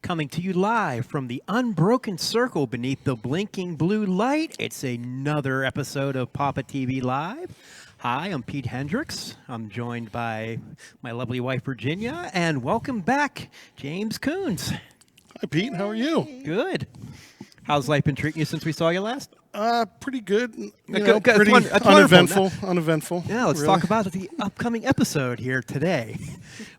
Coming to you live from the unbroken circle beneath the blinking blue light. It's another episode of PAPAtv Live. Hi, I'm Pete Hendricks. I'm joined by my lovely wife, Virginia, and welcome back, James Coons. Hi, Pete. How are you? Good. How's life been treating you since we saw you last? Pretty good. Pretty Uneventful. Uneventful. Yeah, let's talk about the upcoming episode here today.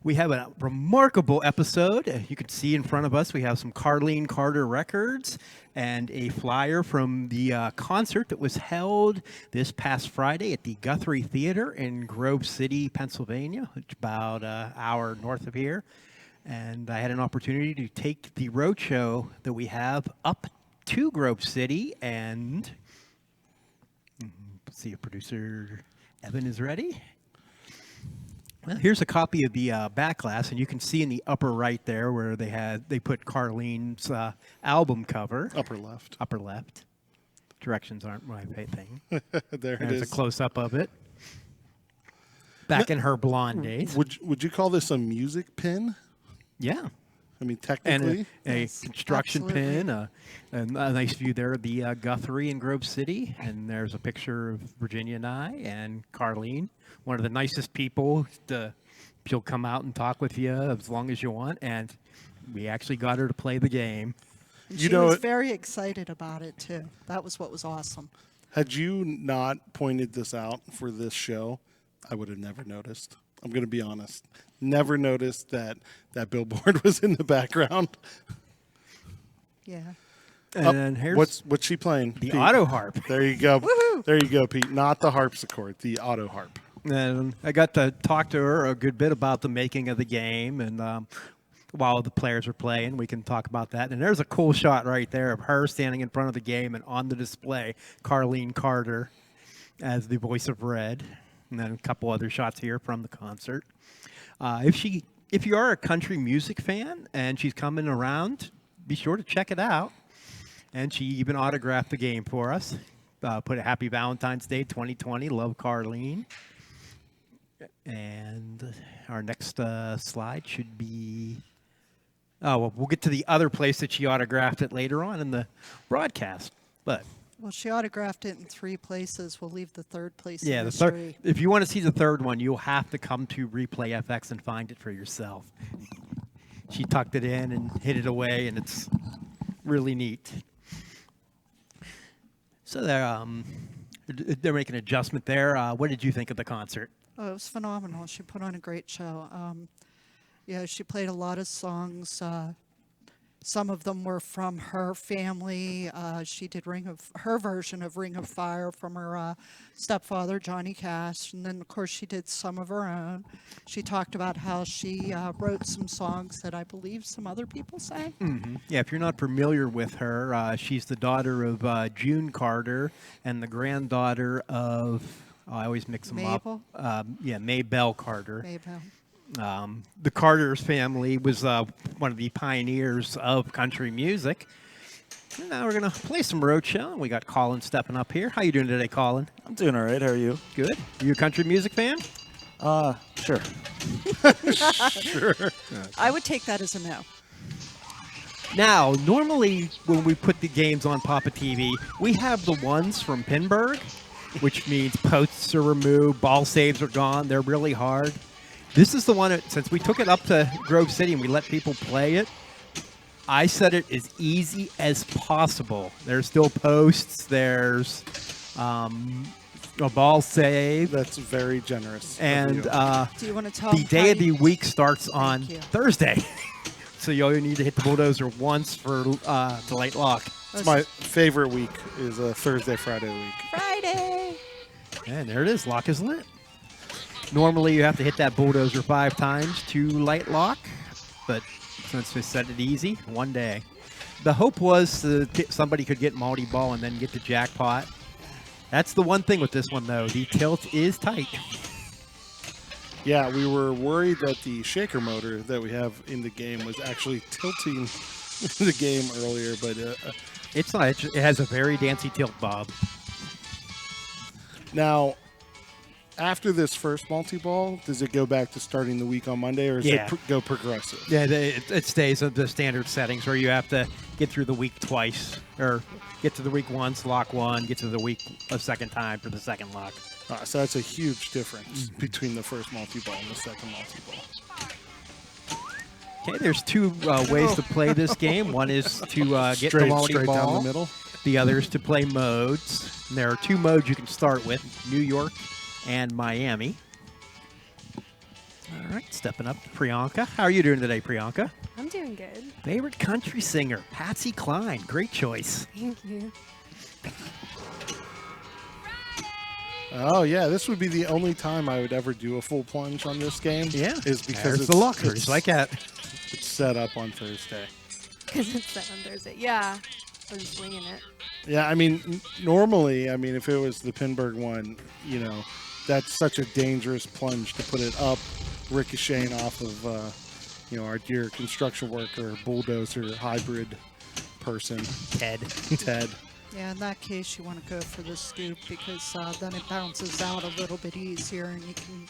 We have a remarkable episode. You can see in front of us, we have some Carlene Carter records and a flyer from the concert that was held this past Friday at the Guthrie Theater in Grove City, Pennsylvania, which is about an hour north of here. And I had an opportunity to take the roadshow that we have up to Grove City, and let's see if producer Evan is ready. Well, here's a copy of the back glass, and you can see in the upper right there where they put Carlene's album cover. Upper left. Upper left. Directions aren't my thing. There it There's is. a close up of it. Back in her blonde days. Would you call this a music pin? Yeah. I mean, technically. And a Yes, construction absolutely. pin, a nice view there of the Guthrie in Grove City, and there's a picture of Virginia and I and Carlene, one of the nicest people. She'll come out and talk with you as long as you want, and we actually got her to play the game. And You she know was it- very excited about it, too. That was what was awesome. Had you not pointed this out for this show, I would have never noticed. I'm going to be honest. Never noticed that billboard was in the background. Yeah. And here's What's she playing? the Pete? auto harp. There you go. Woohoo! There you go, Pete. Not the harpsichord, the auto harp. And I got to talk to her a good bit about the making of the game, and while the players are playing, we can talk about that. And there's a cool shot right there of her standing in front of the game, and on the display, Carlene Carter as the voice of Red, and then a couple other shots here from the concert. If you are a country music fan and she's coming around, be sure to check it out. And she even autographed the game for us. Put a Happy Valentine's Day 2020. Love, Carlene. And our next slide should be... Oh, well, we'll get to the other place that she autographed it later on in the broadcast. But Well, she autographed it in 3 places. We'll leave the third place yeah, in the third. mystery. If you want to see the third one, you'll have to come to Replay FX and find it for yourself. She tucked it in and hid it away, and it's really neat. So they're making an adjustment there. What did you think of the concert? Oh, it was phenomenal. She put on a great show. Yeah, she played a lot of songs. Some of them were from her family. She did her version of Ring of Fire from her stepfather, Johnny Cash. And then, of course, she did some of her own. She talked about how she wrote some songs that I believe some other people sang. Mm-hmm. Yeah, if you're not familiar with her, she's the daughter of June Carter and the granddaughter of, I always mix them Mabel? up. Maybelle Carter. Mabel. The Carter's family was one of the pioneers of country music. And now we're going to play some roadshow, and we got Colin stepping up here. How you doing today, Colin? I'm doing all right. How are you? Good. You a country music fan? Sure. Sure. I would take that as a no. Now, normally when we put the games on PAPAtv, we have the ones from Pinburg, which means posts are removed, ball saves are gone, they're really hard. This is the one, since we took it up to Grove City and we let people play it, I set it as easy as possible. There's still posts, there's a ball save, That's very generous. of and you. Do you want to tell the them day how of the you- week starts on you. Thursday. So you only need to hit the bulldozer once for to light lock. It's my favorite week is a Thursday, Friday week. Friday? And there it is, lock is lit. Normally you have to hit that bulldozer 5 times to light lock, but since we set it easy, one day. The hope was that somebody could get multi-ball and then get the jackpot. That's the one thing with this one, though. The tilt is tight. Yeah, we were worried that the shaker motor that we have in the game was actually tilting the game earlier, but It's not. It has a very dancy tilt, Bob. now after this first multi-ball, does it go back to starting the week on Monday, or does Yeah. it go progressive? Yeah, it stays at the standard settings where you have to get through the week twice, or get to the week once, lock one, get to the week a second time for the second lock. So that's a huge difference between the first multi-ball and the second multi-ball. Okay, there's two ways to play this game. One is to get the Straight multi-ball. down the middle. The other is to play modes. And there are two modes you can start with, New York and Miami. All right, stepping up to Priyanka. How are you doing today, Priyanka? I'm doing good. Favorite country singer, Patsy Cline. Great choice. Thank you. Oh yeah, this would be the only time I would ever do a full plunge on this game. Yeah, is because there's it's the lockers like that. It's set up on Thursday. Because it's set on Thursday. Yeah. I'm just winging it. Yeah, I mean, normally, I mean, if it was the Pinburg one, you know, that's such a dangerous plunge to put it up, ricocheting off of, you know, our dear construction worker, bulldozer, hybrid person, Ted. Ted. Yeah, in that case, you want to go for the scoop because then it bounces out a little bit easier and you can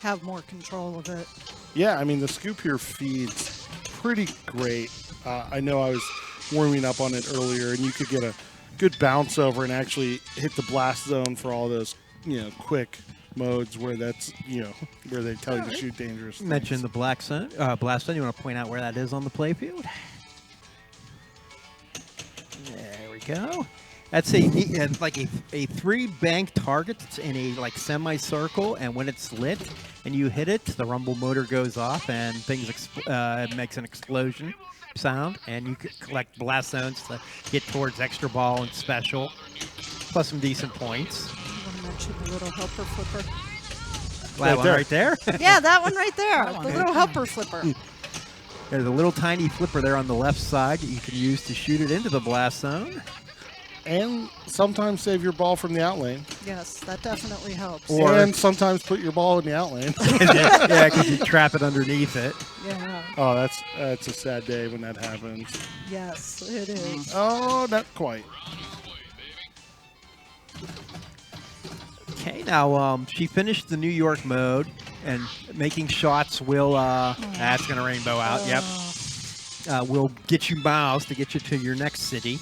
have more control of it. Yeah, I mean, the scoop here feeds pretty great. I know I was warming up on it earlier, and you could get a good bounce over and actually hit the blast zone for all those, you know, quick modes where that's, you know, where they tell you to shoot dangerous things. Mentioned the blast zone. You want to point out where that is on the playfield? There we go. That's like a three bank target that's in a like semicircle, and when it's lit and you hit it, the rumble motor goes off and things makes an explosion sound, and you can collect blast zones to get towards extra ball and special, plus some decent points. You want to mention the little helper flipper? That one there. right there. Yeah, that one right there. That one. The little helper flipper. There's a little tiny flipper there on the left side that you can use to shoot it into the blast zone. And sometimes save your ball from the out lane. Yes, that definitely helps. And sometimes put your ball in the out lane. Yeah, because you trap it underneath it. Yeah, Oh, that's a sad day when that happens. yes, it is. Oh, not quite. Okay, now she finished the New York mode, and making shots will, that's going to rainbow out, yep. Will get you miles to get you to your next city.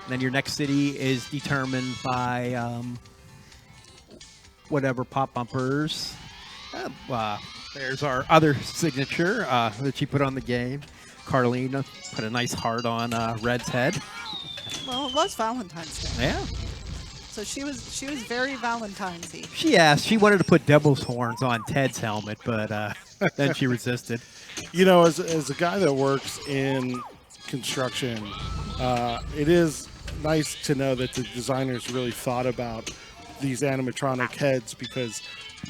And then your next city is determined by whatever pop bumpers. There's our other signature that she put on the game. Carlene put a nice heart on Red's head. Well, it was Valentine's Day, Yeah. so she was very Valentine's-y. She asked. She wanted to put devil's horns on Ted's helmet, but then she resisted. You know, as a guy that works in construction, it is nice to know that the designers really thought about these animatronic heads, because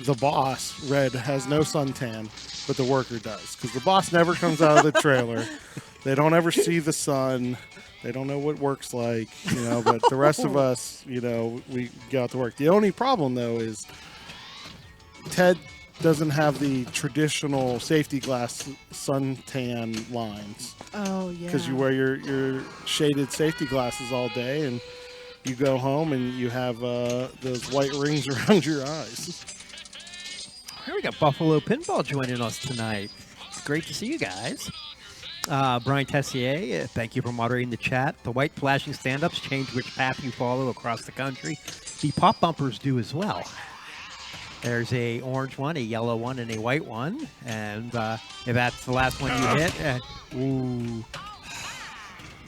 the boss, Red, has no suntan, but the worker does. Because the boss never comes out of the trailer. They don't ever see the sun. They don't know what work's like, you know, but the rest of us, you know, we go out to work. The only problem, though, is Ted doesn't have the traditional safety glass suntan lines. Oh, yeah. Because you wear your shaded safety glasses all day, and you go home and you have those white rings around your eyes. Here we got Buffalo Pinball joining us tonight. Great to see you guys. Brian Tessier, thank you for moderating the chat. The white flashing stand-ups change which path you follow across the country. The pop bumpers do as well. There's a orange one, a yellow one, and a white one. And if that's the last one you hit, ooh,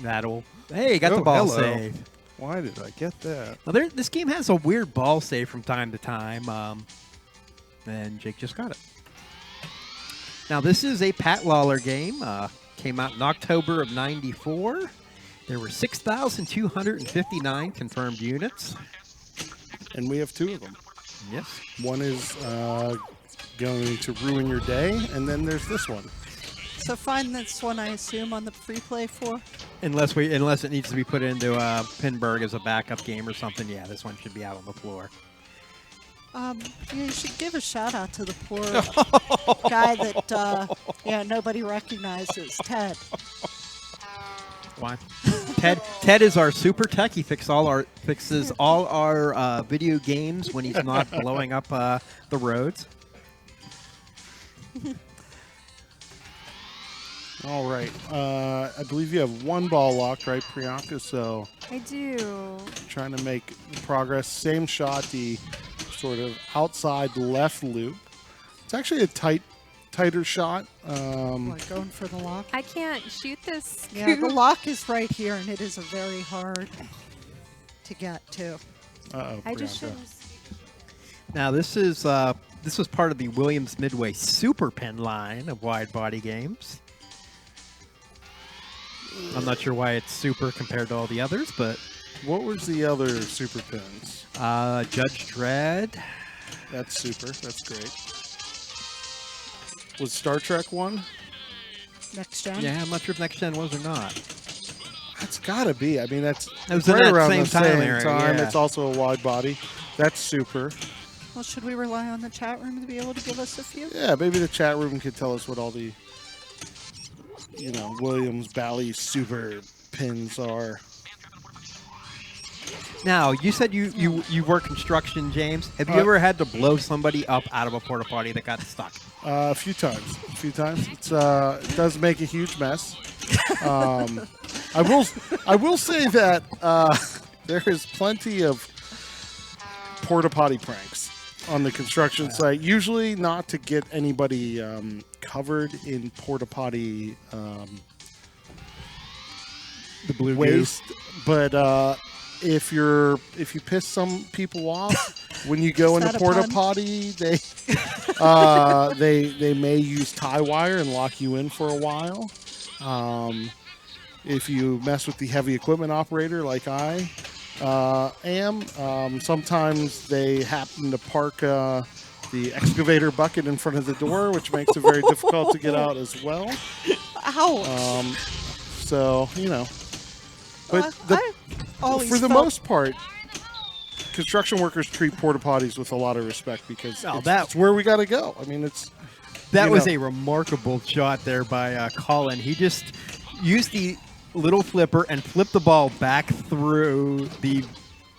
that'll... Hey, you got the ball hello. save. Why did I get that? Well, this game has a weird ball save from time to time, and Jake just got it. Now, this is a Pat Lawler game. Came out in October of '94. There were 6,259 confirmed units. And we have two of them. Yes. One is going to ruin your day, and then there's this one. So find this one, I assume, on the free play for? Unless it needs to be put into Pinburg as a backup game or something, yeah, this one should be out on the floor. You should give a shout out to the poor guy that nobody recognizes, Ted. Why? Ted is our super tech. He fixes all our video games when he's not blowing up the roads. All right. I believe you have one ball locked, right, Priyanka? So I do. trying to make progress. Same shot, the sort of outside left loop. It's actually a tighter shot. Like going for the lock. I can't shoot this. Yeah, the lock is right here, and it is a very hard to get to. Uh-oh, I just Priyanka. should. Now this was part of the Williams Midway Super Pin line of wide body games. I'm not sure why it's super compared to all the others, but What was the other super pins? Judge Dredd. That's super. That's great. Was Star Trek one? Next gen. Yeah, I'm not sure if Next Gen was or not. That's got to be. I mean, that's It was right in that around same the time same area, time. yeah. It's also a wide body. That's super. Well, should we rely on the chat room to be able to give us a few? Yeah, maybe the chat room could tell us what all the, Williams Bally super pins are. Now, you said you work construction, James. Have you ever had to blow somebody up out of a porta potty that got stuck? A few times. It's it does make a huge mess. I will say that there is plenty of porta potty pranks on the construction site. Usually not to get anybody covered in porta potty The blue waste, but if you piss some people off when you go Is into that a porta pun? potty, they may use tie wire and lock you in for a while. If you mess with the heavy equipment operator like I am, sometimes they happen to park the excavator bucket in front of the door, which makes it very difficult to get out as well. Ouch. So but I always for the felt- most part, construction workers treat porta potties with a lot of respect because Oh, it's where we got to go. I mean, That you was know. a remarkable shot there by Colin. He just used the little flipper and flipped the ball back through the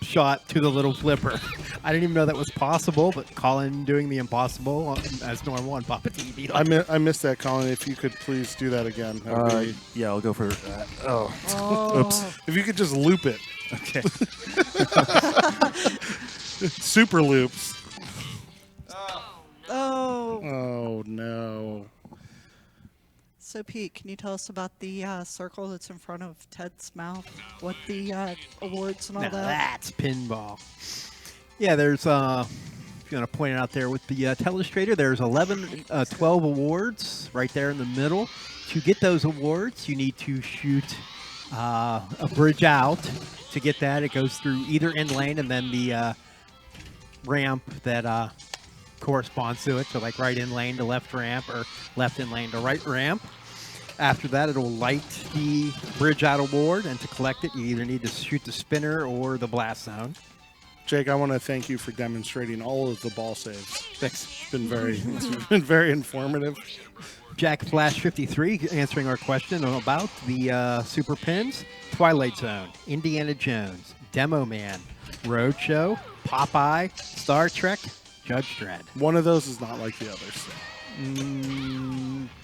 shot to the little flipper. I didn't even know that was possible, but Colin doing the impossible as normal on PAPAtv. I missed that, Colin. If you could please do that again. That would be- Yeah, I'll go for that. Oh, Oh. Oops. If you could just loop it. okay. Super loops. Oh. Oh, no. So, Pete, can you tell us about the circle that's in front of Ted's mouth? What the awards and all Now that? that's pinball. Yeah, there's, if you want to point it out there with the telestrator, there's 12 awards right there in the middle. To get those awards, you need to shoot a bridge out. To get that, it goes through either in lane and then the ramp that corresponds to it. So like right in lane to left ramp or left in lane to right ramp. After that, it'll light the bridge out award, and to collect it, you either need to shoot the spinner or the blast zone. Jake, I want to thank you for demonstrating all of the ball saves. Thanks. It's been very informative. Jack Flash 53 answering our question about the Super Pins. Twilight Zone, Indiana Jones, Demo Man, Roadshow, Popeye, Star Trek, Judge Dredd. One of those is not like the others.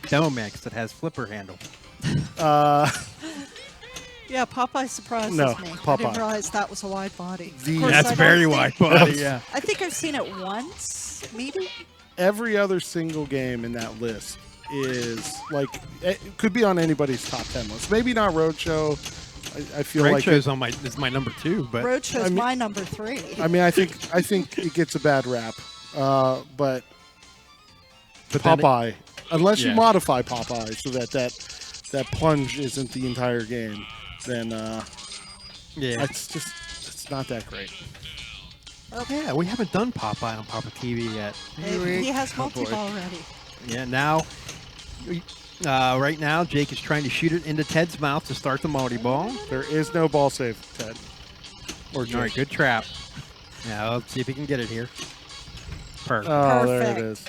Demo Man, 'cause it has flipper handle. Yeah, Popeye surprises No, me. I Popeye. didn't realize that was a wide body. The- Of course, That's I don't very think- wide body, yeah. I think I've seen it once, maybe. Every other single game in that list is like it could be on anybody's top 10 list. Maybe not Roadshow. I feel like Roadshow's is my number 2, but Roadshow's I mean- my number 3. I mean, I think it gets a bad rap, but then Popeye, unless you Yeah. modify Popeye so that plunge isn't the entire game, then yeah. it's not that great. Yeah, we haven't done Popeye on PAPAtv yet. He has Oh, boy. multi-ball already. Yeah, now, right now, Jake is trying to shoot it into Ted's mouth to start the multi-ball. There is no ball save, Ted. Or All right, good trap. Now, let's see if he can get it here. Perfect. Oh, there it Perfect. is.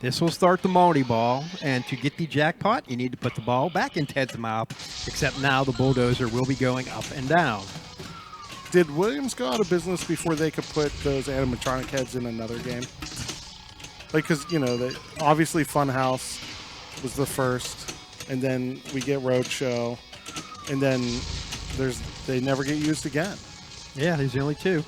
This will start the multi-ball, and to get the jackpot, you need to put the ball back in Ted's mouth, except now the bulldozer will be going up and down. Did Williams go out of business before they could put those animatronic heads in another game? Like, because, you know, obviously Funhouse was the first, and then we get Roadshow, and then they never get used again. Yeah, there's only 2.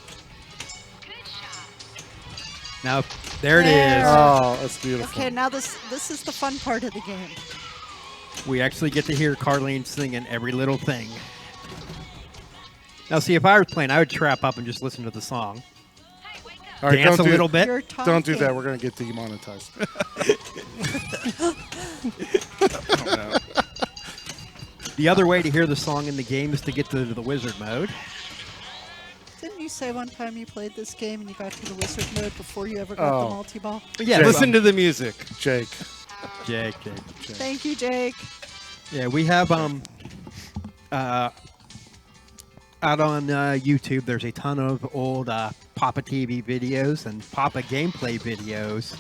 Now, there it is. Oh, that's beautiful. Okay, now this is the fun part of the game. We actually get to hear Carlene singing every little thing. Now, see, if I was playing, I would trap up and just listen to the song. All right, Dance a little bit. You're Don't do talking. that. We're going to get demonetized. The other way to hear the song in the game is to get to the wizard mode. Didn't you say one time you played this game and you got to the wizard mode before you ever got the multi-ball? But yeah, Listen to the music. Jake. Jake. Thank you, Jake. Yeah, we have out on YouTube. There's a ton of old PAPAtv videos and Papa gameplay videos,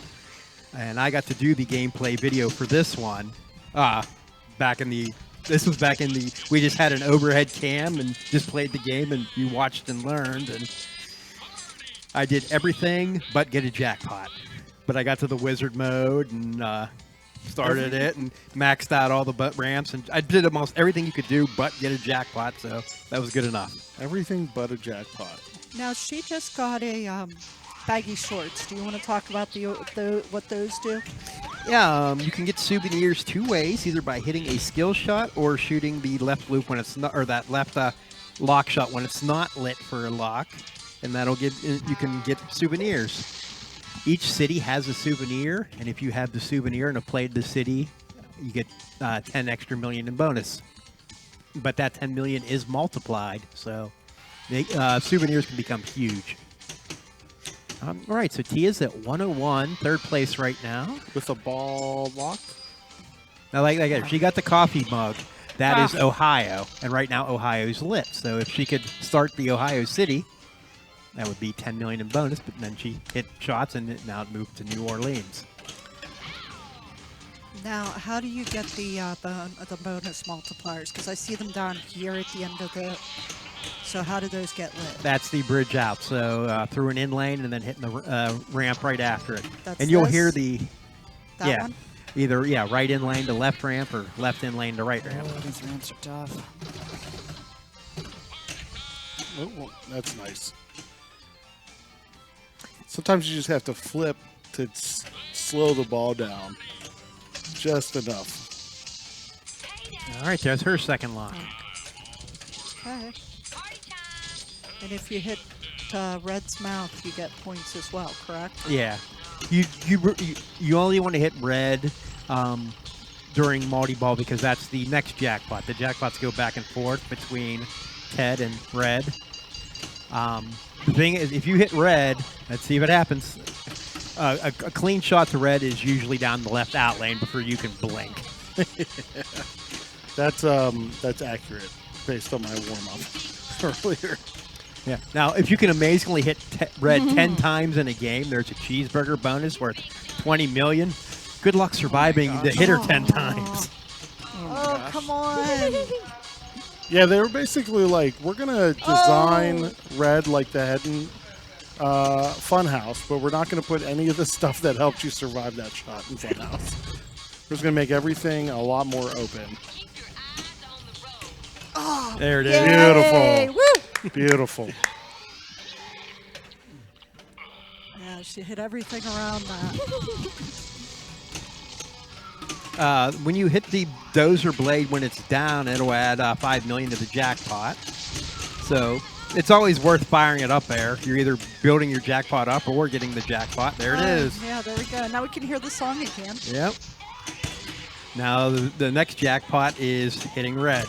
and I got to do the gameplay video for this one. This was back in the. We just had an overhead cam and just played the game, and you watched and learned. And I did everything but get a jackpot. But I got to the wizard mode and started it and maxed out all the butt ramps, and I did almost everything you could do but get a jackpot. So that was good enough. Everything but a jackpot. Now she just got a baggy shorts. Do you want to talk about what those do? Yeah, you can get souvenirs 2 ways, either by hitting a skill shot or shooting the left loop when it's not, or that left lock shot when it's not lit for a lock, and that'll give you can get souvenirs. Each city has a souvenir, and if you have the souvenir and have played the city, you get 10 extra million in bonus. But that 10 million is multiplied, so souvenirs can become huge. All right, so Tia's at 101, third place right now. With a ball locked? Now, like she got the coffee mug. That is Ohio, and right now Ohio's lit. So if she could start the Ohio city, that would be 10 million in bonus. But then she hit shots, and now it moved to New Orleans. Now, how do you get the bonus multipliers? Because I see them down here at the end of the. So how do those get lit? That's the bridge out. So through an in lane and then hitting the ramp right after it. That's and you'll this? hear the That one? either right in lane to left ramp or left in lane to right ramp. Oh, these ramps are tough. Oh, well, that's nice. Sometimes you just have to flip to slow the ball down. Just enough. All right, there's her second lock. Okay. And if you hit Red's mouth, you get points as well, correct? Yeah, you only want to hit red during multi-ball because that's the next jackpot. The jackpots go back and forth between Ted and red. The thing is, if you hit red, let's see if it happens. A clean shot to red is usually down the left out lane before you can blink. That's accurate based on my warm-up earlier. Yeah. Now, if you can amazingly hit red 10 times in a game, there's a cheeseburger bonus worth 20 million. Good luck surviving the hitter 10 times. Oh, come on. Yeah, they were basically like, we're going to design red like the head in Funhouse, but we're not going to put any of the stuff that helped you survive that shot in Funhouse. We're just going to make everything a lot more open. Oh, There it is. yay! Beautiful. Woo! Beautiful. Yeah, she hit everything around that. When you hit the dozer blade when it's down, it'll add 5 million to the jackpot. So it's always worth firing it up there. You're either building your jackpot up or getting the jackpot. There it is. Yeah, there we go. Now we can hear the song again. Yep. Now the next jackpot is hitting red.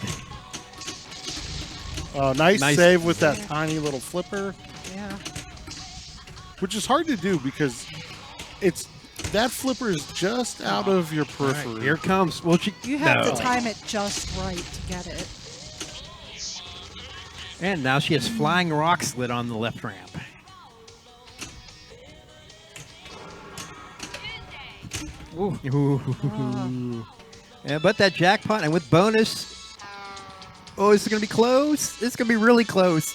Nice Nice. save with that tiny little flipper, Yeah. which is hard to do because that flipper is just out of your periphery. Here it comes. Well, You have no. to time it just right to get it. And now she has flying rocks lit on the left ramp. Ooh. Yeah, but that jackpot, and with bonus, oh, this is going to be close. This is going to be really close.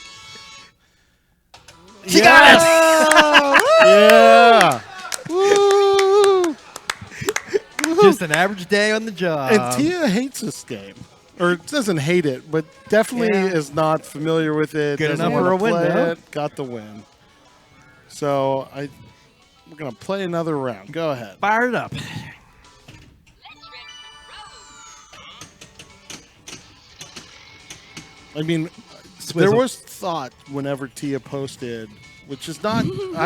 She got it! Yeah. Woo! Just an average day on the job. And Tia hates this game. Or doesn't hate it, but definitely is not familiar with it. Good doesn't enough for wanna a win, play though. it, got the win. So we're going to play another round. Go ahead. Fired up. I mean, Swizzle. there was thought whenever Tia posted, which is not,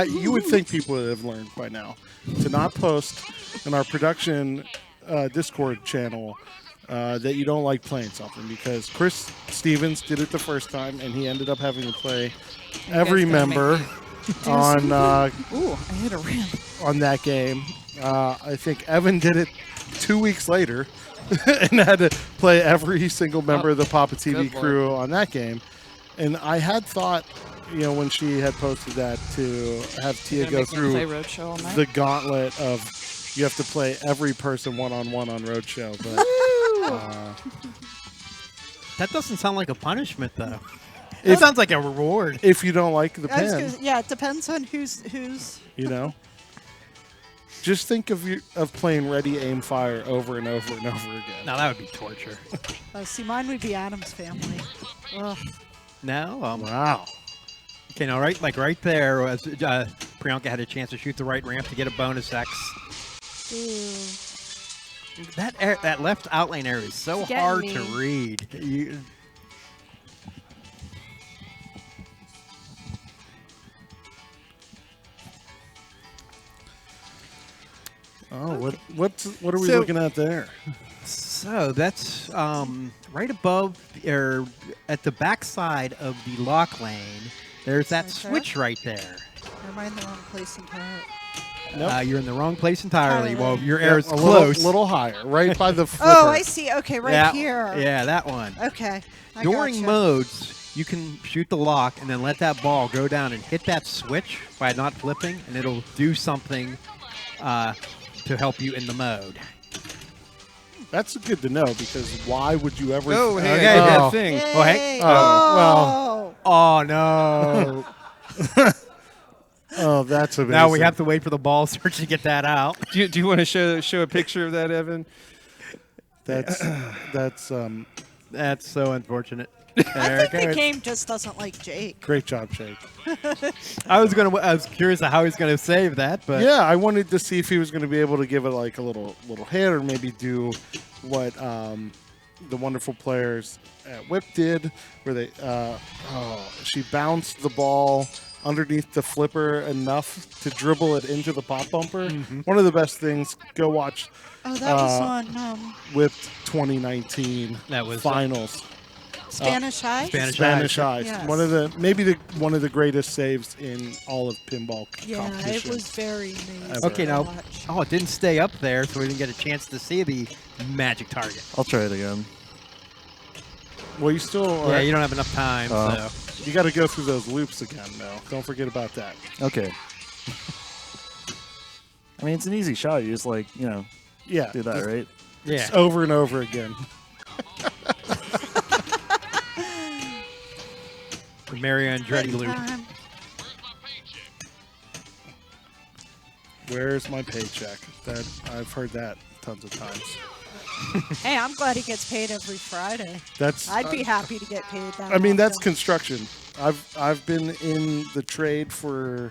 you would think people would have learned by now, to not post in our production Discord channel that you don't like playing something, because Chris Stevens did it the first time and he ended up having to play every member on Ooh, I hit a rim. on that game. I think Evan did it 2 weeks later and had to play every single member of the PAPAtv crew on that game. And I had thought, when she had posted that, to have Tia go through the gauntlet of you have to play every person one-on-one on Roadshow. But That doesn't sound like a punishment, though. It sounds like a reward. if you don't like the I was pin, gonna- yeah, it depends on who's. just think of playing Ready, Aim, Fire over and over and over again. Now, that would be torture. See, mine would be Adam's family. Ugh. No? Wow. Okay, now right there, as Priyanka had a chance to shoot the right ramp to get a bonus X. Ooh. That left outlane area is so Getting hard me. to read. Oh, what are we So- looking at there? So that's right above, or at the back side of the lock lane. There's that Right there? switch right there. Am I in the wrong place entirely? Nope. You're in the wrong place entirely. Entirely. Well, your Yeah, air is a close. little higher, right by the flipper. Oh, I see. Okay, right That- here. Yeah, that one. Okay. I During gotcha. modes, you can shoot the lock and then let that ball go down and hit that switch by not flipping, and it'll do something to help you in the mode. That's good to know, because why would you ever? Oh, hey, Okay, I did yeah. that thing. Oh, hey. Yay. Oh, Oh, no. Oh, that's amazing. Now we have to wait for the ball search to get that out. Do you want to show a picture of that, Evan? That's That's so unfortunate. I There think it the goes. game just doesn't like Jake. great job, Jake. I was curious of how he's gonna save that, but Yeah, I wanted to see if he was going to be able to give it like a little hit, or maybe do what the wonderful players at Whip did, where they she bounced the ball underneath the flipper enough to dribble it into the pop bumper. One of the best things. Go watch Oh, that was on Whip 2019 That was finals. Spanish High? Spanish Eyes. Yes. One of the greatest saves in all of pinball Yeah, it competition. was very amazing. okay, to now watch. it didn't stay up there, so we didn't get a chance to see the magic target. I'll try it again. Well, you still Yeah, you don't have enough time, so you got to go through those loops again, though. Don't forget about that. Okay. I mean, it's an easy shot. You just Yeah, do that, just- right? yeah. just over and over again. The Mario Andretti loop. Time. Where's my paycheck? That I've heard that tons of times. Hey, I'm glad he gets paid every Friday. That's I'd be happy to get paid that. I mean, that's often. construction. I've been in the trade for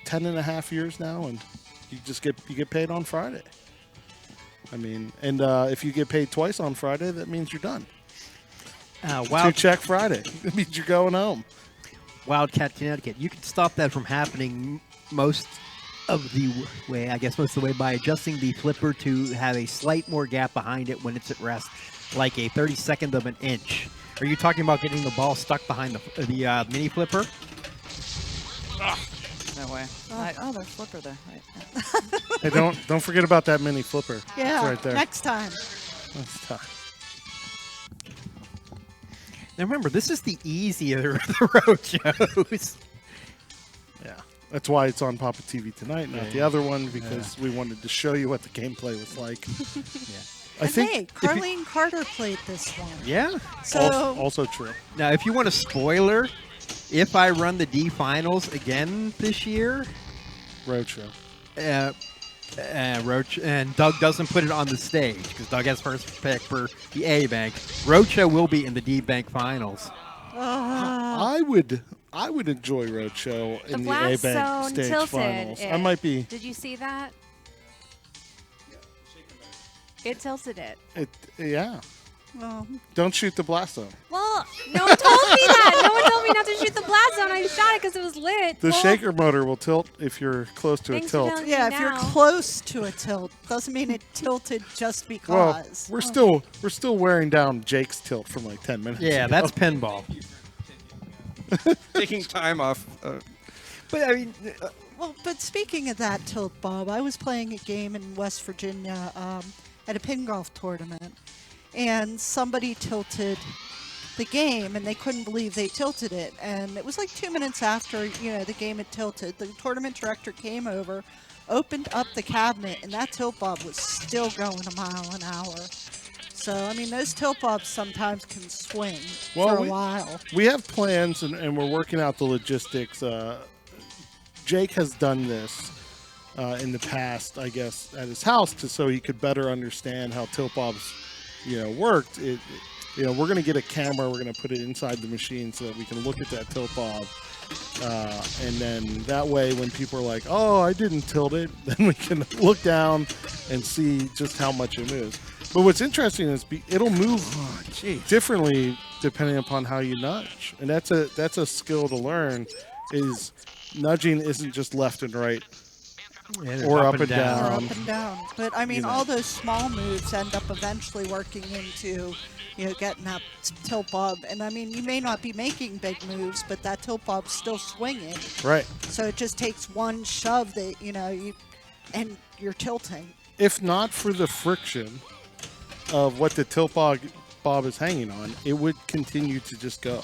10 and a half years now, and you get paid on Friday. I mean, and if you get paid twice on Friday, that means you're done. Two-check Friday. It means you're going home. Wildcat, Connecticut. You can stop that from happening most of the way by adjusting the flipper to have a slight more gap behind it when it's at rest, like a 32nd of an inch. Are you talking about getting the ball stuck behind the mini flipper? No way. There's flipper there. Right. Hey, don't forget about that mini flipper. Yeah, It's right there. next time. That's tough. Now remember, this is the easier of the road shows. Yeah. That's why it's on PAPAtv tonight, not the other one, because we wanted to show you what the gameplay was like. I And think hey, Carlene Carter played this one. Yeah. So also true. Now, if you want a spoiler, if I run the D finals again this year, Roadshow. Roach and Doug doesn't put it on the stage because Doug has first pick for the A bank. Roadshow will be in the D bank finals. I would enjoy Roadshow The in the blast A-Bank zone stage tilted finals. it. I might be. Did you see that? It tilted it. Yeah. well, Don't shoot the blast zone. Well, no one told me that. No one told me not to shoot the blast zone. I shot it because it was lit. The Well, shaker motor will tilt if you're close to a Thanks for tilt. telling me yeah, if you're now. close to a tilt, doesn't mean it tilted just Well, because. we're still wearing down Jake's tilt from like 10 minutes. Yeah, ago. that's pinball. Taking time off. But I mean, Well, but speaking of that tilt, Bob, I was playing a game in West Virginia at a pin golf tournament, and somebody tilted the game, and they couldn't believe they tilted it. And it was like 2 minutes after the game had tilted. The tournament director came over, opened up the cabinet, and that tilt bob was still going a mile an hour. So I mean, those tilt bobs sometimes can swing for a while. We have plans, and we're working out the logistics. Jake has done this in the past, I guess, at his house, so he could better understand how tilt bobs, worked. We're going to get a camera. We're going to put it inside the machine so that we can look at that tilt bob, and then that way, when people are like, "Oh, I didn't tilt it," then we can look down and see just how much it moves. But what's interesting is it'll move differently depending upon how you nudge, and that's a skill to learn. Is nudging isn't just left and right or up and down. Or up and down. But I mean, all those small moves end up eventually working into, getting that tilt bob. And I mean, you may not be making big moves, but that tilt bob's still swinging. Right. So it just takes one shove that and you're tilting. If not for the friction of what the tilt bob is hanging on, it would continue to just go.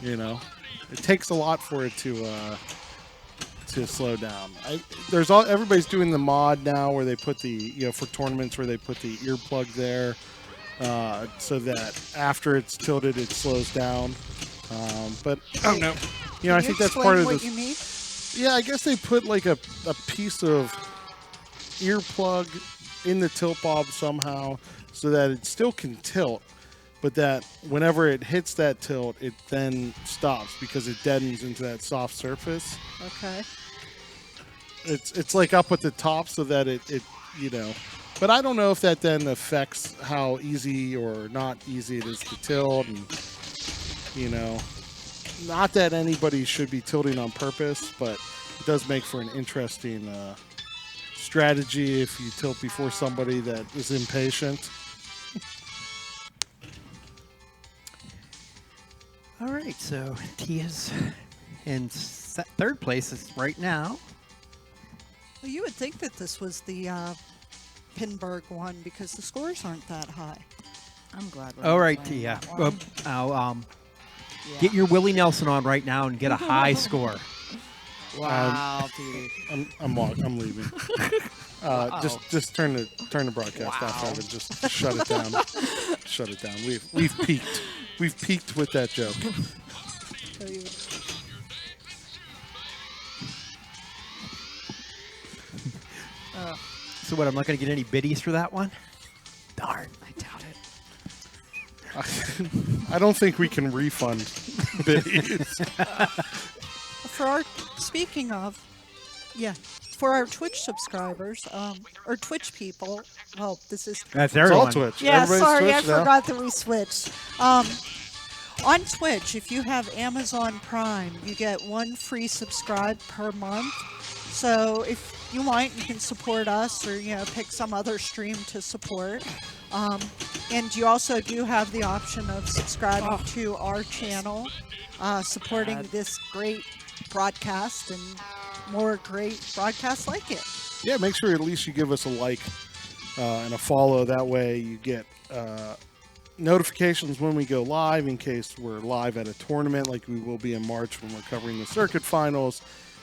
It takes a lot for it to slow down. Everybody's doing the mod now where they put the for tournaments where they put the earplug there, so that after it's tilted it slows down. But Oh no. I think that's part of what this. you mean? Yeah, I guess they put like a piece of earplug in the tilt bob somehow so that it still can tilt, but that whenever it hits that tilt, it then stops because it deadens into that soft surface. Okay. It's like up at the top so that it But I don't know if that then affects how easy or not easy it is to tilt, and not that anybody should be tilting on purpose, but it does make for an interesting strategy if you tilt before somebody that is impatient. all right. So Tia's in third place right now. Well, you would think that this was the Pinburg one because the scores aren't that high. I'm glad. we're All not right, playing Tia. that one. I'll Yeah. get your Willie Nelson on right now and get a high score. Wow, dude. I'm leaving. Just turn the broadcast off of it. Just shut it down. Shut it down. We've peaked. We've peaked with that joke. So what? I'm not going to get any biddies for that one. Darn. I doubt it. I don't think we can refund biddies. Speaking of, for our Twitch subscribers, or Twitch people, well, this is... That's It's all everyone. Twitch. Yeah, Everybody's sorry, I Twitch now. forgot that we switched. On Twitch, if you have Amazon Prime, you get one free subscribe per month. So if you want, you can support us or, pick some other stream to support. And you also do have the option of subscribing to our channel, supporting this great broadcast and more great broadcasts like it. Yeah, make sure at least you give us a like and a follow. That way you get notifications when we go live in case we're live at a tournament like we will be in March when we're covering the circuit finals.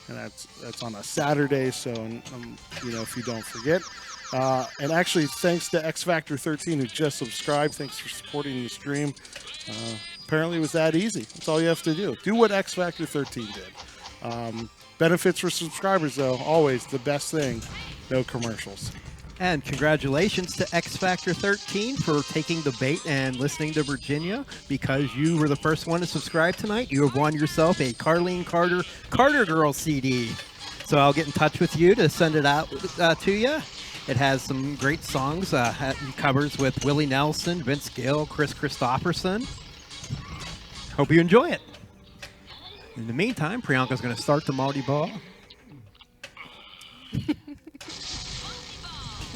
and that's on a Saturday. So, you know, if you don't forget. And actually, thanks to X Factor 13 who just subscribed. Thanks for supporting the stream. Apparently, it was that easy. That's all you have to do. Do what X Factor 13 did. Benefits for subscribers, though, always the best thing. No commercials. And congratulations to X Factor 13 for taking the bait and listening to Virginia. Because you were the first one to subscribe tonight, you have won yourself a Carlene Carter Carter Girl CD. So I'll get in touch with you to send it out to you. It has some great songs, covers with Willie Nelson, Vince Gill, Chris Christopherson. Hope you enjoy it. In the meantime, Priyanka's going to start the multi-ball. And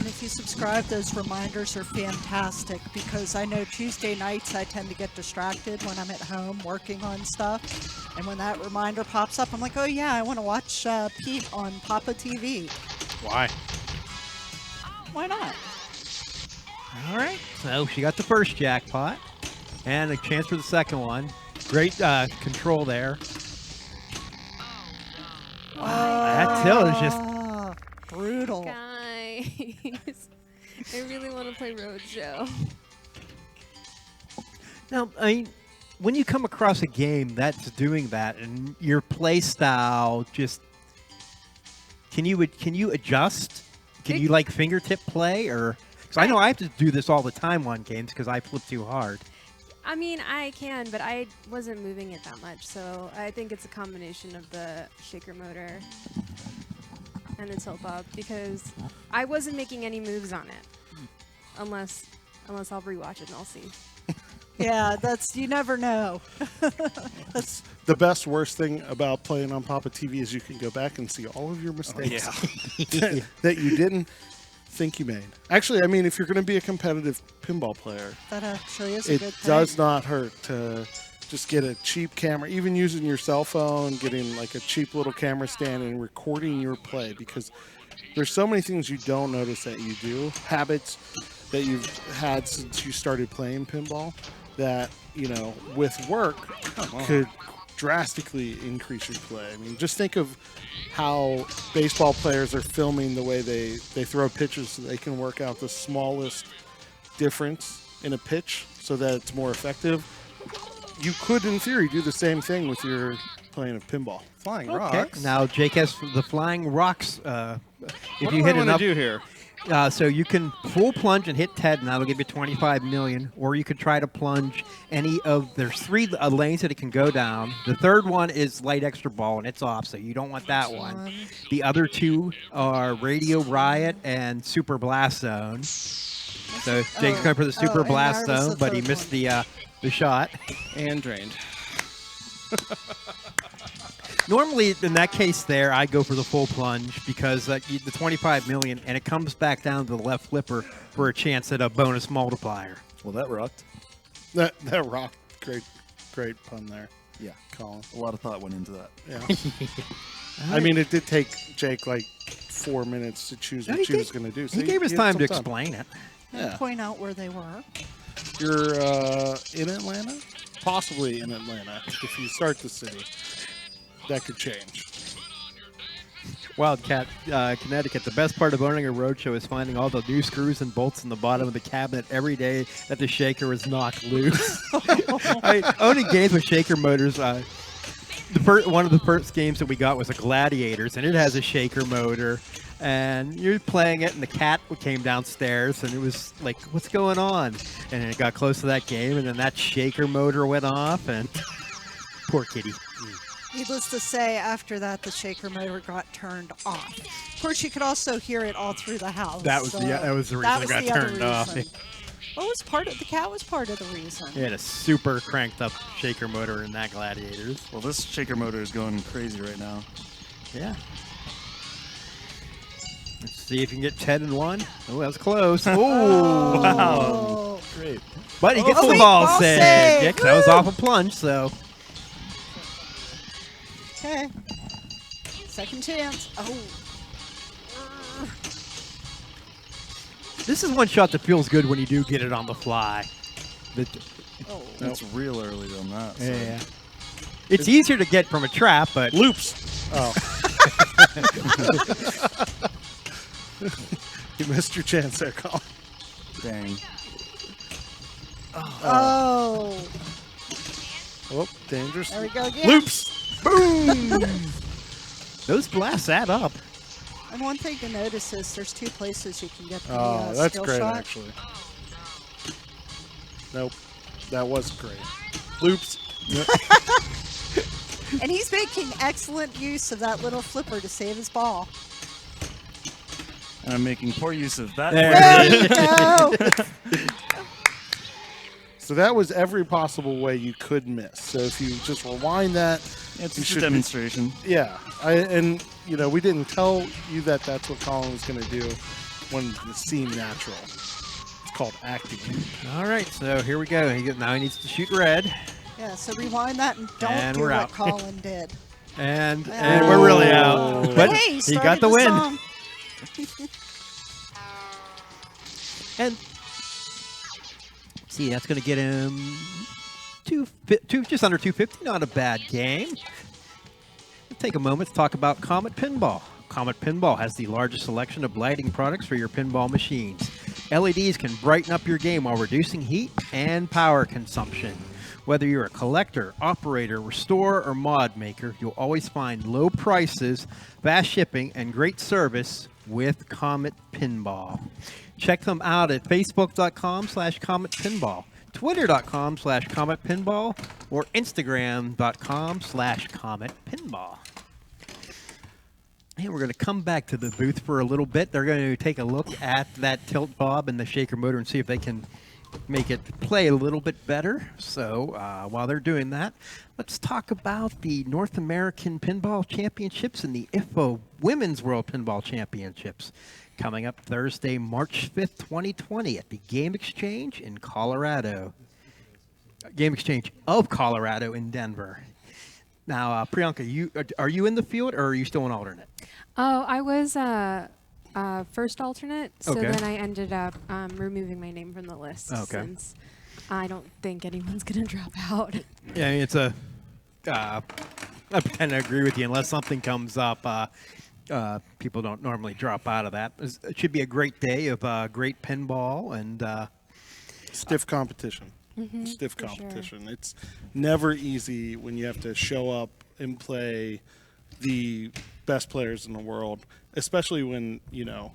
if you subscribe, those reminders are fantastic because I know Tuesday nights I tend to get distracted when I'm at home working on stuff. And when that reminder pops up, I'm like, oh yeah, I want to watch Pete on PAPAtv. Why? Why not? All right. So she got the first jackpot and a chance for the second one. Great control there. That tilt is just... Brutal. Guys, I really want to play Roadshow. Now, I mean, when you come across a game that's doing that and your play style just... Can you adjust? Can you like fingertip play, or because I know I have to do this all the time on games because I flip too hard. I mean, I can, but I wasn't moving it that much, so I think it's a combination of the shaker motor and the tilt bob because I wasn't making any moves on it, unless I'll rewatch it and I'll see. Yeah, you never know. That's The best worst thing about playing on PAPAtv is you can go back and see all of your mistakes that you didn't think you made. Actually, I mean, if you're going to be a competitive pinball player, that actually is a good it thing. does not hurt to just get a cheap camera, even using your cell phone, getting like a cheap little camera stand and recording your play, because there's so many things you don't notice that you do, habits that you've had since you started playing pinball that, you know, with work could drastically increase your play. I mean, just think of how baseball players are filming the way they throw pitches so they can work out the smallest difference in a pitch so that it's more effective. You could, in theory, do the same thing with your playing of pinball. Flying Okay. rocks. Now Jake has the flying rocks. If What you do hit I want to enough, do here? so you can full plunge and hit 10, and that'll give you 25 million. Or you could try to plunge any of. There's 3 lanes that it can go down. The third one is light extra ball, and it's off, so you don't want that one. The other 2 are Radio Riot and Super Blast Zone. So Jake's going for the Super and Blast there was Zone, the but he third missed one. the shot. And drained. Normally, in that case there, I go for the full plunge because the 25 million, and it comes back down to the left flipper for a chance at a bonus multiplier. Well, that rocked. That rocked. Great pun there. Yeah. Colin. A lot of thought went into that. Yeah. I mean, it did take Jake like 4 minutes to choose what she was going to do. So He gave us had time some to explain it. Yeah. Point out where they were. You're in Atlanta? Possibly in Atlanta. If you start the city, that could change. Wildcat, Connecticut. The best part of owning a roadshow is finding all the new screws and bolts in the bottom of the cabinet every day that the shaker is knocked loose. Owning games with shaker motors. One of the first games that we got was a Gladiators, and it has a shaker motor. And you're playing it, and the cat came downstairs, and it was like, what's going on? And it got close to that game, and then that shaker motor went off, and poor kitty. Needless to say, after that, the shaker motor got turned off. Of course, you could also hear it all through the house. That was that was the reason it got the other turned off. reason. What was the cat was part of the reason. It had a super cranked up shaker motor in that Gladiators. Well, this shaker motor is going crazy right now. Yeah. Let's see if you can get 10 and 1. Oh, that was close. Oh, Wow. Great. but he gets the wait, ball ball saved. saved. Yeah, 'cause that was Woo. off a plunge, so. Okay. Second chance. Oh. This is one shot that feels good when you do get it on the fly. Oh. That's real early on that. So. Yeah. It's easier to get from a trap, but Loops. Oh. You missed your chance there, Colin. Dang. Oh, Oh, dangerous. there we go again. Loops. Those blasts add up. And one thing to notice is there's 2 places you can get the Oh, that's skill great, shot. actually. Nope. That was great. Loops. And he's making excellent use of that little flipper to save his ball. And I'm making poor use of that. There you go. So that was every possible way you could miss. So if you just rewind that, It's you just a should demonstration. yeah. And you know, we didn't tell you that that's what Colin was going to do when it seemed natural. It's called acting. All right, so here we go. Now he needs to shoot red. Yeah, so rewind that and don't And do we're what out. Colin did. And Oh. we're really out. But Hey, he started got the the win. song. And see, that's going to get him just under 250. Not a bad game. Let's take a moment to talk about Comet Pinball. Comet Pinball has the largest selection of lighting products for your pinball machines. LEDs can brighten up your game while reducing heat and power consumption. Whether you're a collector, operator, restorer, or mod maker, you'll always find low prices, fast shipping, and great service with Comet Pinball. Check them out at facebook.com/Comet Pinball, twitter.com/Comet Pinball, or instagram.com/Comet Pinball. And we're going to come back to the booth for a little bit. They're going to take a look at that tilt bob and the shaker motor and see if they can make it play a little bit better. So while they're doing that, let's talk about the North American Pinball Championships and the IFO Women's World Pinball Championships coming up Thursday, March 5th, 2020 at the Game Exchange in Colorado. Game Exchange of Colorado in Denver. Now, Priyanka, are you in the field or are you still an alternate? Oh, I was first alternate, so Okay. then I ended up removing my name from the list Okay. since I don't think anyone's going to drop out. Yeah, I mean, it's a. I tend to agree with you. Unless something comes up, people don't normally drop out of that. It should be a great day of great pinball and. Stiff competition. Stiff for sure. competition. It's never easy when you have to show up and play the best players in the world, especially when you know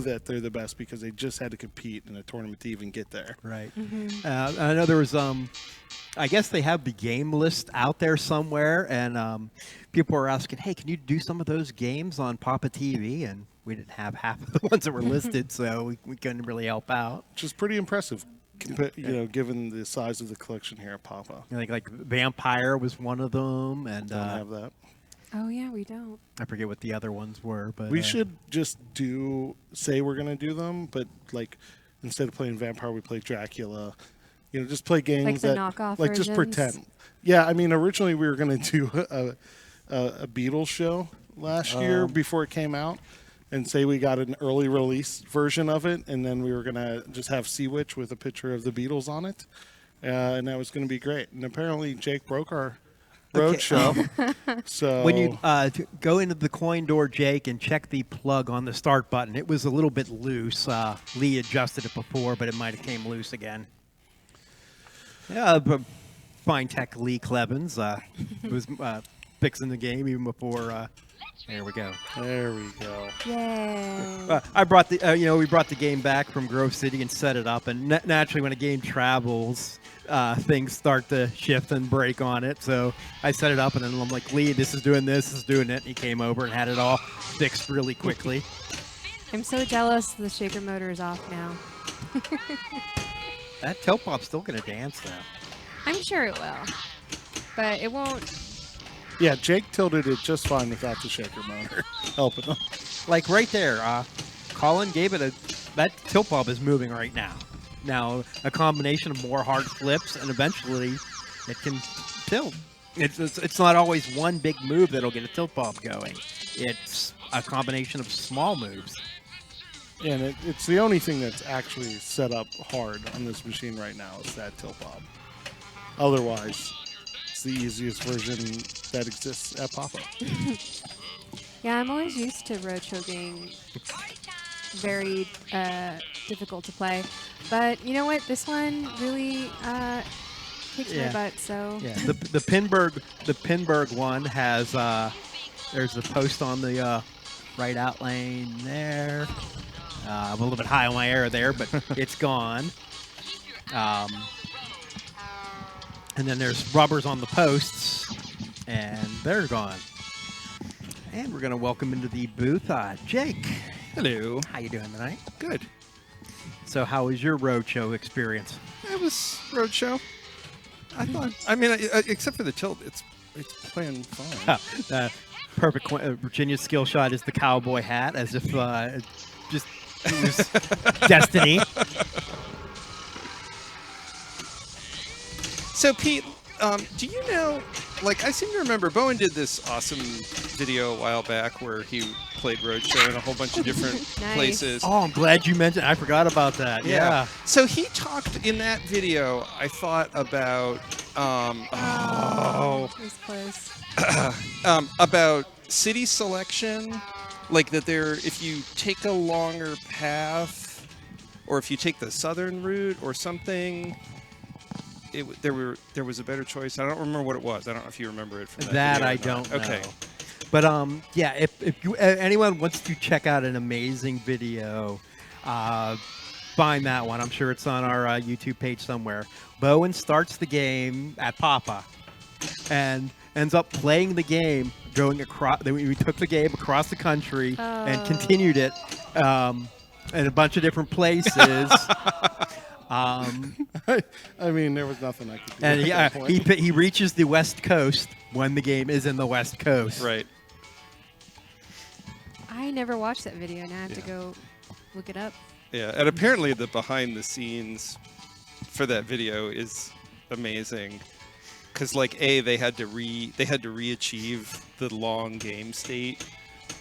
that they're the best because they just had to compete in a tournament to even get there. Right. I know there was. I guess they have the game list out there somewhere, and people were asking, "Hey, can you do some of those games on PAPAtv?" And we didn't have half of the ones that were listed, so we couldn't really help out. Which is pretty impressive, given the size of the collection here at Papa. Like Vampire was one of them, and Don't have that. Oh, yeah, we don't. I forget what the other ones were, but We should just say we're gonna do them, but like instead of playing Vampire, we play Dracula. Just play games the that knockoff like just versions? pretend. Yeah, I mean, originally we were gonna do a Beatles show last year before it came out, and say we got an early release version of it, and then we were gonna just have Sea Witch with a picture of the Beatles on it, and that was gonna be great. And apparently Jake broke our road show. So when you go into the coin door, Jake, and check the plug on the start button, it was a little bit loose. Lee adjusted it before, but it might have came loose again. Yeah, but fine tech Lee Clevens was fixing the game even before. There we go. there we go. Yay. I brought the we brought the game back from Grove City and set it up, and naturally when a game travels, things start to shift and break on it. So I set it up, and then I'm like, Lee, this is doing this, this is doing it. And he came over and had it all fixed really quickly. I'm so jealous the shaker motor is off now. That tail pop's still gonna dance though. I'm sure it will, but it won't. Yeah, Jake tilted it just fine without the shaker motor helping him. Like right there, Colin gave it that tilt bob is moving right now. Now a combination of more hard flips and eventually it can tilt. It's not always one big move that'll get a tilt bob going. It's a combination of small moves. And it's the only thing that's actually set up hard on this machine right now is that tilt bob. Otherwise, it's the easiest version that exists at Papa. Yeah, I'm always used to roadshow being very difficult to play. But you know what? This one really kicks my butt, so... Yeah, the Pinberg one has there's the post on the right out lane there. I'm a little bit high on my air there, but it's gone. And then there's rubbers on the posts, and they're gone. And we're going to welcome into the booth Jake. Hello. How you doing tonight? Good. So how was your roadshow experience? It was roadshow. I thought. I mean, except for the tilt, it's playing fine. Perfect. Virginia's skill shot is the cowboy hat, as if it was destiny. So, Pete, do you know, like, I seem to remember Bowen did this awesome video a while back where he played Roadshow in a whole bunch of different Nice. places. Oh, I'm glad you mentioned. I forgot about that. Yeah. So he talked in that video, I thought, about, It was close. about city selection, like that if you take a longer path, or if you take the southern route or something, there was a better choice. I don't remember what it was. I don't know if you remember it from that video I or not. don't know. Okay. But yeah, if you anyone wants to check out an amazing video, find that one. I'm sure it's on our YouTube page somewhere. Bowen starts the game at Papa, and ends up playing the game, going across. We took the game across the country and continued it in a bunch of different places. I mean, there was nothing I could do. And at that point. he reaches the West Coast when the game is in the West Coast. Right. I never watched that video, and I have to go look it up. Yeah, and apparently the behind the scenes for that video is amazing, because like they had to re-achieve the long game state.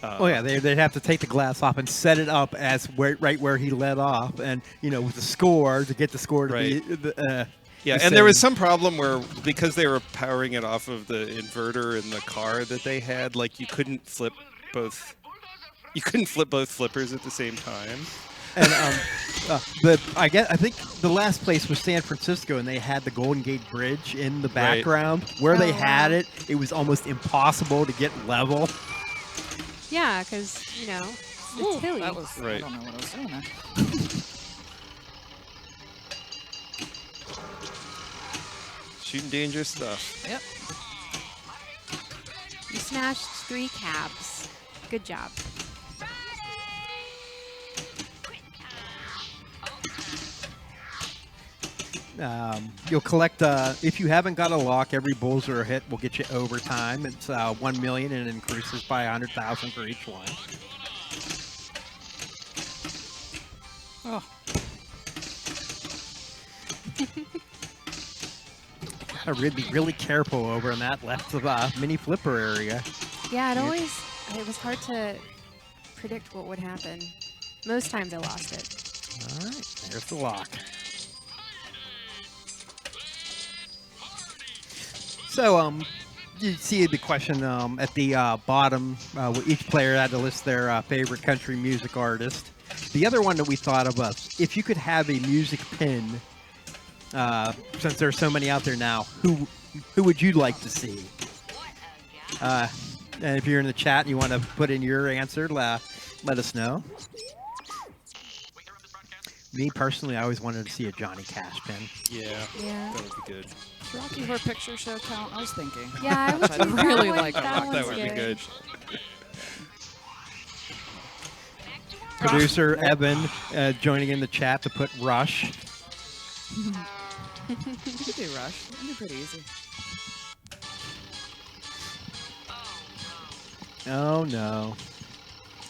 They'd have to take the glass off and set it up as right where he let off, and with the score to get the score to be yeah, and there was some problem where because they were powering it off of the inverter in the car that they had, like you couldn't flip both flippers at the same time. And I think the last place was San Francisco, and they had the Golden Gate Bridge in the background. Where they had it, it was almost impossible to get level. Yeah, because, it's hilly. That was, Right. I don't know what I was doing there. Shooting dangerous stuff. Yep. You smashed 3 cabs. Good job. You'll collect, if you haven't got a lock, every bullseye hit will get you overtime. It's 1 million, and it increases by 100,000 for each one. Oh. Gotta be really careful over in that left mini flipper area. Yeah, it was hard to predict what would happen. Most times I lost it. All right, there's the lock. So, you see the question at the bottom, where each player had to list their favorite country music artist. The other one that we thought of was, if you could have a music pin, since there are so many out there now, who would you like to see? And if you're in the chat and you want to put in your answer, let us know. Me personally, I always wanted to see a Johnny Cash pin. Yeah, Yeah. that would be good. Rocky Horror Picture Show count? I was thinking. Yeah, I would I'd do that really one. like That that. That one's would be good. Producer Evan joining in the chat to put Rush. You could do Rush. That'd be pretty easy. Oh no.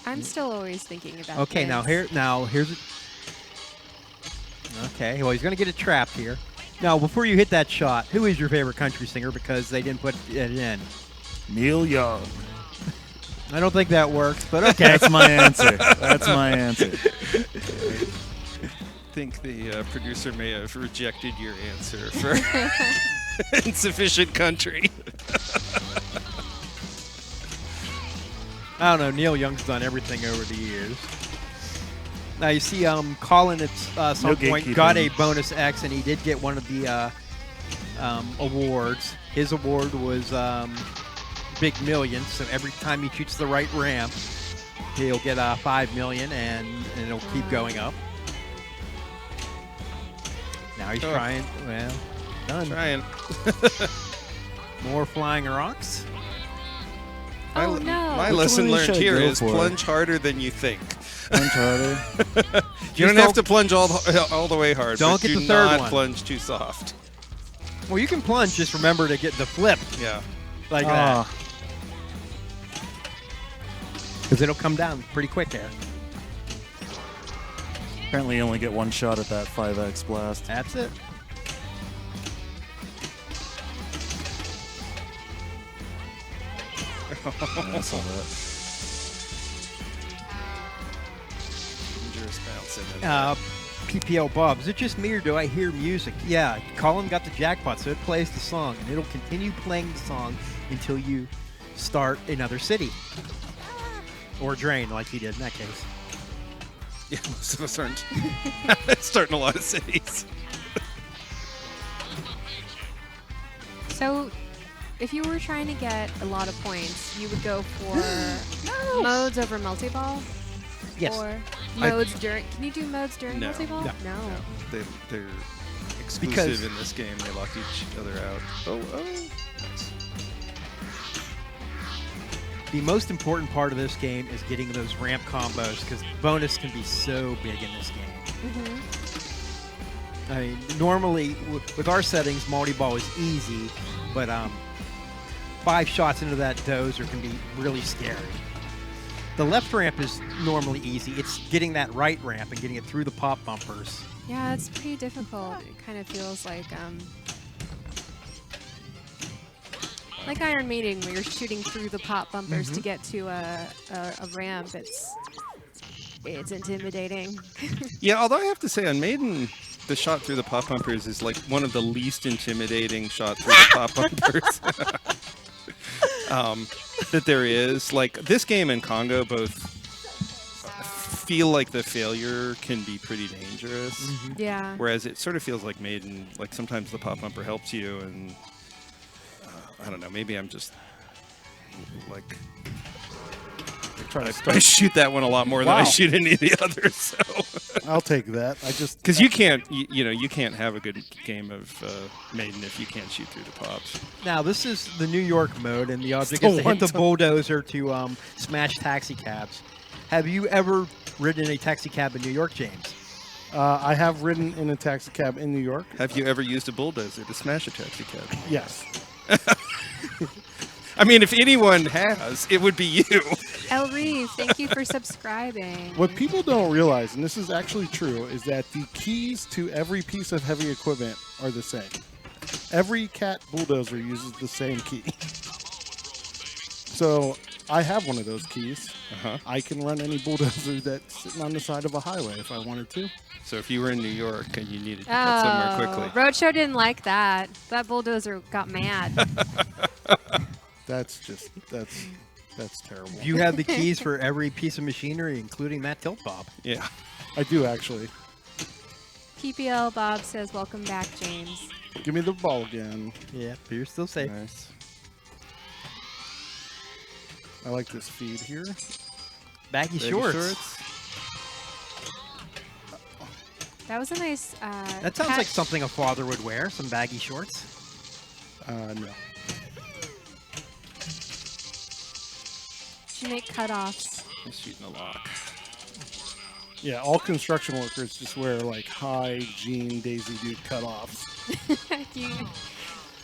I'm still always thinking about Okay, kids. here's it. Okay, well he's gonna get it trapped here. Now, before you hit that shot, who is your favorite country singer? Because they didn't put it in. Neil Young. I don't think that works, but okay. That's my answer. That's my answer. I think the producer may have rejected your answer for insufficient country. I don't know. Neil Young's done everything over the years. Now you see, Colin at some point got a bonus X, and he did get one of the awards. His award was Big Million. So every time he shoots the right ramp, he'll get 5 million, and it'll keep going up. Now he's trying. Well, done. Trying. More flying rocks. Oh, no. My Which lesson one learned should I here go is for? plunge harder than you think. Punch harder. You don't have to plunge all the way hard. Don't but get do the third not one. plunge too soft. Well, you can plunge. Just remember to get the flip Yeah. like that, because it'll come down pretty quick there. Apparently, you only get one shot at that 5x blast. That's it. I saw that. Dangerous bounce in it. PPL Bob, is it just me or do I hear music? Yeah, Colin got the jackpot, so it plays the song, and it'll continue playing the song until you start another city. Or drain, like he did in that case. Yeah, most of us aren't starting a lot of cities. So, if you were trying to get a lot of points, you would go for modes over multi-ball? Yes. Or modes during... Can you do modes during No. multi-ball? No. They're exclusive Because- in this game. They lock each other out. Oh. The most important part of this game is getting those ramp combos, because bonus can be so big in this game. I mean, normally with our settings, multi-ball is easy, but 5 shots into that dozer can be really scary. The left ramp is normally easy. It's getting that right ramp and getting it through the pop bumpers. Yeah, it's pretty difficult. It kind of feels like Iron Maiden, where you're shooting through the pop bumpers to get to a ramp. It's intimidating. Yeah, although I have to say, on Maiden, the shot through the pop bumpers is like one of the least intimidating shots through the pop bumpers that there is. Like, this game and Congo both feel like the failure can be pretty dangerous. Yeah. Whereas it sort of feels like Maiden, like sometimes the pop bumper helps you, and I don't know, maybe I'm just like I shoot that one a lot more than I shoot any of the others. So I'll take that. because you can't, you can't have a good game of Maiden if you can't shoot through the pops. Now, this is the New York mode, and the object the is to one hit the time. bulldozer to smash taxi cabs. Have you ever ridden a taxi cab in New York, James? I have ridden in a taxi cab in New York. Have you ever used a bulldozer to smash a taxi cab? Yes. I mean, if anyone has, it would be you. El Reeve, thank you for subscribing. What people don't realize, and this is actually true, is that the keys to every piece of heavy equipment are the same. Every cat bulldozer uses the same key. So I have one of those keys. I can run any bulldozer that's sitting on the side of a highway if I wanted to. So if you were in New York and you needed to get somewhere quickly. Roadshow didn't like that. That bulldozer got mad. That's terrible. You have the keys for every piece of machinery, including that tilt bob. Yeah. I do actually. PPL Bob says, welcome back, James. Give me the ball again. Yeah, but you're still safe. Nice. I like this feed here. Baggy Baby shorts. That was a nice... That sounds catch. like something a father would wear, some baggy shorts. No. Should make cutoffs. I'm shooting a lock. Yeah, all construction workers just wear like high jean Daisy Duke cutoffs. You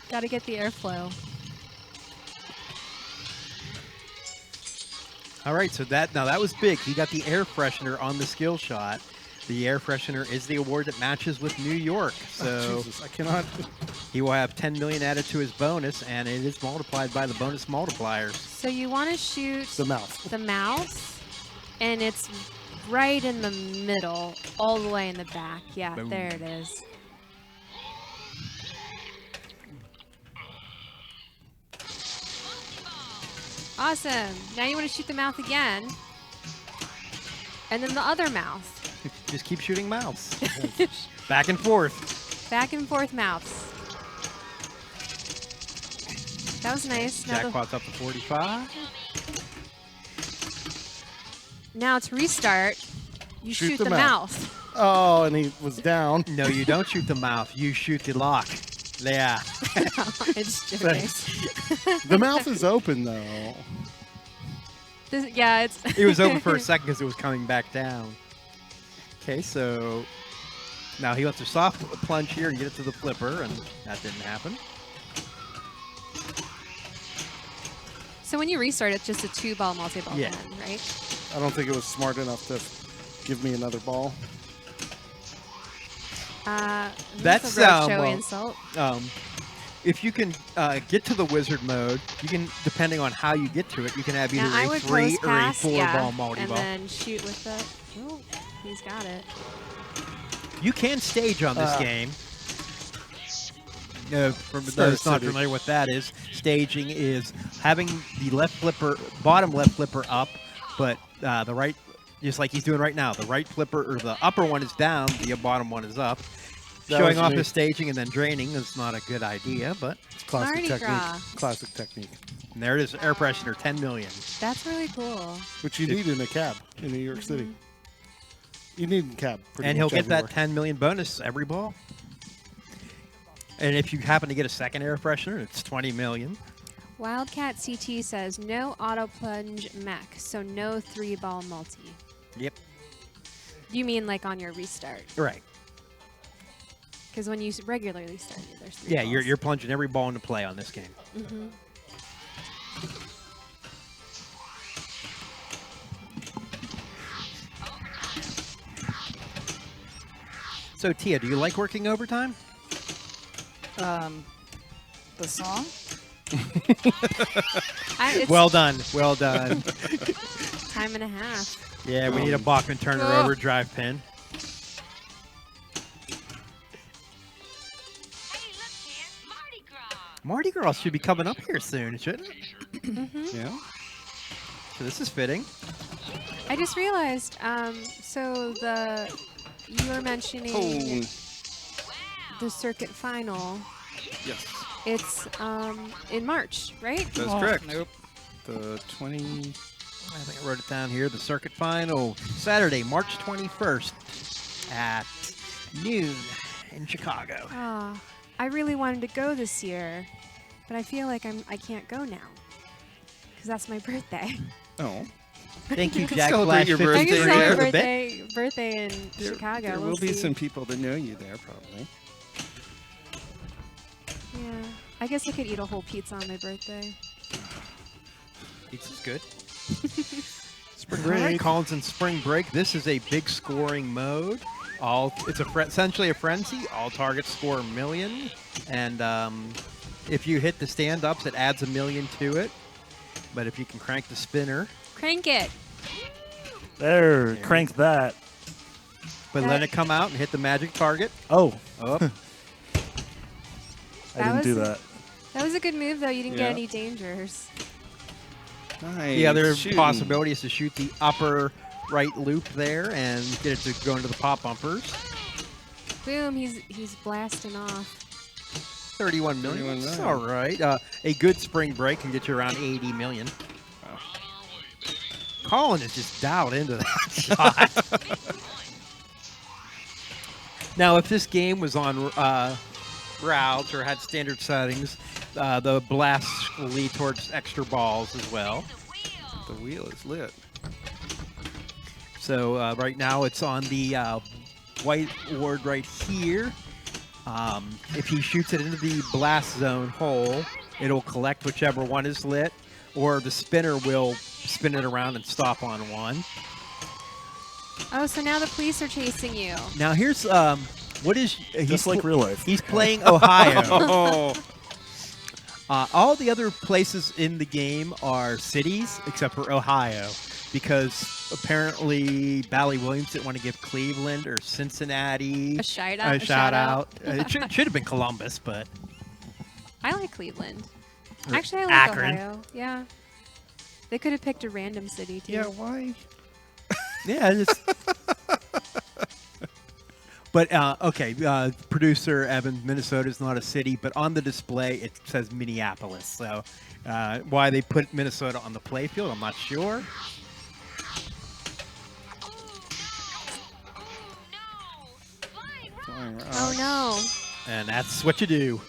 gotta get the airflow. All right, so that was big. He got the air freshener on the skill shot. The air freshener is the award that matches with New York. So Jesus, I cannot. he will have 10 million added to his bonus, and it is multiplied by the bonus multipliers. So you want to shoot The mouth. the mouse, and it's right in the middle, all the way in the back. Yeah, Boom. there it is. Awesome. Now you want to shoot the mouth again. And then the other mouth. Just keep shooting mouths. Back and forth. Back and forth mouths. That was nice. Now, Jackpot's up to 45. now to restart, you shoot the mouth. Oh, and he was down. No, you don't shoot the mouth. You shoot the lock. Yeah. It's joking. The mouth is open, though. Yeah, it's. It was open for a second because it was coming back down. Okay, so now he wants to soft plunge here and get it to the flipper, and that didn't happen. So when you restart, it's just a 2-ball multi-ball Yeah. then, right? I don't think it was smart enough to give me another ball. That's, a roadshow well, insult. If you can get to the wizard mode, you can, depending on how you get to it, you can have either Now I a would 3 post or a pass, 4-ball and multi-ball. then shoot with the. Oh, he's got it. You can stage on this game. For Star those not City. familiar with that is, staging is having the left flipper, bottom left flipper up, but the right, just like he's doing right now, the right flipper or the upper one is down, the bottom one is up. That Showing was off me. his staging and then draining is not a good idea, but It's classic Mardi technique. Gras. Classic technique. and there it is, air pressure, 10 million. That's really cool. Which you need in a cab in New York City. You need a cab. Pretty And he'll much get that everywhere. 10 million bonus every ball. And if you happen to get a second air freshener, it's 20 million. Wildcat CT says no auto plunge mech, so no 3-ball multi. Yep. You mean like on your restart? Right. Because when you regularly start, there's 3 Yeah, balls. you're plunging every ball into play on this game. So, Tia, do you like working overtime? The song? It's Well done. Well done. time and a half. Yeah, we need a Bachman Turner Oh. overdrive pin. Mardi Gras should be coming up here soon, shouldn't it? Yeah. So this is fitting. I just realized, so you were mentioning Oh, the circuit final. yes, It's in March, right? that's correct. Nope. The 20. I think I wrote it down here. The circuit final, Saturday, March 21st at noon in Chicago. Oh, I really wanted to go this year, but I feel like I can't go now because that's my birthday. Oh, Thank you, You can Jack celebrate Flash. your 53 I can Birthday celebrate there. birthday in Chicago. there We'll will be see. some people that know you there, probably. Yeah, I guess I could eat a whole pizza on my birthday. Pizza's good. Spring All right, break. Collins in spring break. This is a big scoring mode. It's essentially a frenzy. All targets score a million, and if you hit the stand-ups, it adds a million to it. But if you can crank the spinner, Crank it. There, crank that. but let it come out and hit the magic target. Oh, Up. I That didn't do was- that. That was a good move, though. You didn't Yeah. get any dangers. Nice. The other shooting. possibility is to shoot the upper right loop there and get it to go into the pop bumpers. Boom! He's blasting off. 31 million. 31 That's million. all right. A good spring break can get you around 80 million. Wow. Colin is just dialed into that shot. Now, if this game was on routes or had standard settings, the blast will lead towards extra balls as well. The wheel is lit. So right now it's on the white ward right here. If he shoots it into the blast zone hole, it'll collect whichever one is lit, or the spinner will spin it around and stop on one. Oh, so now the police are chasing you. Now here's what is Just like real life. He's playing Ohio. Oh, All the other places in the game are cities except for Ohio, because apparently Bally Williams didn't want to give Cleveland or Cincinnati A shout out. a shout out. It should have been Columbus, but I like Cleveland. Or Actually, I like Akron. Ohio. Yeah. They could have picked a random city too. Yeah, why? Yeah, it's. But okay, producer Evan, Minnesota is not a city, but on the display it says Minneapolis. So why they put Minnesota on the playfield, I'm not sure. Oh no. And that's what you do.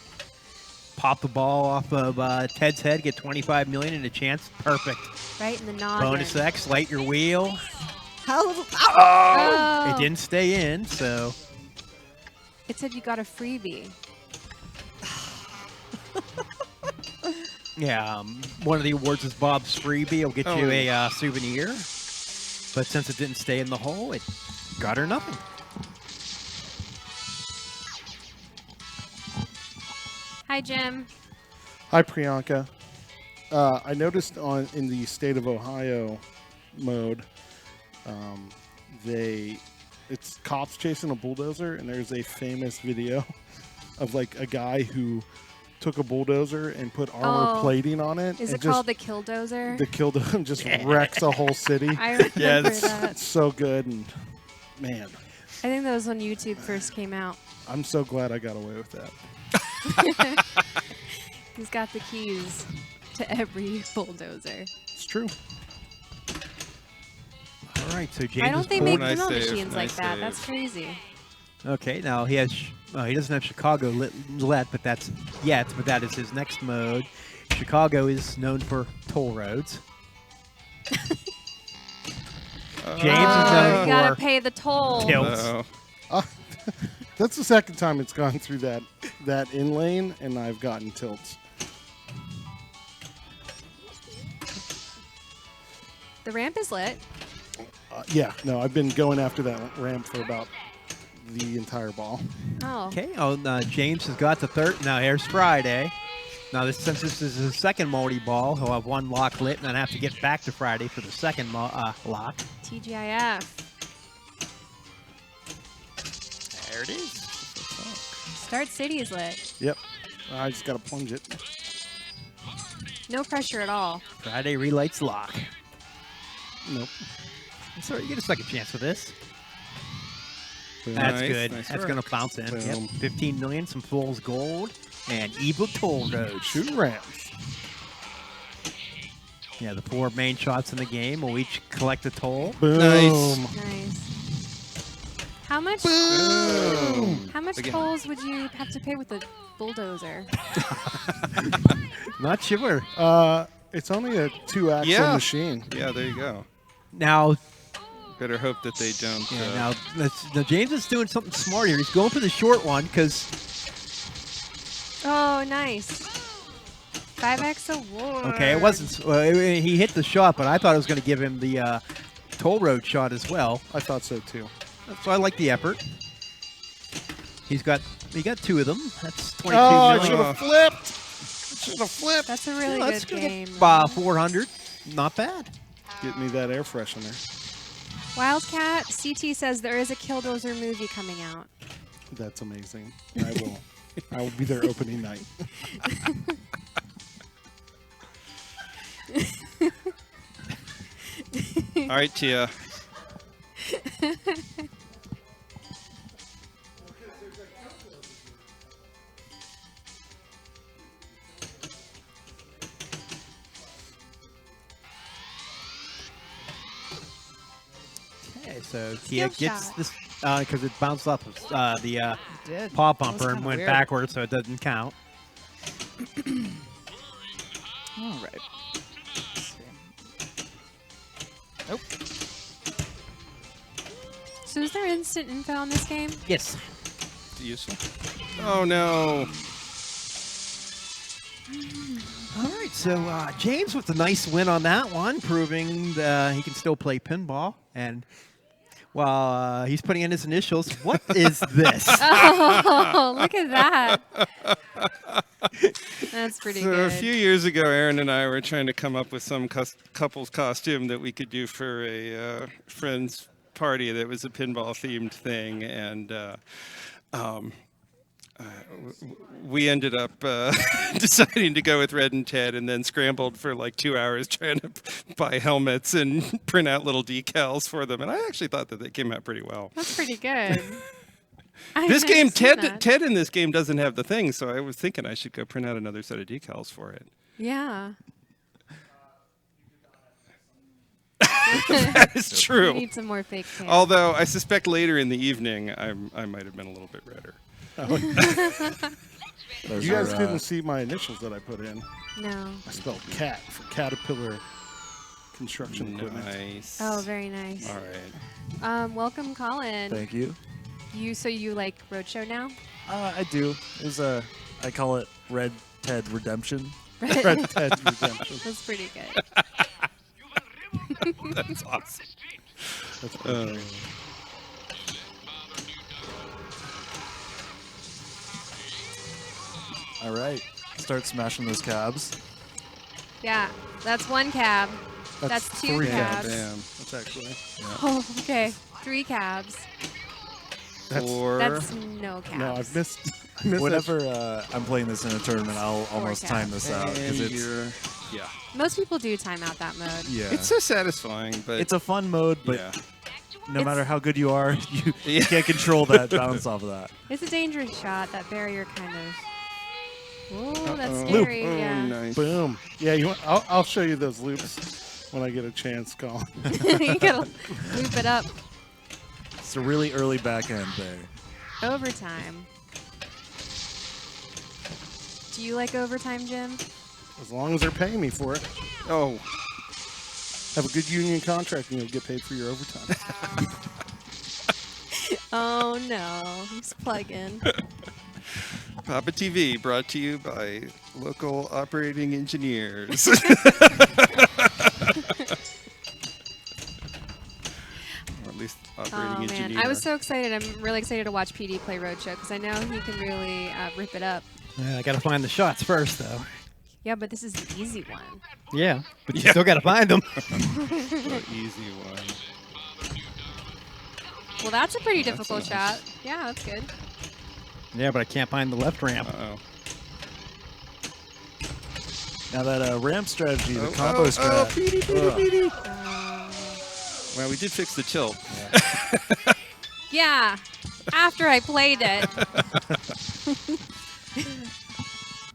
Pop the ball off of Ted's head, get 25 million and a chance. Perfect. Right in the noggin. Bonus X, light your wheel. How? Oh. It didn't stay in, so It said you got a freebie. yeah. One of the awards is Bob's freebie. It'll get you a souvenir. But since it didn't stay in the hole, it got her nothing. Hi, Jim. Hi, Priyanka. I noticed in the state of Ohio mode, it's cops chasing a bulldozer, and there's a famous video of like a guy who took a bulldozer and put armor plating on it. Is and it called the Killdozer? The Killdozer just wrecks a whole city. I remember It's that. so good, and man, I think that was when YouTube first came out. I'm so glad I got away with that. He's got the keys to every bulldozer. It's true. All right, so James. Why don't they make Nice pinball save, machines like nice that? save. That's crazy. Okay, now he has. He doesn't have Chicago let, but that is his next mode. Chicago is known for toll roads. James is known You gotta for pay the toll. tilts. No. That's the second time it's gone through that in lane, and I've gotten tilts. The ramp is lit. Yeah, no, I've been going after that ramp for about the entire ball. Oh. Okay, James has got the third. Now here's Friday. Now since this is his second multi-ball, he'll have one lock lit and then have to get back to Friday for the second lock. TGIF. There it is. Start City is lit. Yep, I just gotta plunge it. No pressure at all. Friday relights lock. Nope. Sorry, you get a second chance for this. Boom. That's Nice, good. nice That's work. going to bounce in. Yep. Boom. 15 million, some fool's gold, and evil toll roads. Shooting ramps. Yeah, the 4 main shots in the game will each collect a toll. Boom. Nice. Nice. How much? Boom. How much Again. tolls would you have to pay with a bulldozer? Not sure. It's only a 2-axle Yeah. machine. Yeah, there you go. Now, Better hope that they don't. now James is doing something smart here. He's going for the short one because Oh, nice. 5x award. okay, it wasn't. He hit the shot, but I thought it was going to give him the toll road shot as well. I thought so too. So I like the effort. He got 2 of them. That's 22 Oh, I million. should have flipped. I should have flipped. That's a really Yeah, that's good gonna game. get 400. Not bad. Get me that air freshener. Wildcat CT says there is a Killdozer movie coming out. That's amazing. I will be there opening night. All right, Tia. Okay, so Tia Skill gets shot. this because it bounced off of the did. paw That was bumper and kinda went weird. backwards, so it doesn't count. All right. Nope. So is there instant info on this game? Yes. Useful. Oh no. All right, so James with a nice win on that one, proving that he can still play pinball. And while he's putting in his initials, what is this? Oh, look at that. That's pretty So good. a few years ago, Aaron and I were trying to come up with some couple's costume that we could do for a friend's party that was a pinball themed thing, and we ended up deciding to go with Red and Ted, and then scrambled for like 2 hours trying to buy helmets and print out little decals for them. And I actually thought that they came out pretty well. That's pretty good. This game, Ted. Ted in this game doesn't have the thing, so I was thinking I should go print out another set of decals for it. Yeah. That is We true. need some more fake tan. Although I suspect later in the evening I might have been a little bit redder. You guys couldn't see my initials that I put in. No. I spelled cat for Caterpillar Construction Equipment. Nice. Oh, very nice. All right. Welcome, Colin. Thank you. So you like Roadshow now? I do. It was I call it Red Ted Redemption. Red Ted Redemption. That's pretty good. That's awesome. That's pretty great. All right. Start smashing those cabs. Yeah, that's one cab. That's two 3 cabs. Damn. That's actually. Oh, okay. 3 cabs. That's, 4. That's no cabs. no, I missed that. Whenever I'm playing this in a tournament, I'll almost cabs. time this out And because it's yeah. Most people do time out that mode. yeah. It's so satisfying, but It's a fun mode, but yeah. no matter how good you are, you Yeah. can't control that bounce off of that. It's a dangerous shot. That barrier kind of. Oh, that's Uh-oh. scary. Oh, Yeah. nice. Boom. Yeah, you want, I'll show you those loops when I get a chance, Colin. You gotta loop it up. It's a really early back end there. Overtime. Do you like overtime, Jim? As long as they're paying me for it. Oh, Have a good union contract and you'll get paid for your overtime. Oh no, he's plugging. PAPAtv brought to you by local operating engineers. Or at least operating Oh man, engineer. I was so excited. I'm really excited to watch PD play Roadshow because I know he can really rip it up. Yeah, I got to find the shots first, though. Yeah, but this is the easy one. Yeah, but you still got to find them. The easy one. Well, that's a pretty That's difficult nice. shot. Yeah, that's good. Yeah, but I can't find the left ramp. Uh-oh. Now that ramp strategy, the Oh, combo oh, strat. oh, PD, PD, Ugh. PD. Uh, Well, we did fix the tilt. yeah, after I played it.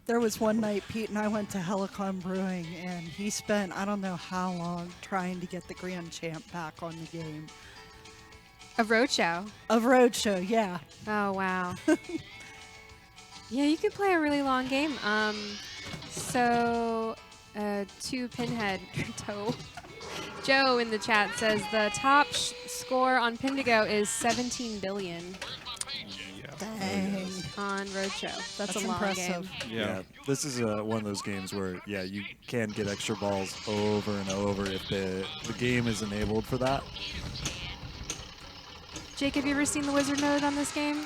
There was one night Pete and I went to Helicon Brewing, and he spent I don't know how long trying to get the Grand Champ back on the game. A Roadshow. Of Roadshow, yeah. Oh wow. Yeah, you could play a really long game. So, to Pinhead Toe. Joe in the chat says the top score on Pindigo is 17 billion Dang. on Roadshow. That's a long impressive. game. Yeah. This is one of those games where, yeah, you can get extra balls over and over if the game is enabled for that. Jake, have you ever seen the wizard mode on this game?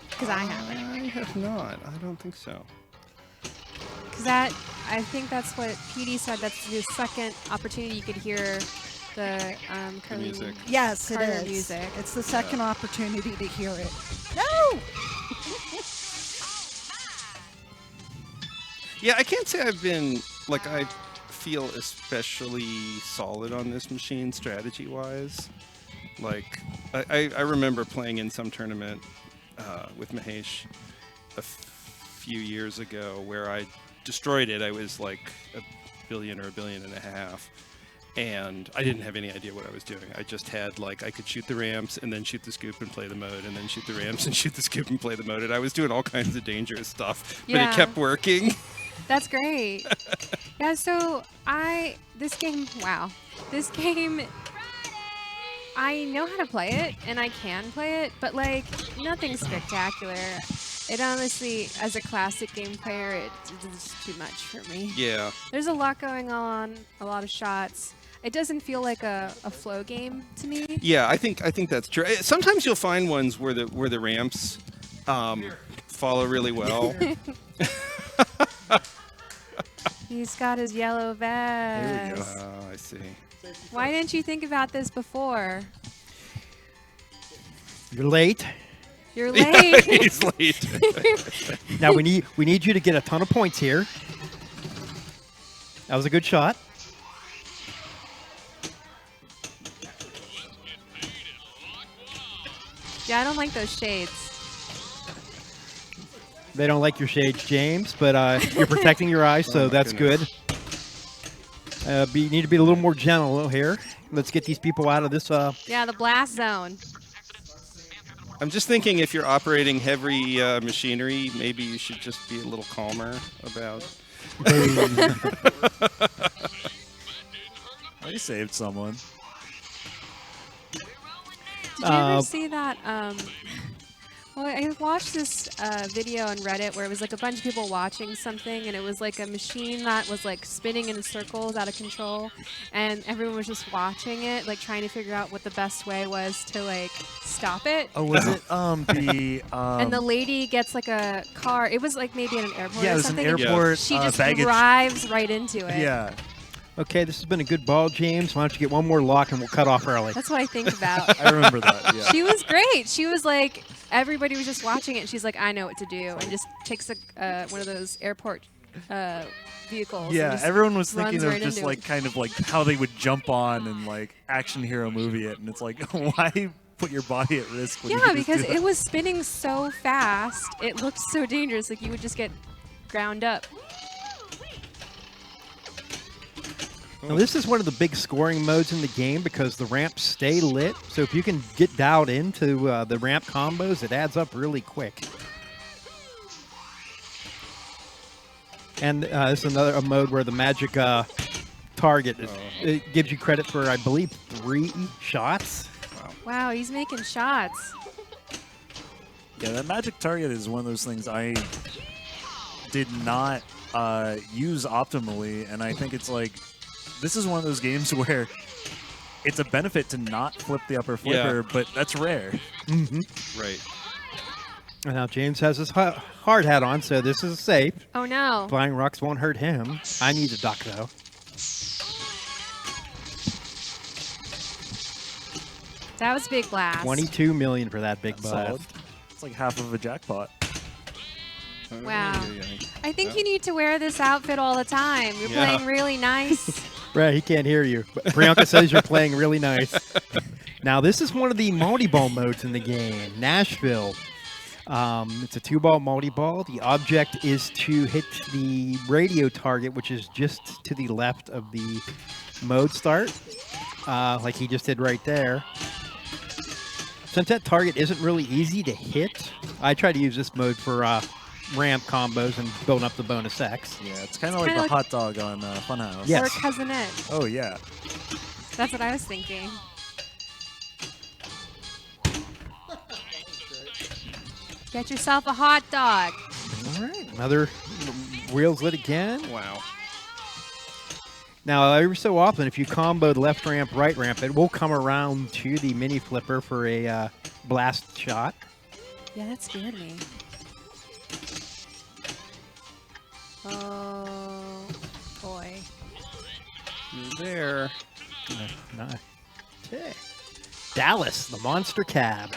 Because I haven't. I have not. I don't think so. Because I think that's what PD said. That's the second opportunity you could hear the Carlene music. Yes, it Carter is. music. It's the second opportunity to hear it. No! Yeah, I can't say I've been, like, I feel especially solid on this machine strategy-wise. Like, I remember playing in some tournament with Mahesh a few years ago where I destroyed it. I was like $1 billion or $1.5 billion. And I didn't have any idea what I was doing. I just had, like, I could shoot the ramps and then shoot the scoop and play the mode and then shoot the ramps and shoot the scoop and play the mode. And I was doing all kinds of dangerous stuff, but Yeah. it kept working. That's great. Yeah, so this game, I know how to play it, and I can play it, but, like, nothing spectacular. It honestly, as a classic game player, it's too much for me. Yeah. There's a lot going on, a lot of shots. It doesn't feel like a flow game to me. Yeah, I think that's true. Sometimes you'll find ones where the ramps follow really well. He's got his yellow vest. There we go. Oh, I see. Why didn't you think about this before? You're late. You're late. He's late. Now we need you to get a ton of points here. That was a good shot. Yeah, I don't like those shades. They don't like your shades, James, but you're protecting your eyes, so Oh my that's goodness. good. You need to be a little more gentle here. Let's get these people out of this. Yeah, the blast zone. I'm just thinking if you're operating heavy machinery, maybe you should just be a little calmer about. I saved someone. Did you ever see that? Well, I watched this video on Reddit where it was like a bunch of people watching something, and it was like a machine that was like spinning in circles out of control, and everyone was just watching it, like trying to figure out what the best way was to like stop it. Oh, was it the And the lady gets like a car. It was like maybe at an airport yeah, or it was an something. and airport She just baggage. drives right into it. Yeah. Okay, this has been a good ball, James. Why don't you get one more lock and we'll cut off early. That's what I think about. I remember that. Yeah. She was great. She was like, everybody was just watching it. And she's like, I know what to do, and just takes a one of those airport vehicles. and Yeah, just everyone was runs thinking of right just into like it. kind of like how they would jump on and like action hero movie it, and it's like why put your body at risk? When you Yeah, can just do because that? it was spinning so fast, it looked so dangerous. Like you would just get ground up. Now, this is one of the big scoring modes in the game because the ramps stay lit. So if you can get dialed into the ramp combos, it adds up really quick. And this is another mode where the magic target it gives you credit for, I believe, 3 shots. Wow, he's making shots. Yeah, that magic target is one of those things I did not use optimally, and I think it's like this is one of those games where it's a benefit to not flip the upper flipper, but that's rare. Right. And now James has his hard hat on, so this is safe. Oh no. Flying rocks won't hurt him. I need to duck, though. That was a big blast. 22 million for that big That's blast. solid. It's like half of a jackpot. Wow. I think you need to wear this outfit all the time. You're Yeah. playing really nice. Right, he can't hear you. But Priyanka says you're playing really nice. Now, this is one of the multi-ball modes in the game, Nashville. It's a 2-ball multi-ball. The object is to hit the radio target, which is just to the left of the mode start, like he just did right there. Since that target isn't really easy to hit, I try to use this mode for ramp combos and building up the bonus X. Yeah, it's kind of like kinda the like- hot dog on Funhouse. Yeah. Or Yes. cousinette. Oh yeah. That's what I was thinking. Get yourself a hot dog. All right, another wheels lit again. Wow. Now, every so often, if you combo the left ramp, right ramp, it will come around to the mini flipper for a blast shot. Yeah, that scared me. Oh, boy. You're there. Nice. Okay. Dallas, the monster cab.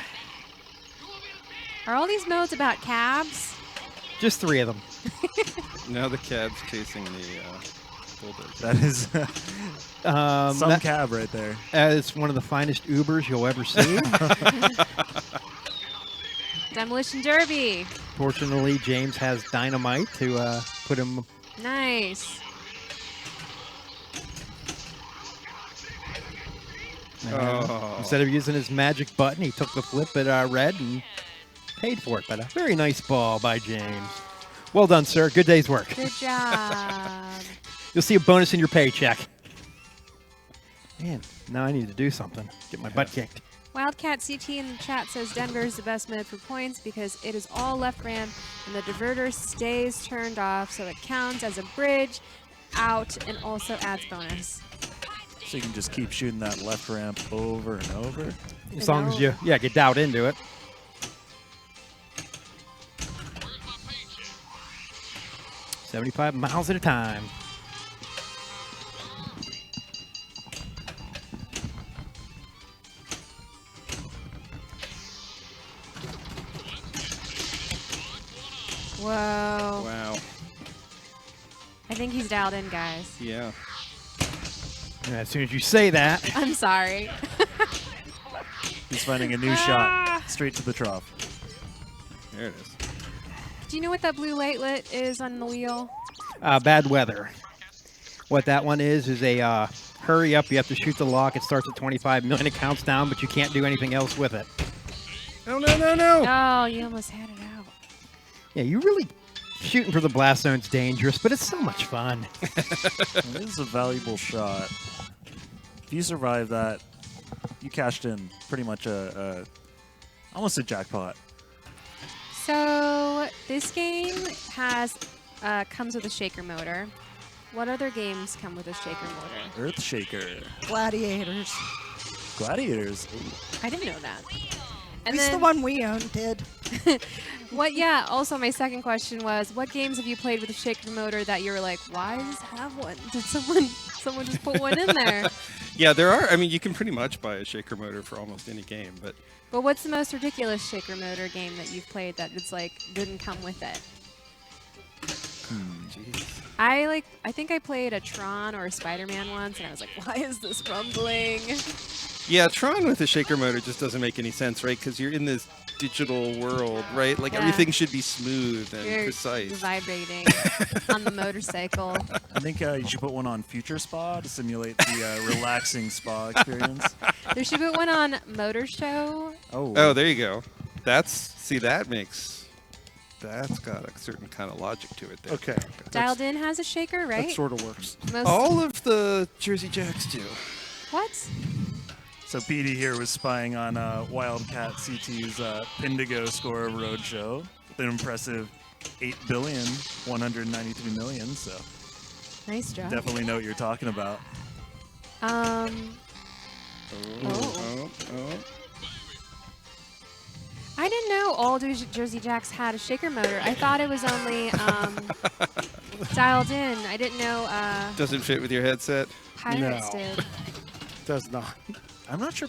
Are all these modes about cabs? Just 3 of them. Now the cab's chasing the bulldozer. That is some That cab right there. is one of the finest Ubers you'll ever see. Demolition Derby. Fortunately, James has dynamite to put him. Nice. Oh. Instead of using his magic button, he took the flip at red and paid for it. But a very nice ball by James. Well done, sir. Good day's work. Good job. You'll see a bonus in your paycheck. Man, now I need to do something. Get my butt kicked. Wildcat CT in the chat says Denver is the best mode for points because it is all left ramp and the diverter stays turned off, so it counts as a bridge out and also adds bonus. So you can just keep shooting that left ramp over and over. As long as you, get dialed into it. $75 miles at a time. Whoa. Wow. I think he's dialed in, guys. Yeah. And as soon as you say that, I'm sorry. He's finding a new shot straight to the trough. There it is. Do you know what that blue lightlet is on the wheel? bad weather. What that one is a hurry up. You have to shoot the lock. It starts at 25 million. It counts down, but you can't do anything else with it. No, no, no, no. Oh, you almost had it out. Yeah, you really shooting for the blast zone's dangerous, but it's so much fun. It is a valuable shot. If you survive that, you cashed in pretty much almost a jackpot. So this game has comes with a shaker motor. What other games come with a shaker motor? Earth Shaker. Gladiators. Gladiators. Ooh. I didn't know that. At And least the then, one we owned did. what? Yeah. Also, my second question was, what games have you played with a shaker motor that you were like, why does this have one? Did someone just put one in there? Yeah, there are. I mean, you can pretty much buy a shaker motor for almost any game, but But what's the most ridiculous shaker motor game that you've played that it's like didn't come with it? jeez. I think I played a Tron or a Spider-Man once, and I was like, why is this rumbling? Yeah, Tron with a shaker motor just doesn't make any sense, right? Because you're in this digital world, right? Like Yeah. everything should be smooth and You're precise. vibrating on the motorcycle. I think you should put one on Future Spa to simulate the relaxing spa experience. There should be one on Motor Show. Oh, there you go. That's got a certain kind of logic to it there. Okay. Dialed In has a shaker, right? That sort of works. Most, All of the Jersey Jacks do. what? So Petey here was spying on Wildcat CT's Pindigo score of Roadshow with an impressive 8,193,000,000. So Nice job. definitely know what you're talking about. Oh. Oh. I didn't know all Jersey Jacks had a shaker motor. I thought it was only Dialed In. I didn't know Doesn't fit with your headset? Pirates No. did. Does not. I'm not sure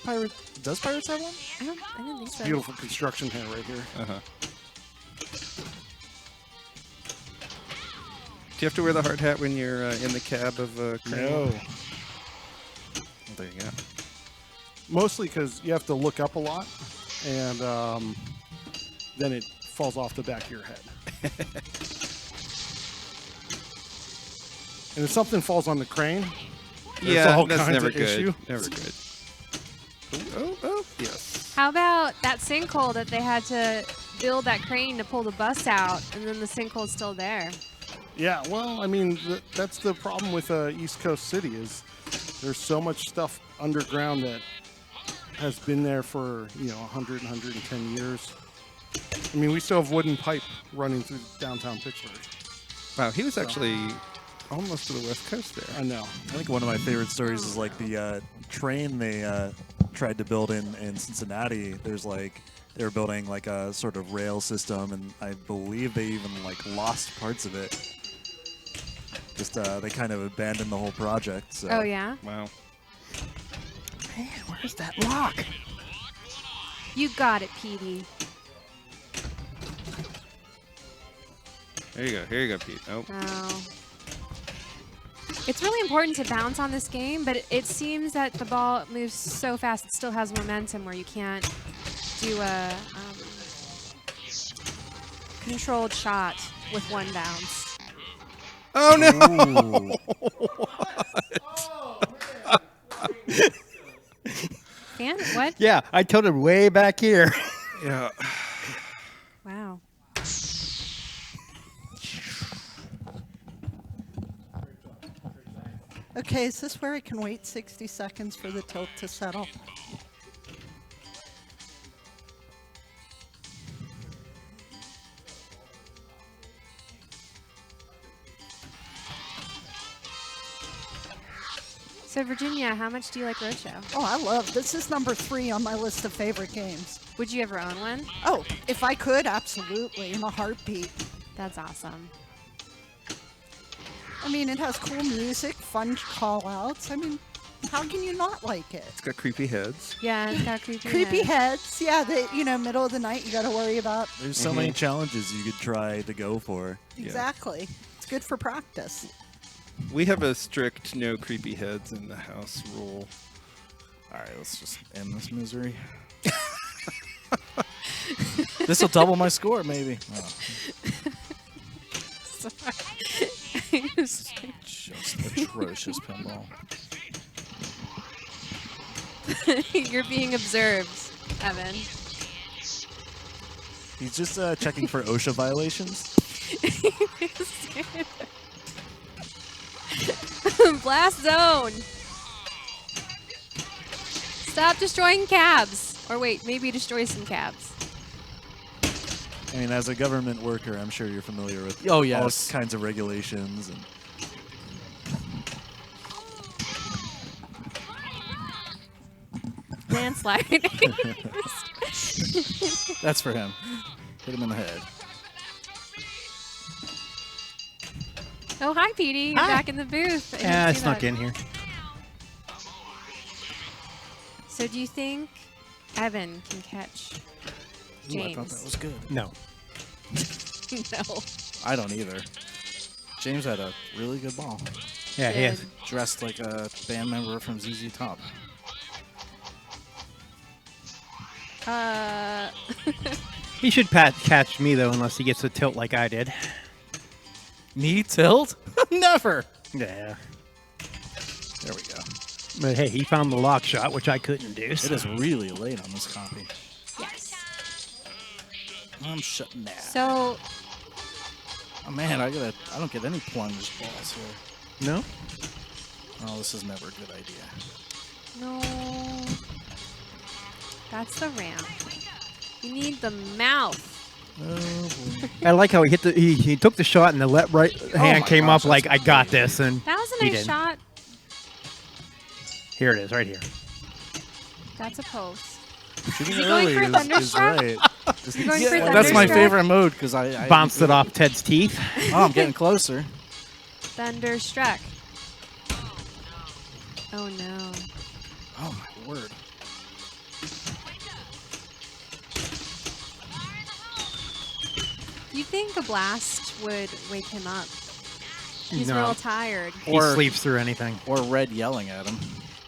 does Pirates have one? I didn't think so. Beautiful construction here, right here. Uh-huh. Do you have to wear the hard hat when you're in the cab of a crane? No. Well, there you go. Mostly because you have to look up a lot, and then it falls off the back of your head. And if something falls on the crane, there's Yeah, all that's kinds never of good. issue. Never good. Oh, yes. How about that sinkhole that they had to build that crane to pull the bus out, and then the sinkhole's still there? Yeah, well, I mean, that's the problem with East Coast City is there's so much stuff underground that has been there for, 100, 110 years. I mean, we still have wooden pipe running through downtown Pittsburgh. Wow, he was actually almost to the West Coast there. I know. I think one of my favorite stories is like the train they tried to build in Cincinnati. There's like they were building like a sort of rail system, and I believe they even like lost parts of it. Just they kind of abandoned the whole project. So. Oh, yeah? Wow. Man, where's that lock? You got it, Petey. There you go, Pete. Oh. Oh. It's really important to bounce on this game, but it seems that the ball moves so fast it still has momentum where you can't do a controlled shot with one bounce. Oh, no! Fan? What? Yeah, I tilted way back here. Yeah. Wow. Okay, is this where I can wait 60 seconds for the tilt to settle? So, Virginia, how much do you like Roadshow? Oh, I love this. Is number 3 on my list of favorite games. Would you ever own one? Oh, if I could, absolutely, in a heartbeat. That's awesome. I mean, it has cool music, fun call-outs. I mean, How can you not like it? It's got creepy heads. Yeah, it's got creepy. Creepy heads. heads. Yeah, middle of the night, you got to worry about. There's so many challenges you could try to go for. Exactly. It's good for practice. We have a strict no creepy heads in the house rule. All right, let's just end this misery. This will double my score, maybe. Oh. Just atrocious pinball. You're being observed, Evan. He's just checking for OSHA violations. Blast zone. Stop destroying cabs. Or wait, maybe destroy some cabs. I mean, as a government worker, I'm sure you're familiar with Oh, all yes. kinds of regulations. And Landslide. That's for him. Hit him in the head. Oh, hi, Petey. You're back in the booth. Yeah, I snuck in here. So do you think Evan can catch Ooh, I thought James? that was good. No. No. I don't either. James had a really good ball. Yeah, he is. Dressed like a band member from ZZ Top. He should catch me, though, unless he gets a tilt like I did. Me tilt? Never. Yeah. There we go. But hey, he found the lock shot, which I couldn't do. It So. is really late on this copy. Yes. I'm shutting down. So Oh man, I don't get any plunge balls here. No? Oh, this is never a good idea. no. That's the ramp. You need the mouth. Oh boy. I like how he hit the he took the shot and the left right hand my came gosh, up like I that's got this, and That was a he nice didn't. shot. Here it is, right here. That's a post. shooting you going early for is Thunderstruck? right. You're going for That's my Thunderstruck? favorite mode because I Bounced it off Ted's teeth. Oh, I'm getting closer. Thunderstruck. Oh no. Oh my word. You think a blast would wake him up? He's No. real tired. He sleeps through anything. Or Red yelling at him.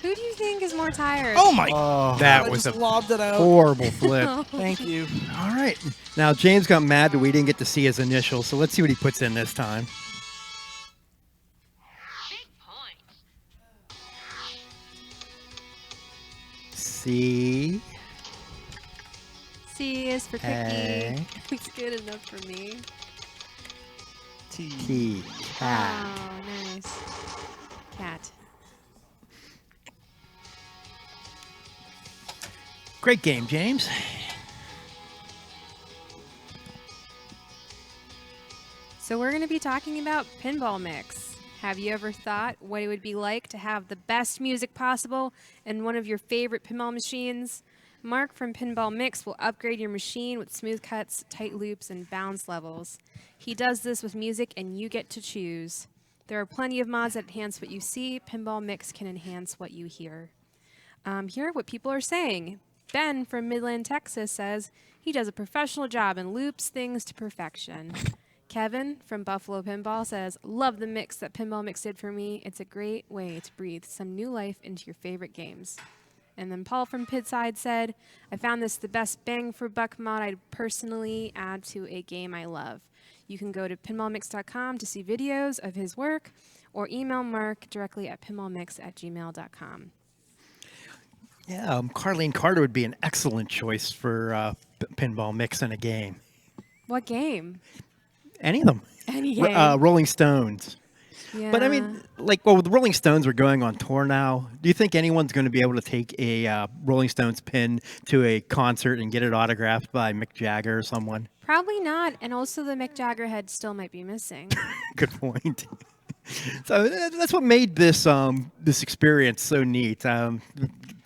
Who do you think is more tired? Oh my! That I was a just lobbed it out. horrible flip. Thank you. All right. Now, James got mad that we didn't get to see his initials, so let's see what he puts in this time. C. C is for A. cookie. It's good enough for me. T. Cat. Oh, nice. Cat. Great game, James. So we're going to be talking about PinballMIX. Have you ever thought what it would be like to have the best music possible in one of your favorite pinball machines? Mark from PinballMIX will upgrade your machine with smooth cuts, tight loops, and bounce levels. He does this with music, and you get to choose. There are plenty of mods that enhance what you see. PinballMIX can enhance what you hear. Here are what people are saying. Ben from Midland, Texas says he does a professional job and loops things to perfection. Kevin from Buffalo Pinball says, love the mix that PinballMIX did for me. It's a great way to breathe some new life into your favorite games. And then Paul from Pidside said, I found this the best bang for buck mod I'd personally add to a game I love. You can go to pinballmix.com to see videos of his work or email Mark directly at pinballmix@gmail.com. Yeah, Carlene Carter would be an excellent choice for PinballMIX in a game. What game? Any of them. Any game. Rolling Stones. Yeah. But I mean, like, well, the Rolling Stones are going on tour now. Do you think anyone's going to be able to take a Rolling Stones pin to a concert and get it autographed by Mick Jagger or someone? Probably not. And also the Mick Jagger head still might be missing. Good point. So that's what made this this experience so neat. To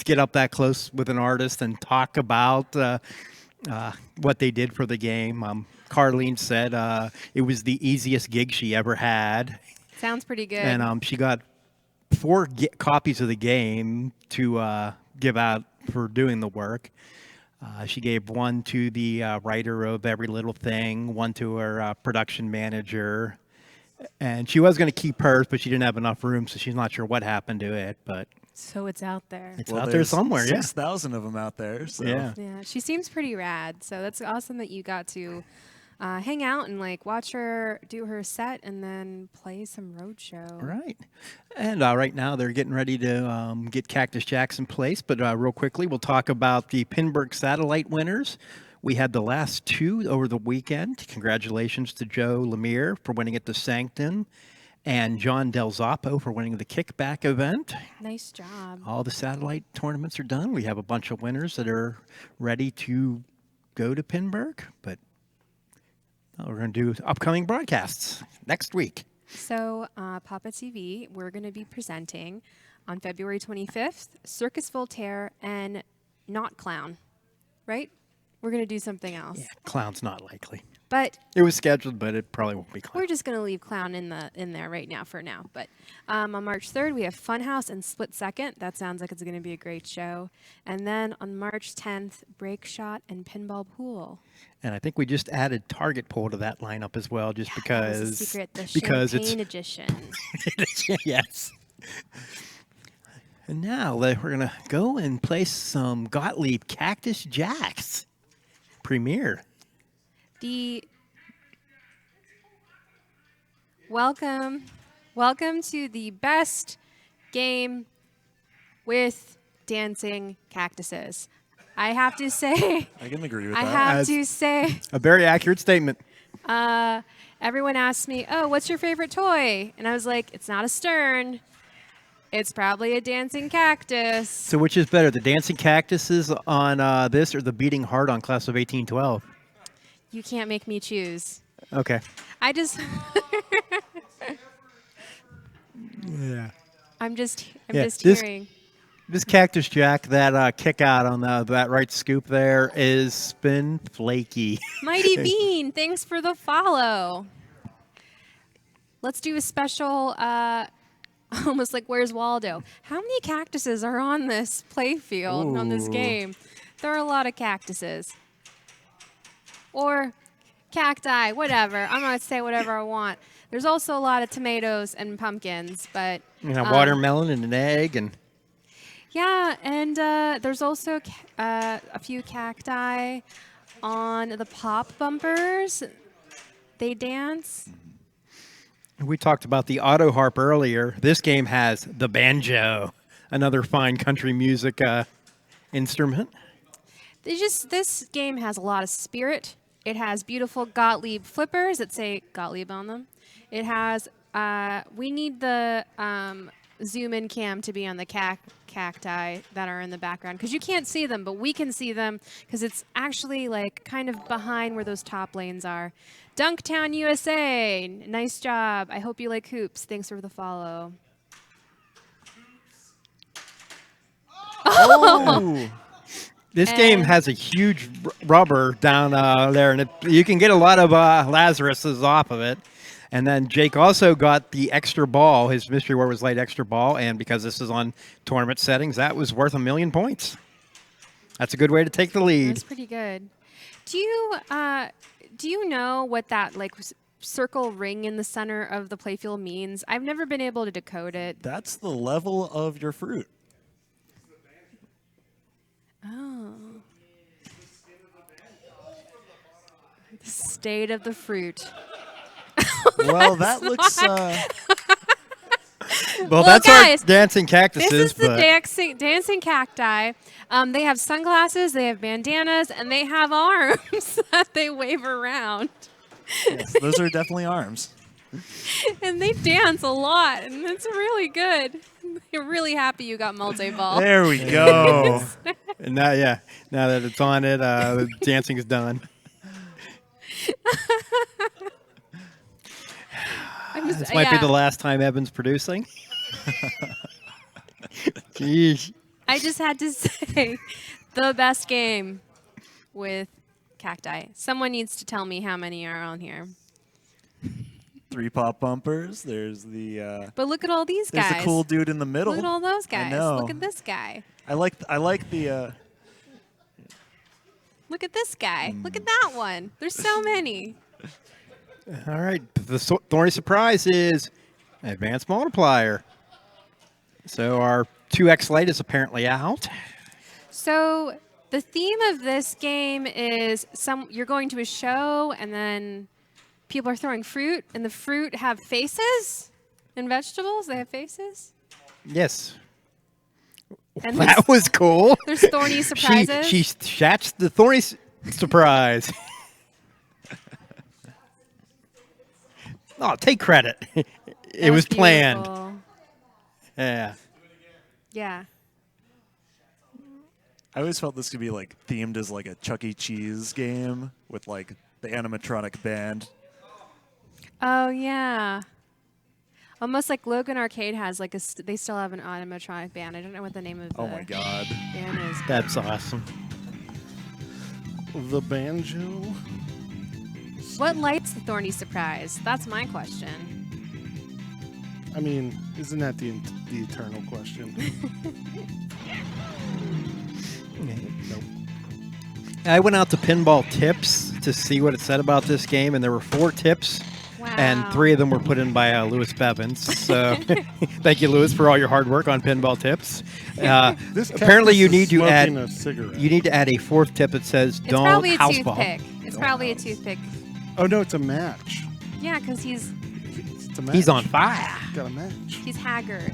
get up that close with an artist and talk about what they did for the game. Carlene said it was the easiest gig she ever had. Sounds pretty good. And she got 4 copies of the game to give out for doing the work. She gave one to the writer of Every Little Thing, one to her production manager, and she was going to keep hers, but she didn't have enough room, so she's not sure what happened to it. But So it's out there. it's out there somewhere. Yeah. 6,000 of them out there. So. Yeah. Yeah, she seems pretty rad. So that's awesome that you got to hang out and like watch her do her set and then play some roadshow. Right. And right now they're getting ready to get Cactus Jacks in place. But real quickly, we'll talk about the Pinburg Satellite winners. We had the last 2 over the weekend. Congratulations to Joe Lemire for winning at the Sanctum and John Del Zoppo for winning the Kickback event. Nice job. All the satellite tournaments are done. We have a bunch of winners that are ready to go to Pinburg. But we're going to do upcoming broadcasts next week. So, PAPAtv, we're going to be presenting on February 25th, Circus Voltaire and Not Clown, right? We're going to do something else. Yeah, Clown's not likely. But It was scheduled, but it probably won't be Clown. we're just going to leave Clown in there right now for now. But on March 3rd, we have Funhouse and Split Second. That sounds like it's going to be a great show. And then on March 10th, Break Shot and Pinball Pool. And I think we just added Target Pool to that lineup as well, just That was because a secret, the because Champagne edition. yes. And now we're gonna go and play some Gottlieb Cactus Jacks premiere. Welcome to the best game with dancing cactuses. I have to say, I can agree with I that. have As- to say, A very accurate statement. everyone asked me, "Oh, what's your favorite toy?" And I was like, "It's not a Stern. It's probably a dancing cactus." So which is better, the dancing cactuses on this or the beating heart on Class of 1812? You can't make me choose. Okay. I just, Yeah. I'm just this- hearing. This Cactus Jack, that kick out on that right scoop there is spin flaky. Mighty Bean, thanks for the follow. Let's do a special, almost like Where's Waldo? How many cactuses are on this playfield, on this Ooh. game? There are a lot of cactuses. Or cacti, whatever. I'm going to say whatever I want. There's also a lot of tomatoes and pumpkins, but... Watermelon and an egg and... Yeah, and there's also a few cacti on the pop bumpers. They dance. We talked about the auto harp earlier. This game has the banjo, another fine country music instrument. This game has a lot of spirit. It has beautiful Gottlieb flippers that say Gottlieb on them. It has, we need the zoom in cam to be on the cacti that are in the background because you can't see them, but we can see them because it's actually like kind of behind where those top lanes are. Dunktown, USA. Nice job. I hope you like hoops. Thanks for the follow. Oh! This game has a huge rubber down there, and you can get a lot of Lazaruses off of it. And then Jake also got the extra ball, his Mystery War was Light extra ball, and because this is on tournament settings, that was worth 1,000,000 points. That's a good way to take the lead. That's pretty good. Do you know what that like circle ring in the center of the playfield means? I've never been able to decode it. That's the level of your fruit. Oh. The state of the fruit. Well, that looks... Well, that's guys, our dancing cactuses. This is the but dancing cacti. They have sunglasses, they have bandanas, and they have arms that they wave around. Yes, those are definitely arms. And they dance a lot, and it's really good. I'm really happy you got multi-ball. There we go. and now that it's on it, the dancing is done. This might be the last time Evan's producing. Jeez. I just had to say, the best game with cacti. Someone needs to tell me how many are on here. 3 pop bumpers. There's the But look at all these there's guys. the cool dude in the middle. Look at all those guys. know. Look at this guy. I like the Look at this guy. Look at that one. There's so many. All right. The thorny surprise is advanced multiplier. So our 2x light is apparently out. So the theme of this game is you're going to a show and then people are throwing fruit and the fruit have faces and vegetables. They have faces. Yes. And That was cool. there's thorny surprises. She shatched the thorny surprise. Oh, take credit. It was planned. beautiful. Yeah. Yeah. I always felt this could be like themed as like a Chuck E. Cheese game with like the animatronic band. Oh yeah. Almost like Logan Arcade has like they still have an animatronic band. I don't know what the name of Oh the my god. band is. That's awesome. The banjo. What lights the thorny surprise? That's my question. I mean, isn't that the eternal question? Nope. I went out to Pinball Tips to see what it said about this game, and there were 4 tips, Wow. and 3 of them were put in by Louis Bevins. So thank you, Louis, for all your hard work on Pinball Tips. This Apparently, cactus you is need to smoking add a cigarette. you need to add a 4th tip that says It's don't probably a house ball. toothpick. It's probably a toothpick. Oh no, it's a match. Yeah, because he's It's a match. He's on fire. Got a match. haggard.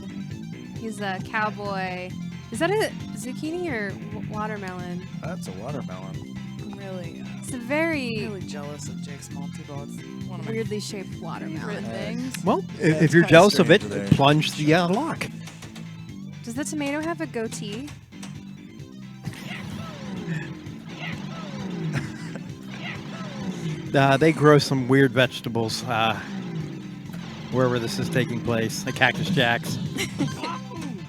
He's a cowboy. Is that a zucchini or watermelon? That's a watermelon. I'm really, It's a very really jealous of Jake's multi-ball. It's one of my weirdly shaped favorite watermelon. things. Well, Yeah, if it's you're kinda jealous of it, strange there. plunge the lock. Does the tomato have a goatee? They grow some weird vegetables wherever this is taking place, the Cactus Jacks.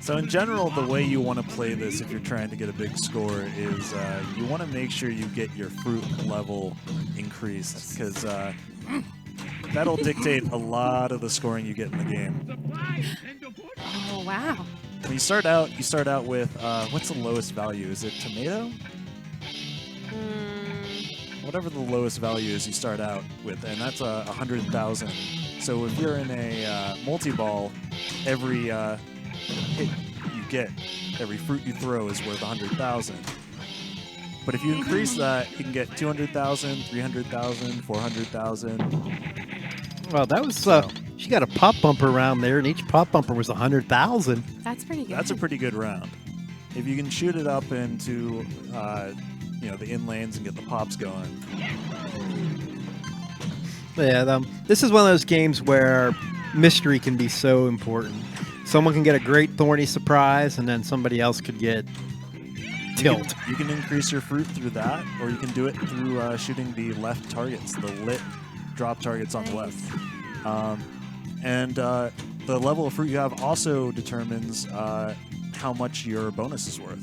So in general, the way you want to play this if you're trying to get a big score is you want to make sure you get your fruit level increased because that'll dictate a lot of the scoring you get in the game. Oh wow. When you start out with what's the lowest value? Is it tomato? Whatever the lowest value is, you start out with, and that's 100,000. So if you're in a multi-ball, every hit you get, every fruit you throw is worth 100,000. But if you increase that, you can get 200,000, 300,000, 400,000. Well, that was she got a pop bumper around there, and each pop bumper was 100,000. That's pretty good. That's a pretty good round. If you can shoot it up into the in lanes and get the pops going. Yeah, this is one of those games where mystery can be so important. Someone can get a great thorny surprise, and then somebody else could get tilt. You can increase your fruit through that, or you can do it through shooting the left targets, the lit drop targets on the left. And the level of fruit you have also determines how much your bonus is worth.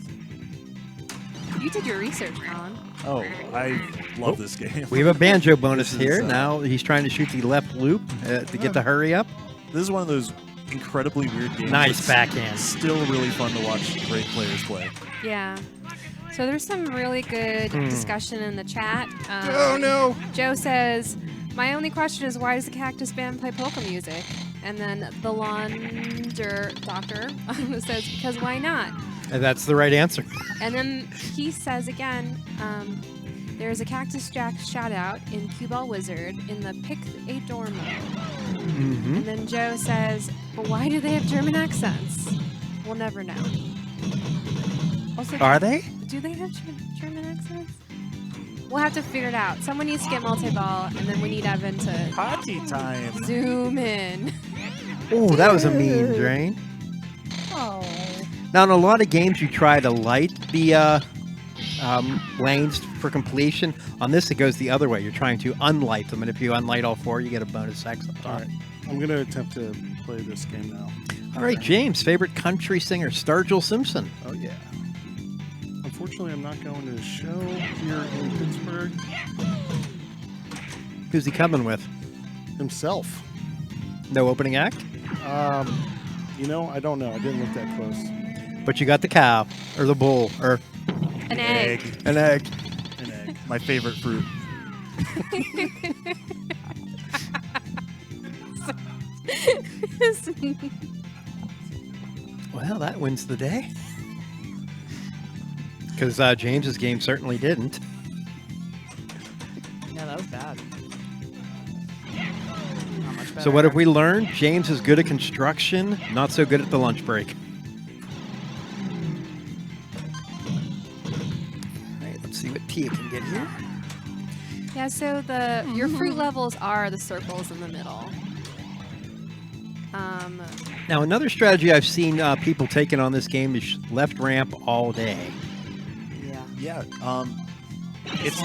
You did your research, Colin. Oh, I love this game. We have a banjo bonus This is, here. Now he's trying to shoot the left loop to get the hurry up. This is one of those incredibly weird games. Nice It's backhand. Still really fun to watch great players play. Yeah. So there's some really good discussion in the chat. Oh no! Joe says, my only question is why does the Cactus Band play polka music? And then the Launder Doctor says, because why not? And that's the right answer. And then he says again, there's a Cactus Jack shout out in Cue Ball Wizard in the pick a door mode. And then Joe says, but why do they have German accents? We'll never know. Also, Are they? do they have German accents? We'll have to figure it out. Someone needs to get multi-ball, and then we need Evan to Party time. zoom in. Oh, that was a mean drain. Oh. Now, in a lot of games, you try to light the lanes for completion. On this, it goes the other way. You're trying to unlight them, and if you unlight all 4, you get a bonus X up top. All right, I'm going to attempt to play this game now. All right, James, favorite country singer, Sturgill Simpson. Oh, yeah. Unfortunately, I'm not going to a show here in Pittsburgh. Who's he coming with? Himself. No opening act, You know, I don't know. I didn't look that close. but you got the cow or the bull or An egg. an egg. An egg. My favorite fruit. Well, that wins the day. Because James's game certainly didn't. Yeah, that was bad. Not much So better. what have we learned? James is good at construction, not so good at the lunch break. All right, let's see what Tia can get here. Yeah, so your fruit levels are the circles in the middle. Now, another strategy I've seen people taking on this game is left ramp all day. Yeah. Yeah. It's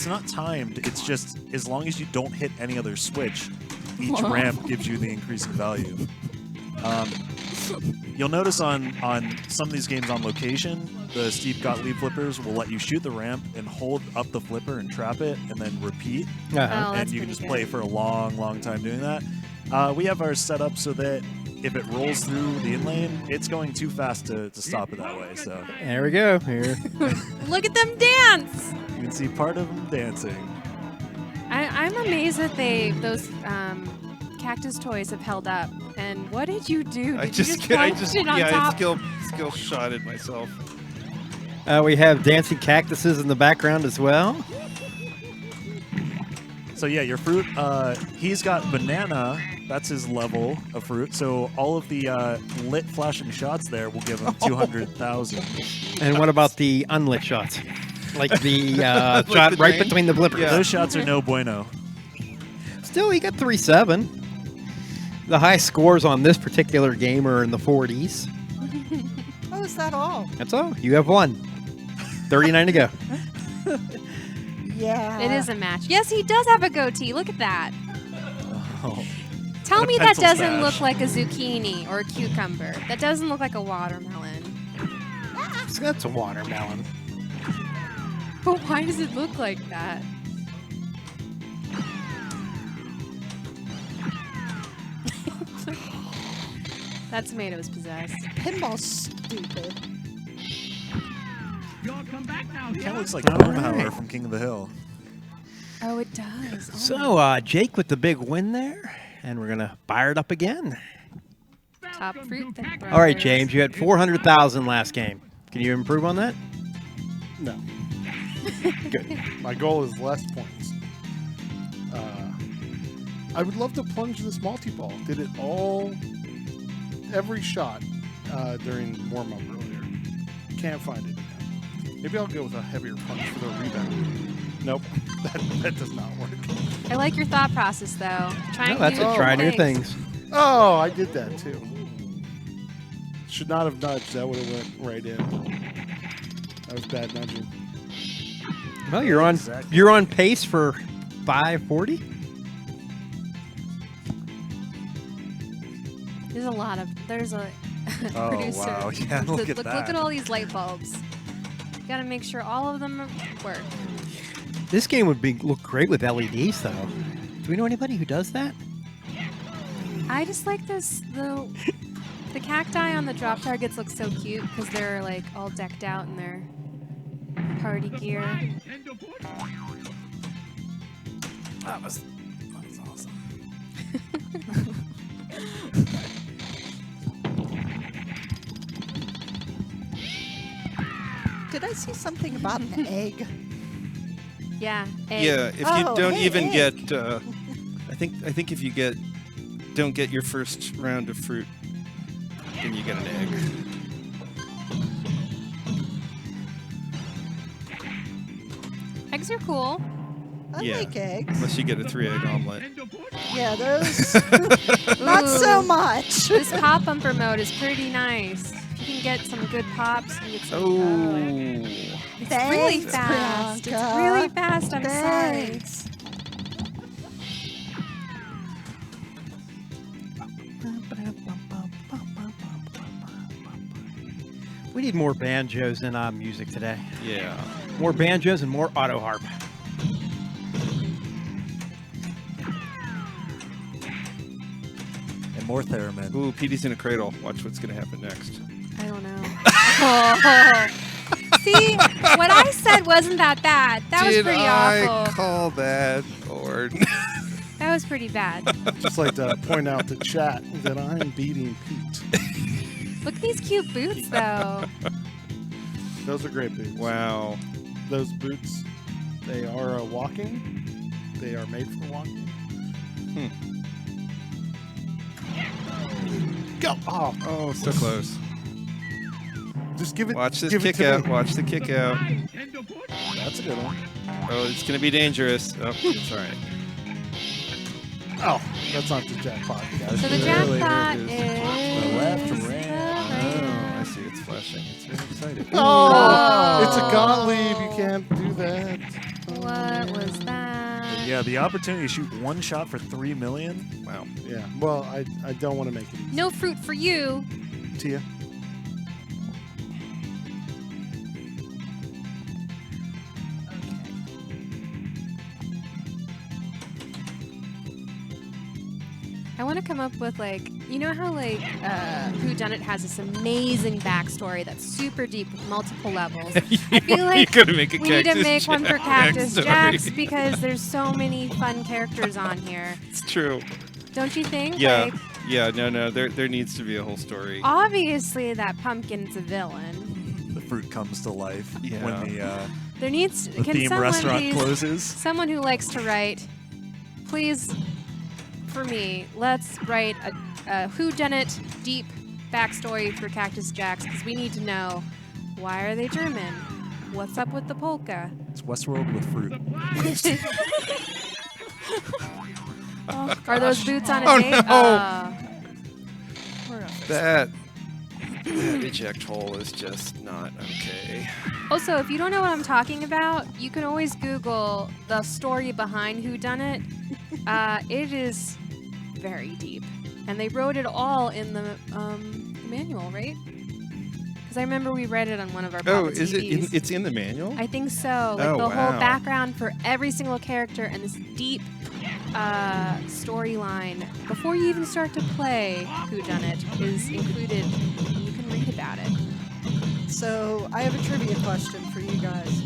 not timed. It's just as long as you don't hit any other switch, each ramp gives you the increasing value. You'll notice on some of these games on location, the Steve Gottlieb flippers will let you shoot the ramp and hold up the flipper and trap it and then repeat. Oh, And that's you can pretty just play good. for a long, long time doing that. We have ours set up so that if it rolls through the in lane, it's going too fast to stop it that way. So There we go. Here. Look at them dance! you can see part of them dancing. I'm amazed that those cactus toys have held up. And what did you do? Did you just punch it on top? skill shot it myself. We have dancing cactuses in the background as well. So yeah, your fruit, he's got banana, that's his level of fruit. So all of the lit flashing shots there will give him 200,000. And what about the unlit shots? Like the Like shot the right drain? between the blippers. Yeah. Those shots are no bueno. Still, he got 3-7. The high scores on this particular game are in the 40s. Oh, is that all? That's all. You have one. 39 to go. Yeah. It is a match. Yes, he does have a goatee. Look at that. Oh. Tell And a me that pencil doesn't stash. look like a zucchini or a cucumber. That doesn't look like a watermelon. That's a watermelon. But why does it look like that? That tomato's possessed. Pinball's stupid. Kind of looks like Boomhauer from King of the Hill. Oh, it does. Oh. So, Jake with the big win there. And we're going to fire it up again. Top fruit. then, All right, brothers. James, you had 400,000 last game. Can you improve on that? No. Good. My goal is less points. I would love to plunge this multi-ball. Did it every shot during warm-up earlier. Can't find it. Maybe I'll go with a heavier punch for the rebound. Nope, that does not work. I like your thought process, though. Trying No, that's new it. Try new things. things. Oh, I did that too. Should not have nudged. That would have went right in. That was bad nudging. Well, you're on Exactly. you're on pace for 540. There's a Oh, producer. wow. Yeah, look at Look that. at all these light bulbs. You gotta make sure all of them work. This game would look great with LEDs, though. Do we know anybody who does that? I just like the cacti on the drop targets look so cute because they're like all decked out in their party gear. That was awesome. Did I see something about an egg? Yeah. egg. Yeah, if you Oh, don't hey, even egg. get, I think if you don't get your first round of fruit, then you get an egg. Eggs are cool. I Yeah. like eggs. Unless you get a 3-egg omelet. Yeah, those. Not so much. This pop bumper mode is pretty nice. If you can get some good pops, you get some. Oh. It's really Thanks, fast. It's Priyanka. really fast. I'm sorry. Thanks. We need more banjos in music today. Yeah. More banjos and more auto harp. More theremin. Ooh, Petey's in a cradle. Watch what's going to happen next. I don't know. See, what I said wasn't that bad. That was pretty awful. Call that, Lord? That was pretty bad. Just like to point out to chat that I'm beating Pete. Look at these cute boots, though. Those are great boots. Wow. Those boots, they are walking. They are made for walking. Go! Oh, so close. Just give it. Watch this give it kick to out. me. Watch the kick out. That's a good one. Oh, it's going to be dangerous. Oh, it's all right. Oh, that's not the jackpot. So the jackpot is The left the ram. right. Oh, I see. It's flashing. It's very exciting. Oh, it's a Gottlieb. You can't do that. What was that? Yeah, the opportunity to shoot one shot for 3 million. Wow. Yeah. Well, I don't want to make it easy. No fruit for you. Tia. I want to come up with, like, you know how, like, Whodunit has this amazing backstory that's super deep with multiple levels. I feel like You gotta make a we need to Cactus make one for Jack Cactus backstory. Jacks because there's so many fun characters on here. It's true. Don't you think? Yeah. Like, Yeah, no. There needs to be a whole story. obviously, that pumpkin's a villain. The fruit comes to life Yeah. when the There needs the can theme someone restaurant please, closes. someone who likes to write, please, for me, let's write a whodunit deep backstory for Cactus Jacks because we need to know why are they German? What's up with the polka? It's Westworld with fruit. Are those boots on a Oh, date? no. That eject hole is just not okay. Also, if you don't know what I'm talking about, you can always Google the story behind Whodunit. It is very deep, and they wrote it all in the manual, right? Because I remember we read it on one of our Oh, PAPAtv. is it? It's in the manual? I think so. Like Oh, the whole wow. background for every single character and this deep storyline before you even start to play Whodunit is included. And you can read about it. So I have a trivia question for you guys.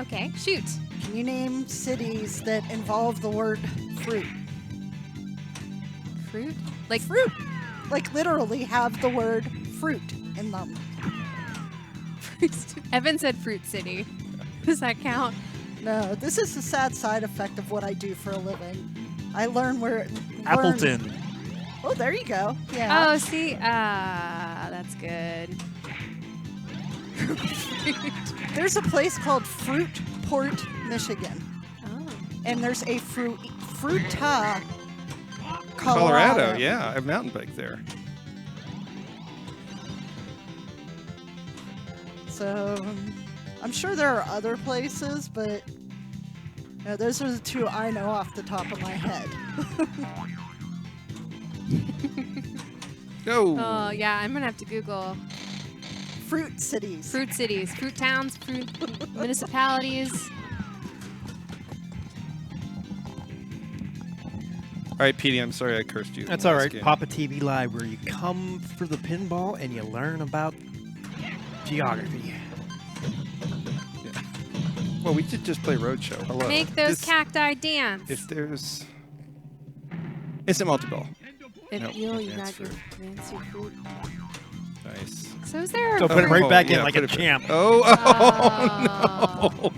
Okay, shoot. Can you name cities that involve the word fruit? Fruit? Like Fruit. Like literally have the word fruit in them. Evan said Fruit City. Does that count? No, this is a sad side effect of what I do for a living. I learn where... Appleton. Oh, there you go. Yeah. Oh, see? That's good. There's a place called Fruitport, Michigan. Oh. And there's a Fruita, Colorado. Yeah, I have mountain bike there. So I'm sure there are other places, but those are the two I know off the top of my head. Go. Oh, yeah, I'm going to have to Google Fruit cities. fruit cities, fruit towns, fruit municipalities. All right, Petey, I'm sorry I cursed you. in That's the all last right. game. PAPAtv Live, where you come for the pinball and you learn about geography. Well, we did just play Roadshow. Hello. Make those This- cacti dance. If there's... Instant multi-ball. If Nope, you that's got your fancy fruit. Nice. So is there So a put it right Oh, back in yeah, like put a it back. champ. Oh, no.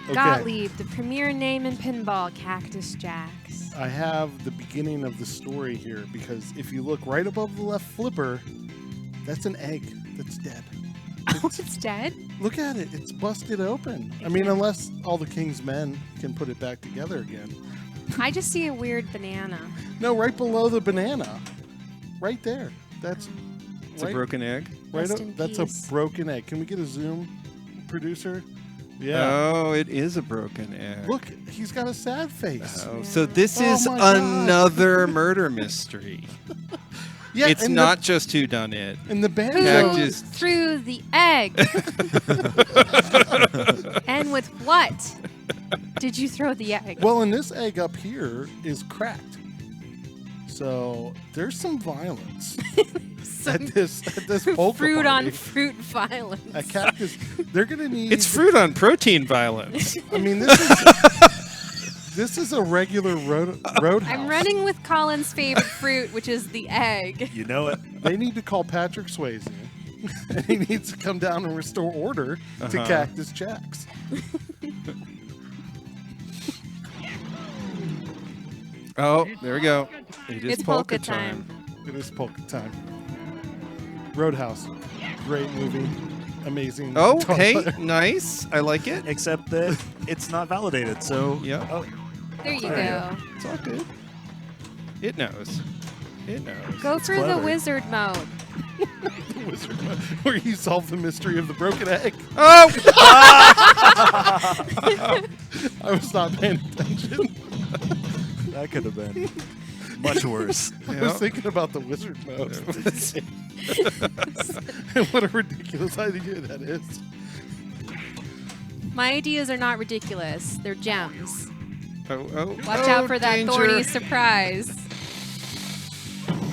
Okay. Gottlieb, the premier name in pinball, Cactus Jacks. I have the beginning of the story here because if you look right above the left flipper, that's an egg that's dead. Oh, it's dead? Look at it. It's busted open. I mean, unless all the King's men can put it back together again. I just see a weird banana. No, right below the banana. Right there. That's It's right, a broken egg. right Rest up, in that's peace. a broken egg. Can we get a zoom, producer? Yeah. Oh, it is a broken egg. Look, he's got a sad face. Oh, so this Oh is my God. another murder mystery. Yeah, It's and not just who done it. And the band. Who Cactus. threw the egg? And with what? Did you throw the egg? Well, and this egg up here is cracked. So there's some violence at this polka Fruit party. on fruit violence. At Cactus, they're gonna need. It's fruit on protein violence. I mean, this is a regular roadhouse. I'm running with Colin's favorite fruit, which is the egg. You know it. They need to call Patrick Swayze, and he needs to come down and restore order to Cactus Jack's. Oh, there we go. It is It's polka time. It is polka time. Roadhouse, great movie, amazing. Oh, Tony hey, Blair. nice. I like it. Except that it's not validated. So Yeah. Oh, There you There you go. It's all good. It knows. It knows. Go It's through the clever. wizard mode. The Wizard, where you solve the mystery of the broken egg. Oh! I was not paying attention. that could have been much worse. I was thinking about the wizard mode. And what a ridiculous idea that is. My ideas are not ridiculous. They're gems. Oh, Watch out for that danger. thorny surprise.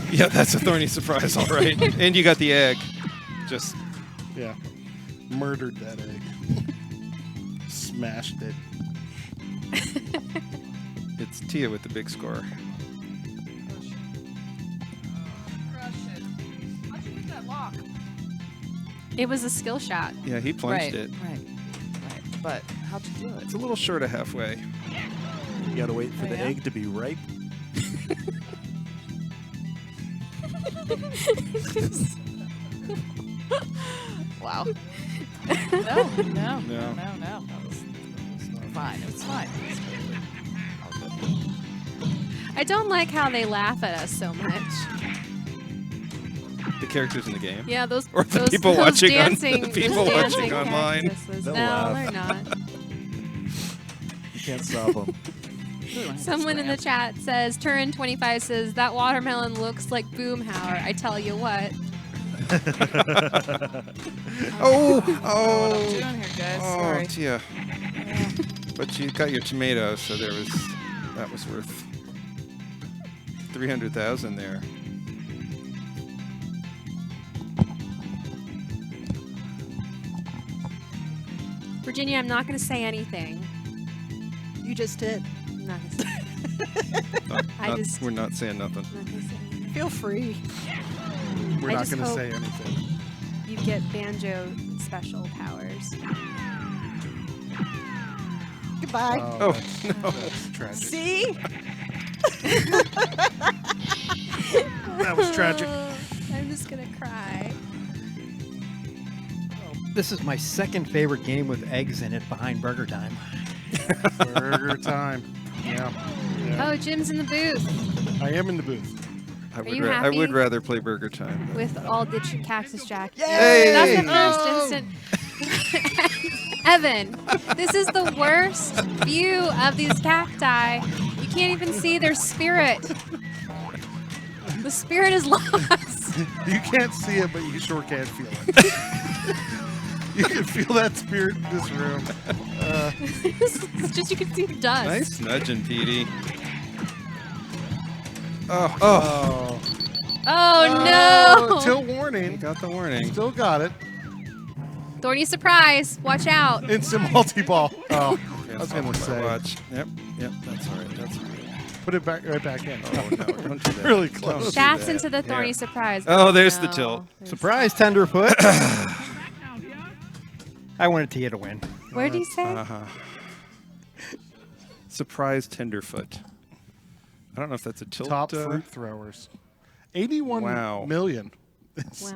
Yeah, that's a thorny surprise, all right. And you got the egg. Just Yeah. Murdered that egg. Smashed it. it's Tia with the big score. It was a skill shot. Yeah, he plunged it. Right. But how'd you do it? It's a little short of halfway. You gotta wait for Oh, the yeah? egg to be ripe. Wow. No. No. That was fine. It was fine. I don't like how they laugh at us so much. The characters in the game. Yeah, those Or the those, people those watching on- dancing, the people those watching dancing online. cactuses. They'll No, laugh. they're not. You can't stop them. Someone in the chat says, Turin25 says, that watermelon looks like Boomhauer. I tell you what. Oh, What I'm oh, doing here, guys. oh, Sorry. Tia. But you got your tomatoes, so that was worth 300,000 there. Virginia, I'm not going to say anything. You just did. I'm not going to say anything. We're not saying nothing. I'm not gonna say anything. Feel free. We're I not just going to hope- say anything. You get banjo special powers. Goodbye. Oh, That's tragic. See? That was tragic. I'm just going to cry. This is my second favorite game with eggs in it behind Burger Time. Burger time. Yeah. Oh, Jim's in the booth I am in the booth. I would, you I would happy? rather play Burger Time. with all the Cactus Jack. Hey! That's the first instant. Evan, this is the worst view of these cacti. You can't even see their spirit. The spirit is lost. You can't see it, but you sure can feel it. You can feel that spirit in this room. It's just you can see the dust. Nice nudging, Petey. Oh, Oh. Oh no! Till you warning. got the warning. Still got it. Thorny surprise! Watch out! Instant multi-ball. Oh, I was Cancel going to my say. watch. Yep, that's all right. That's all right. Put it back right back in. Oh, no, don't do that. Really Don't close. do Shafts that. into the thorny Yeah. surprise. Oh, there's the no. tilt. There's- Surprise, Tenderfoot. I wanted Tia to win. What did he say? Uh-huh. Surprise Tenderfoot. I don't know if that's a tilt. Top fruit throwers. 81 Wow. million. Wow.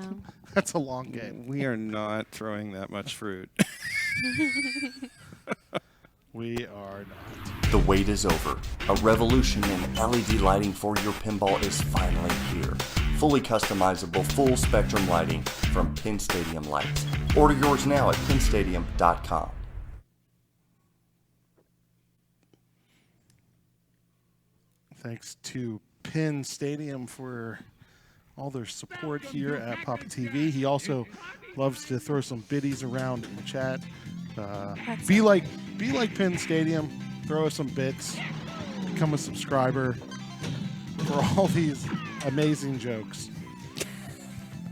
That's a long game. We are not throwing that much fruit. We are not. The wait is over. A revolution in LED lighting for your pinball is finally here. Fully customizable, full spectrum lighting from Pinstadium Lights. Order yours now at pinstadium.com. Thanks to Pinstadium for all their support here at PAPAtv. He also loves to throw some biddies around in the chat. Be like Pinstadium. Throw us some bits. Become a subscriber for all these amazing jokes.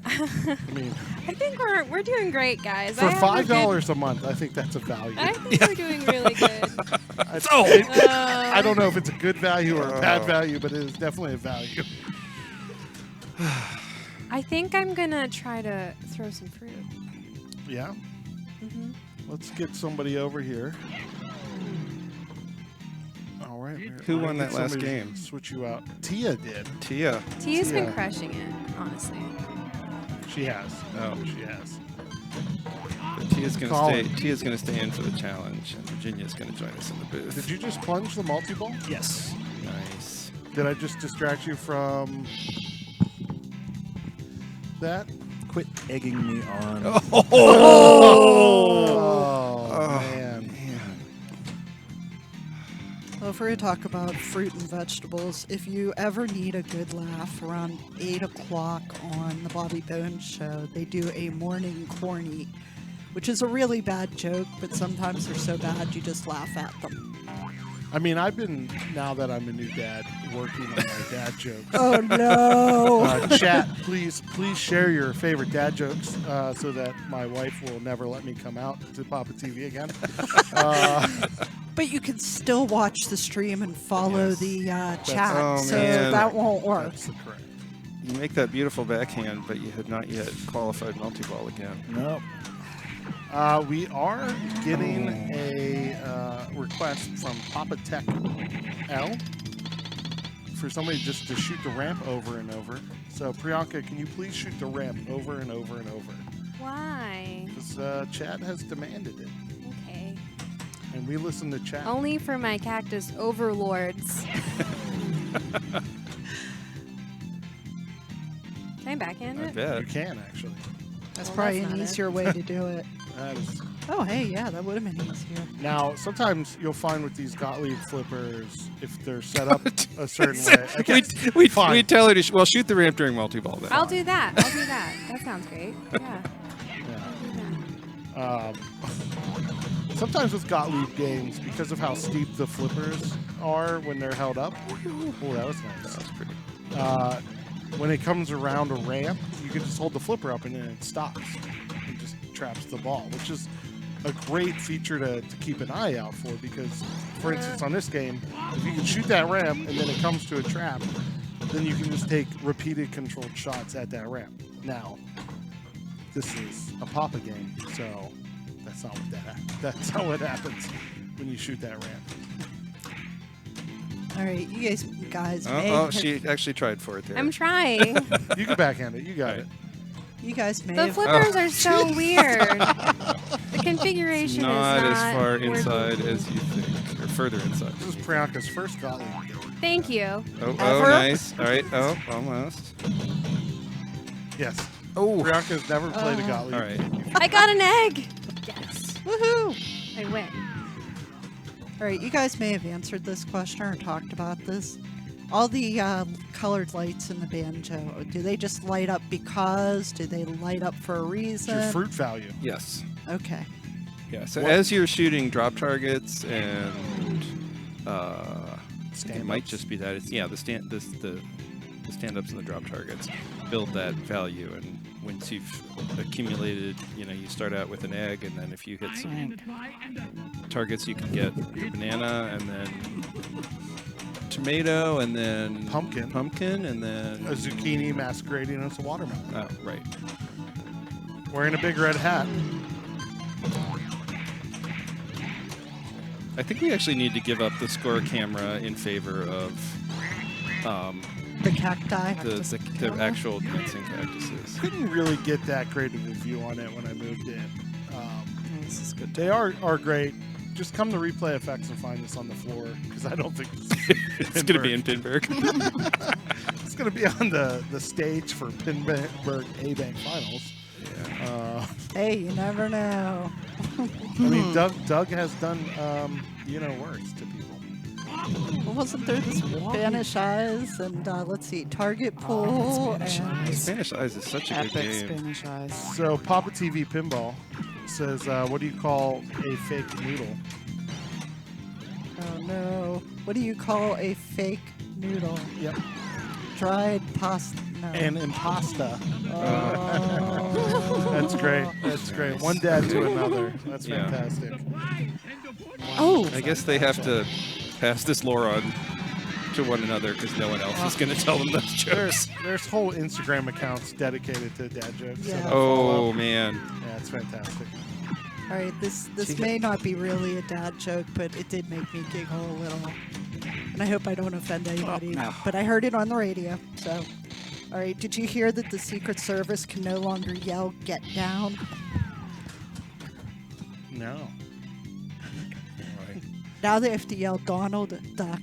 I mean, I think we're doing great, guys. for $5 a month, I think that's a value. I think we're doing really good. I don't know if it's a good value or a bad value, but it is definitely a value. I think I'm gonna try to throw some fruit. Yeah. Let's get somebody over here. All right. Who won that last Somebody game? Switch you out. Tia did. Tia. Tia's been crushing it, honestly. She has. Oh. She has. But Tia's gonna Colin. stay. Tia's gonna stay in for the challenge, and Virginia's gonna join us in the booth. Did you just plunge the multi-ball? Yes. Nice. Did I just distract you from that? Quit egging me on. Oh, man. Well, if we're going to talk about fruit and vegetables, if you ever need a good laugh around 8 o'clock on the Bobby Bones show, they do a morning corny, which is a really bad joke, but sometimes they're so bad you just laugh at them. I mean, I've been, now that I'm a new dad, working on my dad jokes. Oh, no. Chat, please share your favorite dad jokes so that my wife will never let me come out to PAPAtv again. But you can still watch the stream and follow the chat, oh, so man. that won't work. That's correct. You make that beautiful backhand, but you had not yet qualified multi-ball again. Nope. We are getting a request from Papa Tech L for somebody just to shoot the ramp over and over. So Priyanka, can you please shoot the ramp over and over and over? Why? Because Chad has demanded it, Okay. and we listen to Chad. Only for my cactus overlords. Can I backhand I it? bet. You can actually. That's Well, probably that's an not it. easier way to do it. That is. Oh, hey, yeah, that would have been easier. Now, sometimes you'll find with these Gottlieb flippers, if they're set up a certain way. Okay, We fine. tell her to shoot the ramp during multi-ball then. I'll do that. I'll do that. That sounds great. Yeah. Yeah. Sometimes with Gottlieb games, because of how steep the flippers are when they're held up. Oh, that was nice. That's pretty. When it comes around a ramp, you can just hold the flipper up and then it stops. It just traps the ball, which is a great feature to keep an eye out for because, for instance, on this game, if you can shoot that ramp and then it comes to a trap, then you can just take repeated controlled shots at that ramp. Now, this is a Papa game, so that's not what happens when you shoot that ramp. All right, you guys may Oh, have, she actually tried for it there. I'm trying. You can backhand it. You got it. you guys may The have flippers are so weird. The configuration Not is not as far working. inside as you think, or further inside. This is Priyanka's first Gottlieb game. Thank you. Oh, Ever? nice. All right. Oh, almost. Yes. Oh. Priyanka's never played a Gottlieb. All right. I got an egg. Yes. Woohoo! I win. All right, you guys may have answered this question or talked about this. All the colored lights in the banjo, do they just light up because? Do they light up for a It's reason? your fruit value. Yes. Okay. Yeah. So What? as you're shooting drop targets and it might Stand-ups. just be that. It's the stand-ups and the drop targets build that value, and once you've accumulated, you start out with an egg, and then if you hit some targets, you can get the banana, and then tomato, and then Pumpkin. and then A zucchini masquerading as a watermelon. Oh, right. Wearing a big red hat. I think we actually need to give up the score camera in favor of The cacti. the actual dancing cactuses. Couldn't really get that great of a view on it when I moved in. This is good. They are great. Just come to Replay Effects and find us on the floor because I don't think this is It's going to be in Pinburg. It's going to be on the stage for Pinburg A-Bank Finals. Yeah. Hey, you never know. I mean, Doug has done worse to people. Well, wasn't there this Spanish Eyes and let's see, Target Pool Spanish and Eyes. Spanish Eyes is such a good Epic game. Spanish eyes. So PAPAtv Pinball says, what do you call a fake noodle? Oh no. What do you call a fake noodle? Yep. Dried pasta. No. An impasta. Oh. That's great. That's great. One dad to another. That's Yeah. fantastic. Oh. I guess they have to pass this lore on to one another because no one else is going to tell them those jokes. There's whole Instagram accounts dedicated to dad jokes. Yeah. that I Oh, follow. man. Yeah, it's fantastic. All right, this may not be really a dad joke, but it did make me giggle a little. And I hope I don't offend anybody, but I heard it on the radio, so. All right, did you hear that the Secret Service can no longer yell, "Get down"? No. Now they have to yell, "Donald Duck."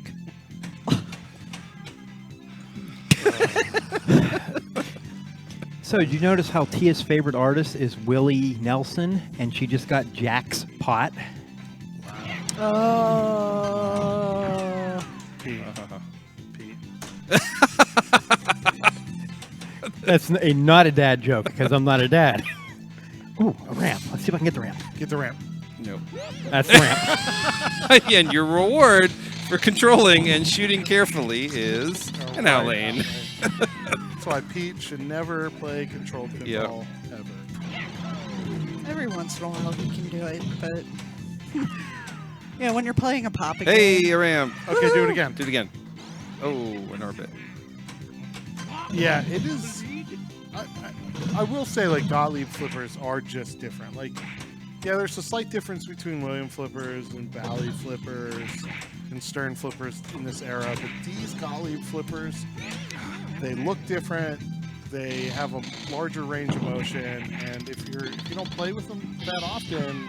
So, did you notice how Tia's favorite artist is Willie Nelson, and she just got Jack's pot? Oh. Pete. That's not a dad joke because I'm not a dad. Ooh, a ramp. Let's see if I can get the ramp. Get the ramp. No. That's the ramp. And your reward for controlling and shooting carefully is an out lane. That's why Pete should never play controlled pinball ever. Every once in a while he can do it, but yeah, when you're playing a popping Hey, game. a ramp. Okay, do it again. Do it again. Oh, an orbit. Yeah, it is. I will say, like, Gottlieb flippers are just different. Like, yeah, there's a slight difference between William flippers and Bally flippers and Stern flippers in this era, but these Gottlieb flippers, they look different. They have a larger range of motion, and if you don't play with them that often,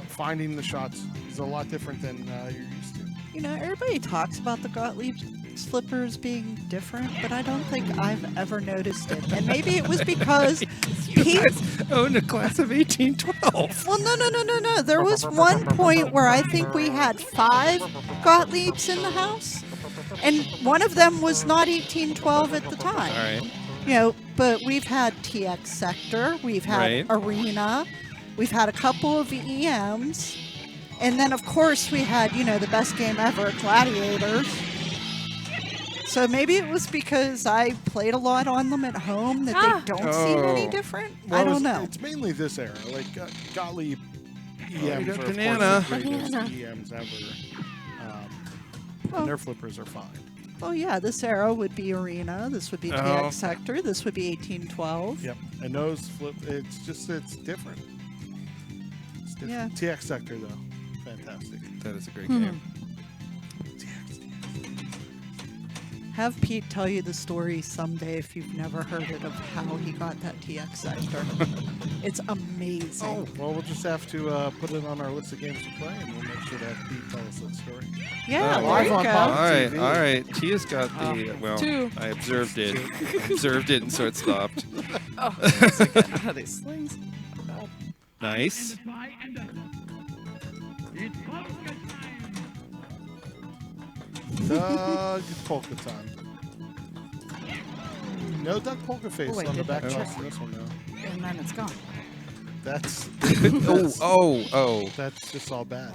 finding the shots is a lot different than you're used to. You know, everybody talks about the Gottlieb flippers being different, but I don't think I've ever noticed it. And maybe it was because Pete owned a class of 1812. Well, no. There was one point where I think we had 5 Gottliebs in the house, and one of them was not 1812 at the time. All right. You know, but we've had TX Sector, we've had Right. Arena, we've had a couple of EMs, and then of course we had, you know, the best game ever, Gladiators. So maybe it was because I played a lot on them at home that they don't seem any different. Well, I don't know. It's mainly this era. Like, Gottlieb you EMs got are, of banana. course, the greatest Banana. EMs ever. Oh. And their flippers are fine. Oh yeah, this era would be Arena, this would be Oh. TX Sector, this would be 1812. Yep. And those it's different. It's different. Yeah. TX Sector, though, fantastic. That is a great game. Have Pete tell you the story someday if you've never heard it of how he got that TX Sector. It's amazing. Oh, well, we'll just have to put it on our list of games to play, and we'll make sure to have Pete tell us that story. Yeah, there live you on go. Pop. All right, TV. all right. Tia's got the well. 2. I observed it. Observed it, and so it stopped. Oh, that's again. How are these slings? Nice. Doug Polka time. No Doug Polka face Oh, wait, on the did back that chest check? in this one, though. And then it's gone. That's Oh. that's just all bad.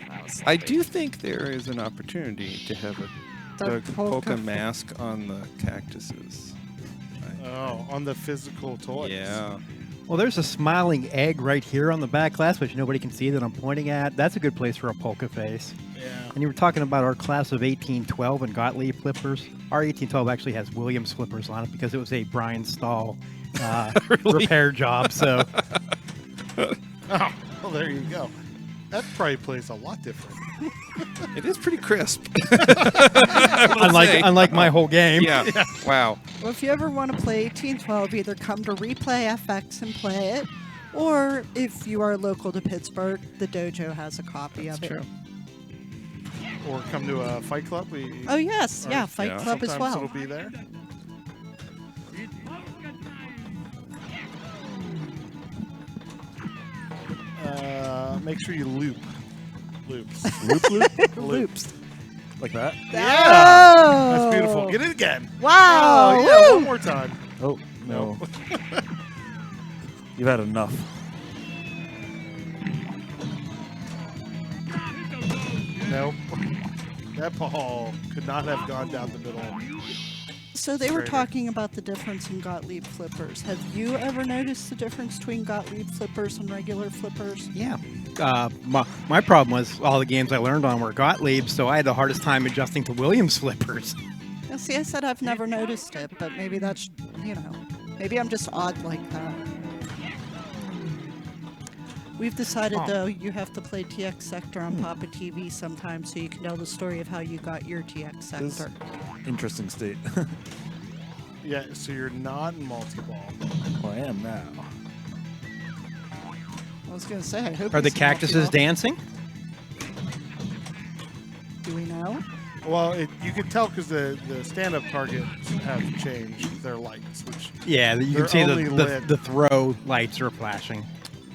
That was I sloppy. do think there is an opportunity to have a Doug Doug Polka Polka fa- mask on the cactuses. Oh, on the physical toys. Yeah. Well, there's a smiling egg right here on the back glass, which nobody can see that I'm pointing at. That's a good place for a polka face. Yeah. And you were talking about our class of 1812 and Gottlieb flippers. Our 1812 actually has Williams flippers on it because it was a Brian Stahl repair job. So Oh, well, there you go. That probably plays a lot different. It is pretty crisp. unlike my whole game. Yeah. Wow. Well, if you ever want to play 1812, either come to Replay FX and play it, or if you are local to Pittsburgh, the dojo has a copy That's of it. true. Or come to a fight club. Oh yes, or yeah, Fight yeah. Club as sometimes well. it'll be there. Make sure you loop. Loops. Loops. Like that? Yeah! Oh! That's beautiful. Get it again. Wow! Oh, yeah, woo! one more time. Oh, no. You've had enough. Nope. That ball could not have gone down the middle. So they were Straighter. talking about the difference in Gottlieb flippers. Have you ever noticed the difference between Gottlieb flippers and regular flippers? Yeah. My problem was all the games I learned on were Gottlieb, so I had the hardest time adjusting to Williams flippers. Now, see, I said I've never noticed it, but maybe that's, maybe I'm just odd like that. We've decided, though, you have to play TX Sector on PAPAtv sometime so you can tell the story of how you got your TX Sector. Interesting state. Yeah, so you're not in multi-ball. Well, I am now. I was going to say, I hope Are the it's cactuses multi-ball. dancing? Do we know? Well, you can tell because the stand-up targets have changed their lights, which Yeah, you They're can see only the lit. throw lights are flashing.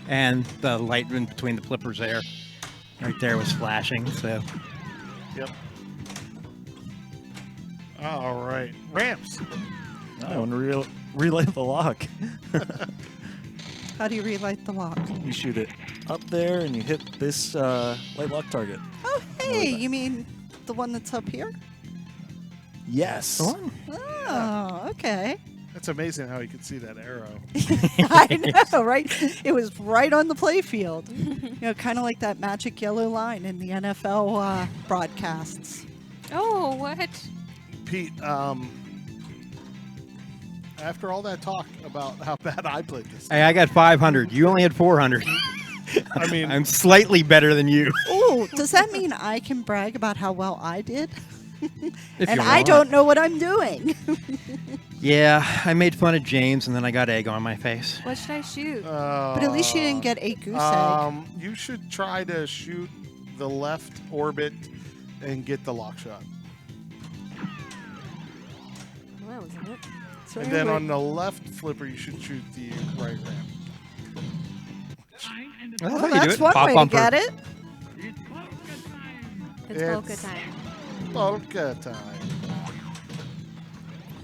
And the light in between the flippers there, right there was flashing, so. Yep. All right. Ramps. I want to relay the lock. How do you relight the lock? You shoot it up there and you hit this light lock target. Oh, hey, you mean the one that's up here? Yes. Oh, okay. That's amazing how you could see that arrow. I know, right? It was right on the playfield. Kind of like that magic yellow line in the NFL broadcasts. Oh, what? Pete, after all that talk about how bad I played this, Hey, I got 500. You only had 400. I mean, I'm slightly better than you. Oh, does that mean I can brag about how well I did? If And you I want. don't know what I'm doing. Yeah, I made fun of James and then I got egg on my face. What should I shoot? But at least you didn't get a goose egg. You should try to shoot the left orbit and get the lock shot. Well, that wasn't it. So And then anyway, on the left flipper, you should shoot the right ramp. That's well, how you do that's it. one Pop way bumper. to get it. It's polka time. Polka time.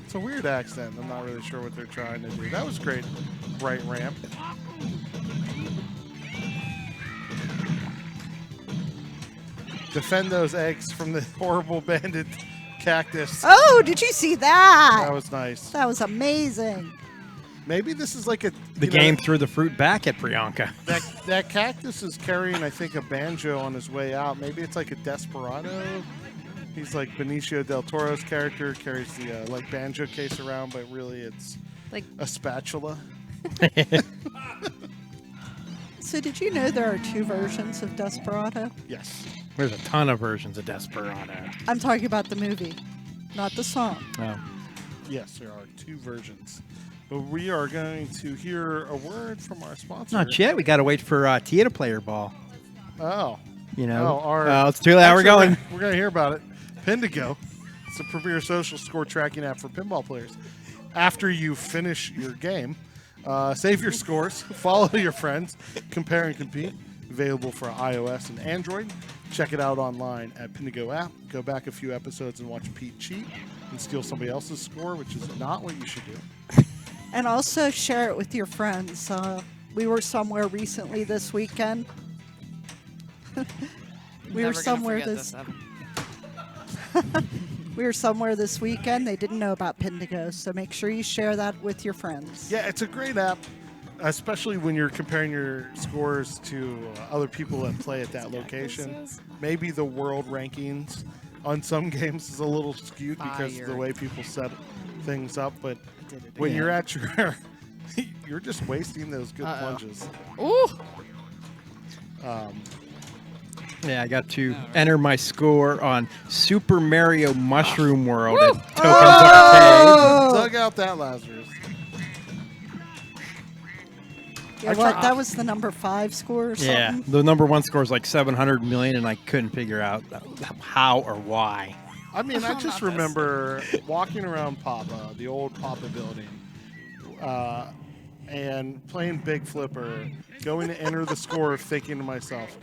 It's a weird accent. I'm not really sure what they're trying to do. That was great. Right ramp. Defend those eggs from the horrible banded cactus. Oh, did you see that? That was nice. That was amazing. Maybe this is like a The game threw the fruit back at Priyanka. That cactus is carrying, I think, a banjo on his way out. Maybe it's like a desperado. He's like Benicio del Toro's character, carries the like banjo case around, but really it's Like a spatula. So did you know there are 2 versions of Desperado? Yes. There's a ton of versions of Desperado. I'm talking about the movie, not the song. Oh. Yes, there are 2 versions. But we are going to hear a word from our sponsor. Not yet. We got to wait for Tia to play her ball. Oh. You know. our, It's too late. We're actually, going. We're going to hear about it. Pindigo. It's a premier social score tracking app for pinball players. After you finish your game, save your scores, follow your friends, compare and compete. Available for iOS and Android. Check it out online at Pindigo.app. Go back a few episodes and watch Pete cheat and steal somebody else's score, which is not what you should do. And also share it with your friends. We were somewhere recently this weekend. We were somewhere We were somewhere this weekend. They didn't know about Pindigo, so make sure you share that with your friends. Yeah, it's a great app, especially when you're comparing your scores to other people that play at that location. Maybe the world rankings on some games is a little skewed because of the way people set things up, but when you're at your you're just wasting those good plunges. Ooh! Yeah, I got to enter my score on Super Mario Mushroom World at Tokens Arcade. Dug out that Lazarus. Yeah, what? That was the number 5 score or Yeah, something? the number 1 score is like 700 million, and I couldn't figure out how or why. I mean, I just remember walking around Papa, the old Papa building, and playing Big Flipper, going to enter the score, thinking to myself,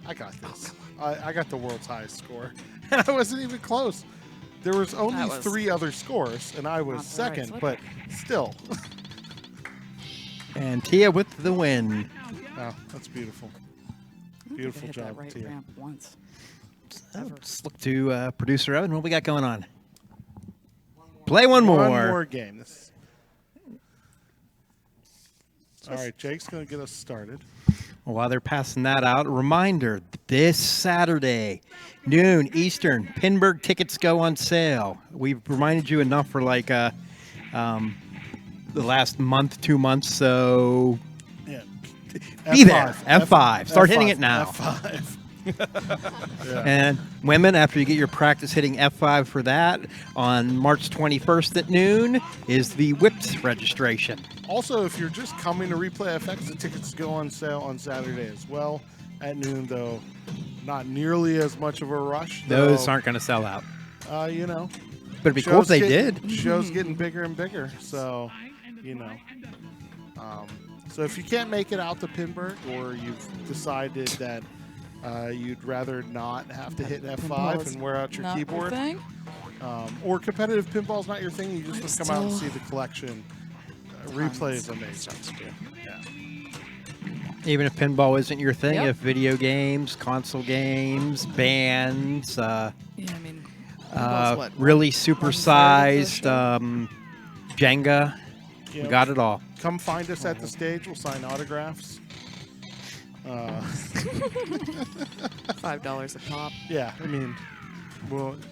I got this. I got the world's highest score. And I wasn't even close. There was only 3 other scores, and I was second, but still. And Tia with the win. Oh, that's beautiful. Beautiful hit that job, right Tia. ramp once. Let's look to producer Evan. What we got going on? Play one more. One more game. All right, Jake's going to get us started. While they're passing that out, a reminder, this Saturday, noon Eastern, Pinburg tickets go on sale. We've reminded you enough for like the last month, 2 months, so Yeah. be there. F5. Start hitting it now. F5. Yeah. And women, after you get your practice hitting F5 for that, on March 21st at noon is the Whipped registration. Also, if you're just coming to Replay FX, the tickets go on sale on Saturday as well at noon, though not nearly as much of a rush. Those aren't going to sell out. You know. But it'd be cool if they did. Show's getting bigger and bigger, so, you know. So if you can't make it out to Pinburg, or you've decided that you'd rather not have to hit F5 and wear out your keyboard, or competitive pinball's not your thing, you just want to come out and see the collection. Replay is amazing. Yeah. Even if pinball isn't your thing, Yep. if video games, console games, bands, Yeah, I mean, pinball's what, really one-third of the supersized show? Jenga, You we know, got it all. Come find us at the stage. We'll sign autographs. $5 a pop. Yeah, I mean,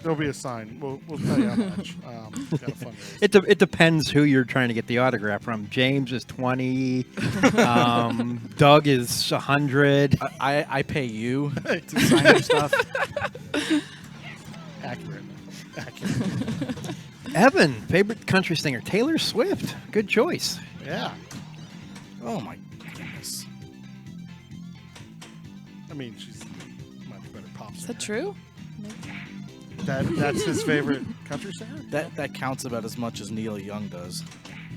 there'll be a sign. We'll tell you how much. Got a fundraiser. It depends who you're trying to get the autograph from. James is 20. Doug is 100. I pay you to sign your stuff. Accurate. Evan, favorite country singer, Taylor Swift. Good choice. Yeah. Oh my goodness. I mean, she's a much better pop Is singer. that true? That's his favorite country singer? That counts about as much as Neil Young does.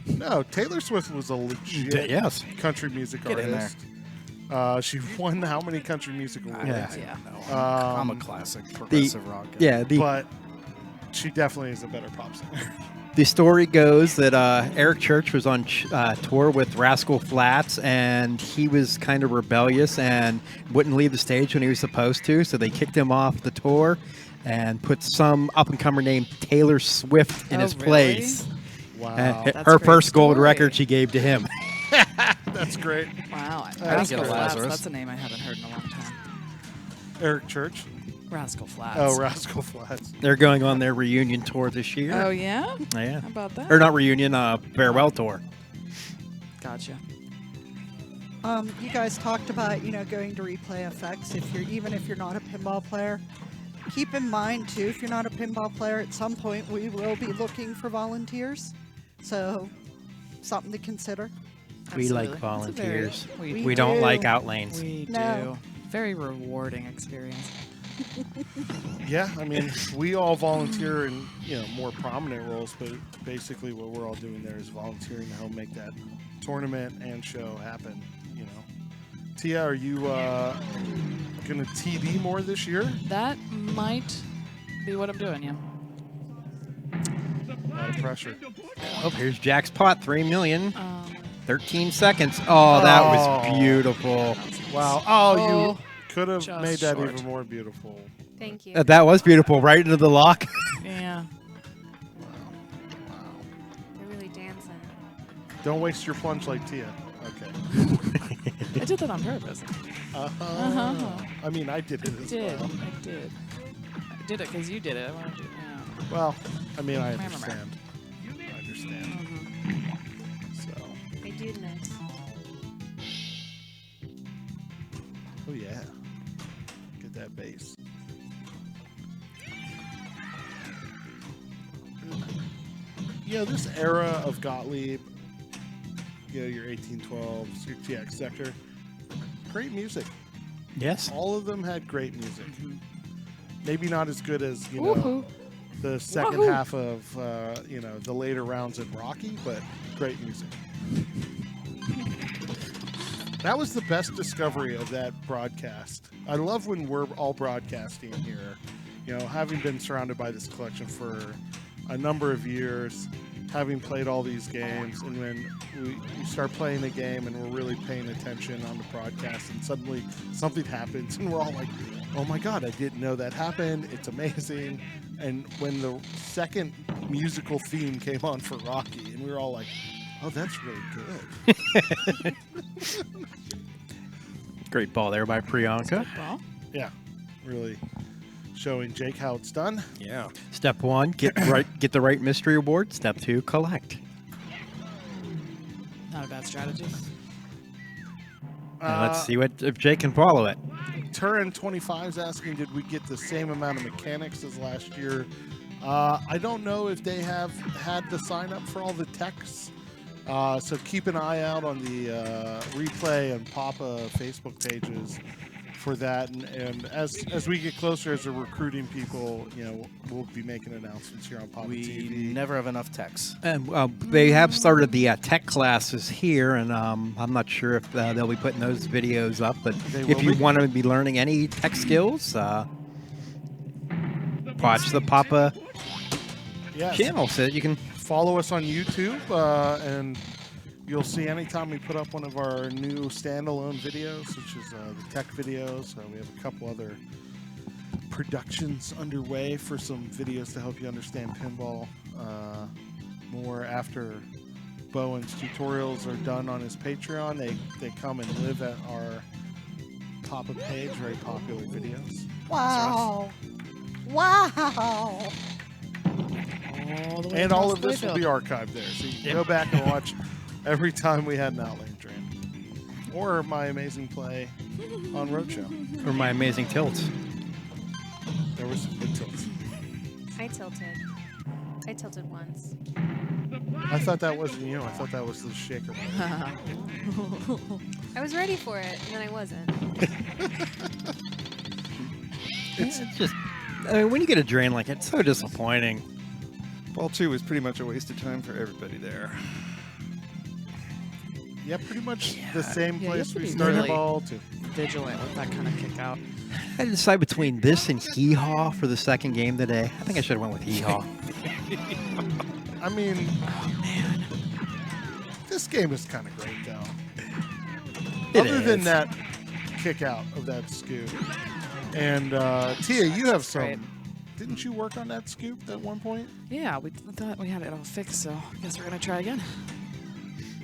No, Taylor Swift was a legit Yes. country music Get in artist. She won how many country music awards? Yeah. Yeah. No, I'm a classic progressive rock guy. Yeah, But she definitely is a better pop singer. the story goes that Eric Church was on tour with Rascal Flatts, and he was kind of rebellious and wouldn't leave the stage when he was supposed to, so they kicked him off the tour and put some up-and-comer named Taylor Swift in Oh, his really? place. Wow. That's Her a great first gold story. record she gave to him. That's great. Wow. didn't Rascal get a Flatts. Lazarus. That's a name I haven't heard in a long time. Eric Church? Rascal Flatts. Oh, Rascal Flatts. They're going on their reunion tour this year. Oh, yeah? Yeah. How about that? Or not reunion, farewell tour. Gotcha. You guys talked about, going to Replay FX. Even if you're not a pinball player, keep in mind too, if you're not a pinball player, at some point we will be looking for volunteers. So, something to consider. We like Absolutely. volunteers. It's a very- We don't do. like outlanes. We No. do. Very rewarding experience. Yeah, I mean, we all volunteer in more prominent roles, but basically what we're all doing there is volunteering to help make that tournament and show happen. Tia, are you gonna TD more this year? That might be what I'm doing, yeah. A lot of pressure. Oh, here's Jack's pot, 3 million. 13 seconds. Oh, that was beautiful. Wow. Oh, Oh, you could have just made that short. even more beautiful. Thank you. That was beautiful, right into the lock. Yeah. They're really dancing. Don't waste your plunge like Tia. Okay. I did that on purpose. I mean, I did it as well. I did. I did it because you did it. I wanted to. Yeah. Well, I mean, I Remember. understand. I understand. So, I do this. oh yeah. Get that bass. This era of Gottlieb, your 1812s, your TX sector, great music. Yes. All of them had great music. Maybe not as good as, Woohoo. the second Wahoo. half of, the later rounds in Rocky, but great music. That was the best discovery of that broadcast. I love when we're all broadcasting here. Having been surrounded by this collection for a number of years, having played all these games, and when we start playing the game and we're really paying attention on the broadcast, and suddenly something happens, and we're all like, oh my God, I didn't know that happened. It's amazing. And when the second musical theme came on for Rocky, and we were all like, oh, that's really good. Great ball there by Priyanka. Well, Yeah, really showing Jake how it's done. Yeah. Step 1, get the right mystery award. Step 2, collect. not a bad strategy. And let's see if Jake can follow it. Turin 25 is asking, did we get the same amount of mechanics as last year? I don't know if they have had the sign up for all the techs. So keep an eye out on the replay and Papa Facebook pages for that. And as we get closer as we're recruiting people, we'll be making announcements here on Papa We TV. never have enough techs. And they have started the tech classes here, and I'm not sure if they'll be putting those videos up. But They if will you be. want to be learning any tech skills, watch the Papa Yes. channel so that you can. Follow us on YouTube, and you'll see anytime we put up one of our new standalone videos, such as the tech videos. We have a couple other productions underway for some videos to help you understand pinball more after Bowen's tutorials are done on his Patreon. They come and live at our Papa page, very popular videos. Wow. Wow. All the way And all across of the this will playfield. be archived there, so you can go back and watch every time we had an Outland Drain. Or my amazing play on Roadshow. Or my amazing tilts. There was some good tilts. I tilted. I tilted once. I thought that wasn't you. I thought that was the shaker. I was ready for it, and then I wasn't. It's just when you get a drain like it, it's so disappointing. Ball 2 was pretty much a waste of time for everybody there. Yeah, pretty much the same Yeah, you place have to we be started really- ball to. Vigilant with that kind of kick out. I had to decide between this and YEE-HAW for the second game today. I think I should have went with YEE-HAW. I mean, this game is kind of great, though. It Other than is. that kick out of that scoop. And Tia, you have some. great. Didn't you work on that scoop at one point? Yeah, we thought we had it all fixed, so I guess we're going to try again.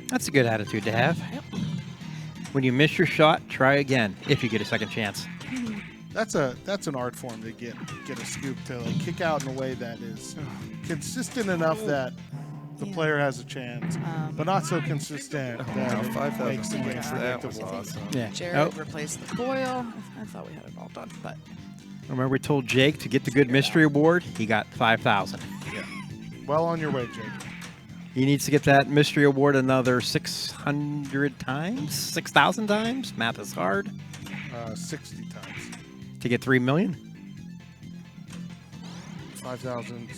That's a good attitude to have. Yep. When you miss your shot, try again if you get a second chance. That's an art form to get a scoop to like kick out in a way that is consistent enough that the Yeah. player has a chance, but not so consistent that Wow, it 5,000 makes the game points. That was predictable. awesome. Yeah. Jared replaced the coil. I thought we had it all done, but Remember we told Jake to get the good mystery award? He got 5,000. Well on your way, Jake. He needs to get that mystery award another 600 times? 6,000 times? Math is hard. 60 times. To get 3 million? 5,000.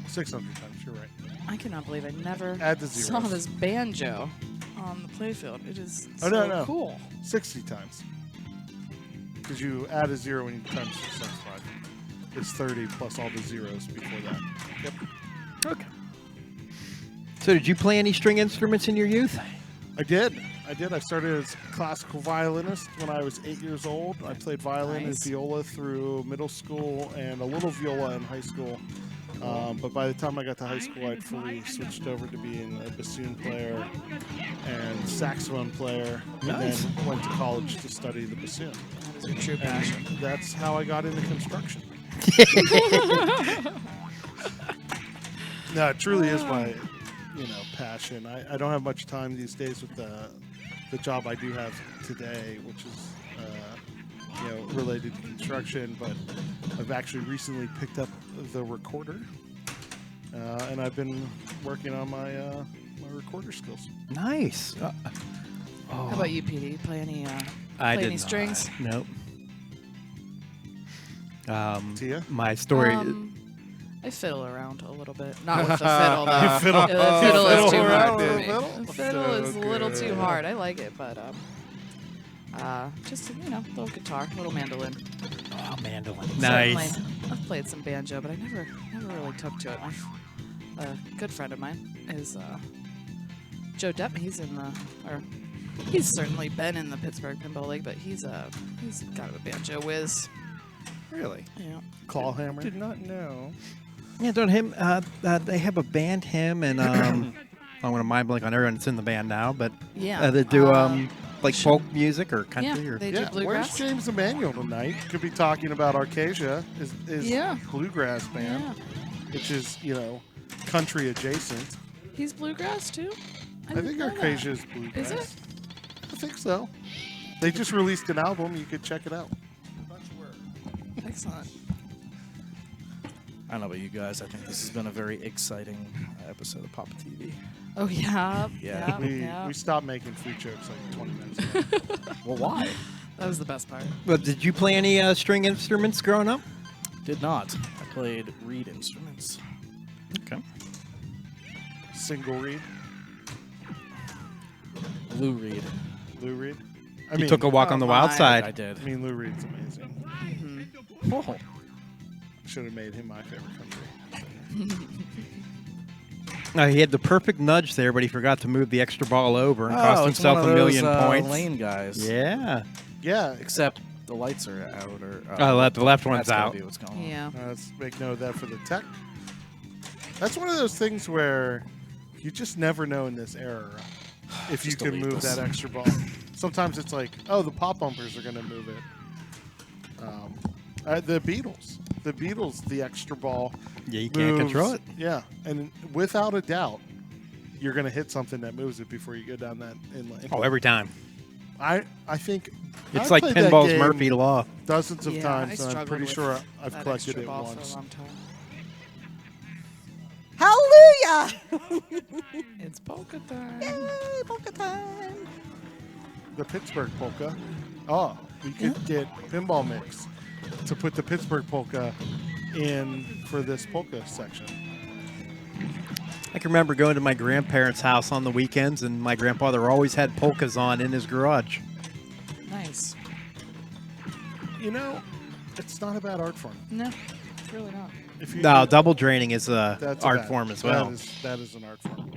600 times. You're right. I cannot believe I never Add the saw zeros. this banjo on the playfield. It is Oh, so no. cool. 60 times. Because you add a 0 when you times 6 times 5. It's 30 plus all the zeros before that. Yep. Okay. So did you play any string instruments in your youth? I did. I started as a classical violinist when I was 8 years old. I played violin Nice. and viola through middle school and a little viola in high school. But by the time I got to high school, I'd fully switched over to being a bassoon player and saxophone player, Nice. and then went to college to study the bassoon. That is your true passion. And that's how I got into construction. No, it truly is my, passion. I don't have much time these days with the job I do have today, which is related to construction. But I've actually recently picked up the recorder, and I've been working on my my recorder skills. Nice. How about you, PD? Play any I play did any strings? Nope. Tia? My story. I fiddle around a little bit. Not with the fiddle, though. fiddle- The fiddle is too fiddle hard around for with me. the fiddle? The fiddle So is a little too good. hard. I like it, but just little guitar, little mandolin. Oh, mandolin. Certainly. Nice. I've played some banjo, but I never really took to it. a good friend of mine, is Joe Depp. He's in the, or he's certainly been in the Pittsburgh Pinball League, but he's kind of a banjo whiz. Really? Yeah. Claw hammer. Did not know. Yeah, don't him. They have a band, him and I'm gonna mind blank on everyone that's in the band now, but Yeah. they do like folk music or country Yeah, or. they do Yeah, bluegrass. where's James Emanuel tonight? Could be talking about Arcasia, his Yeah. bluegrass band, Yeah. which is, country adjacent. He's bluegrass too? I didn't think know that. Arcasia is bluegrass. Is it? I think so. They just released an album. You could check it out. Excellent. I don't know about you guys. I think this has been a very exciting episode of PAPAtv. Oh yeah. Yeah. We stopped making food jokes like 20 minutes ago. Well, why? That was the best part. Well, did you play any string instruments growing up? Did not. I played reed instruments. Okay. Single reed, Lou Reed. Lou Reed. You took a walk on the wild my. side. I did. I mean, Lou Reed's amazing. Oh. Should have made him my favorite country. He had the perfect nudge there, but he forgot to move the extra ball over and cost it's himself one of a million those, points. lane guys. Yeah. Yeah. Except the lights are out. Or The left one's that's gotta out. be what's going on. Yeah. Let's make note of that for the tech. That's one of those things where you just never know in this era if you Just can delete move this. that extra ball. Sometimes it's like, oh, the pop bumpers are going to move it. The Beatles, the extra ball. Yeah, you can't moves- control it. Yeah, and without a doubt, you're going to hit something that moves it before you go down that inlane. Oh, every time. I think It's I've like played that pinball's game Murphy Law. dozens of Yeah, times, I and I'm struggled pretty with sure I've that collected extra it ball once. for a long time. Hallelujah! It's polka time. Yay, polka time. The Pittsburgh polka. Oh, we could get PinballMIX to put the Pittsburgh polka in for this polka section. I can remember going to my grandparents' house on the weekends, and my grandfather always had polkas on in his garage. Nice. It's not a bad art form. No, it's really not. If you No, double draining is a that's art bad. form as well. That is an art form.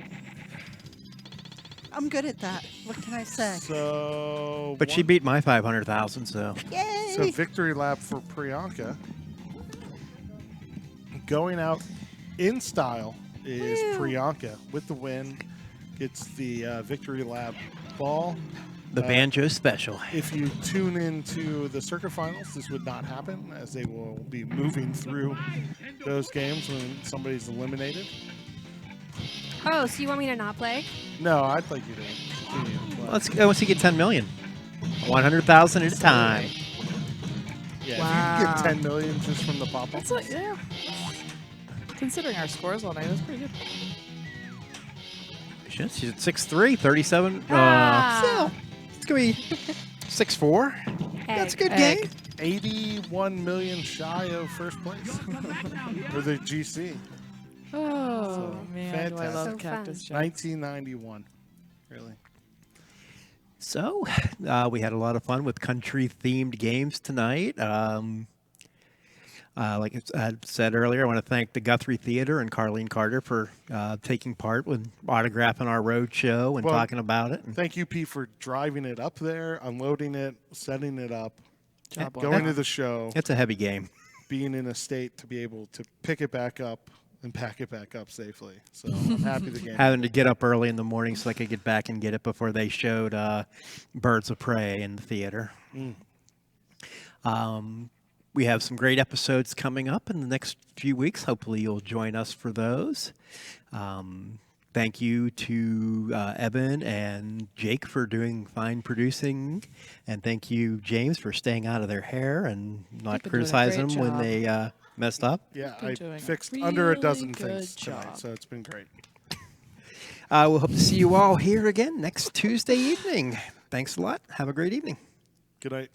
I'm good at that. What can I say? So, But she beat my 500,000, so. Yay! So victory lap for Priyanka. Going out in style is Woo. Priyanka with the win. Gets the victory lap ball. The banjo special. If you tune into the circuit finals, this would not happen, as they will be moving through those games when somebody's eliminated. Oh, so you want me to not play? No, I'd like you to continue to play. Let's see, get 10 million. 100,000 at a time. Yeah, Wow. if you can get 10 million just from the pop-up. That's like, yeah. Considering our scores all night, that's pretty good. Shit, she's at 6'3", 37. Ah. It's going to be 6'4". That's a good Egg. game. 81 million shy of first place for the GC. Oh, So, man, do I fantastic. love So Cactus Jack. 1991. Really. So, we had a lot of fun with country-themed games tonight. Like I said earlier, I want to thank the Guthrie Theater and Carlene Carter for taking part with autographing our road show and Well, talking about it. Thank you, Pete, for driving it up there, unloading it, setting it up, Job well going done. to the show, It's a heavy game. being in a state to be able to pick it back up and pack it back up safely. So I'm happy the game. Having to get up early in the morning so I could get back and get it before they showed Birds of Prey in the theater. We have some great episodes coming up in the next few weeks. Hopefully you'll join us for those. Thank you to Evan and Jake for doing fine producing. And thank you, James, for staying out of their hair and not You've been doing a criticizing great them when job. they messed up. Yeah, Been I doing a fixed under a really dozen good things tonight, job. so it's been great. We'll hope to see you all here again next Tuesday evening. Thanks a lot. Have a great evening. Good night.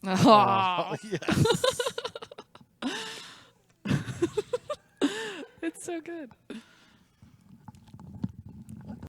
Aw. Yes. It's so good.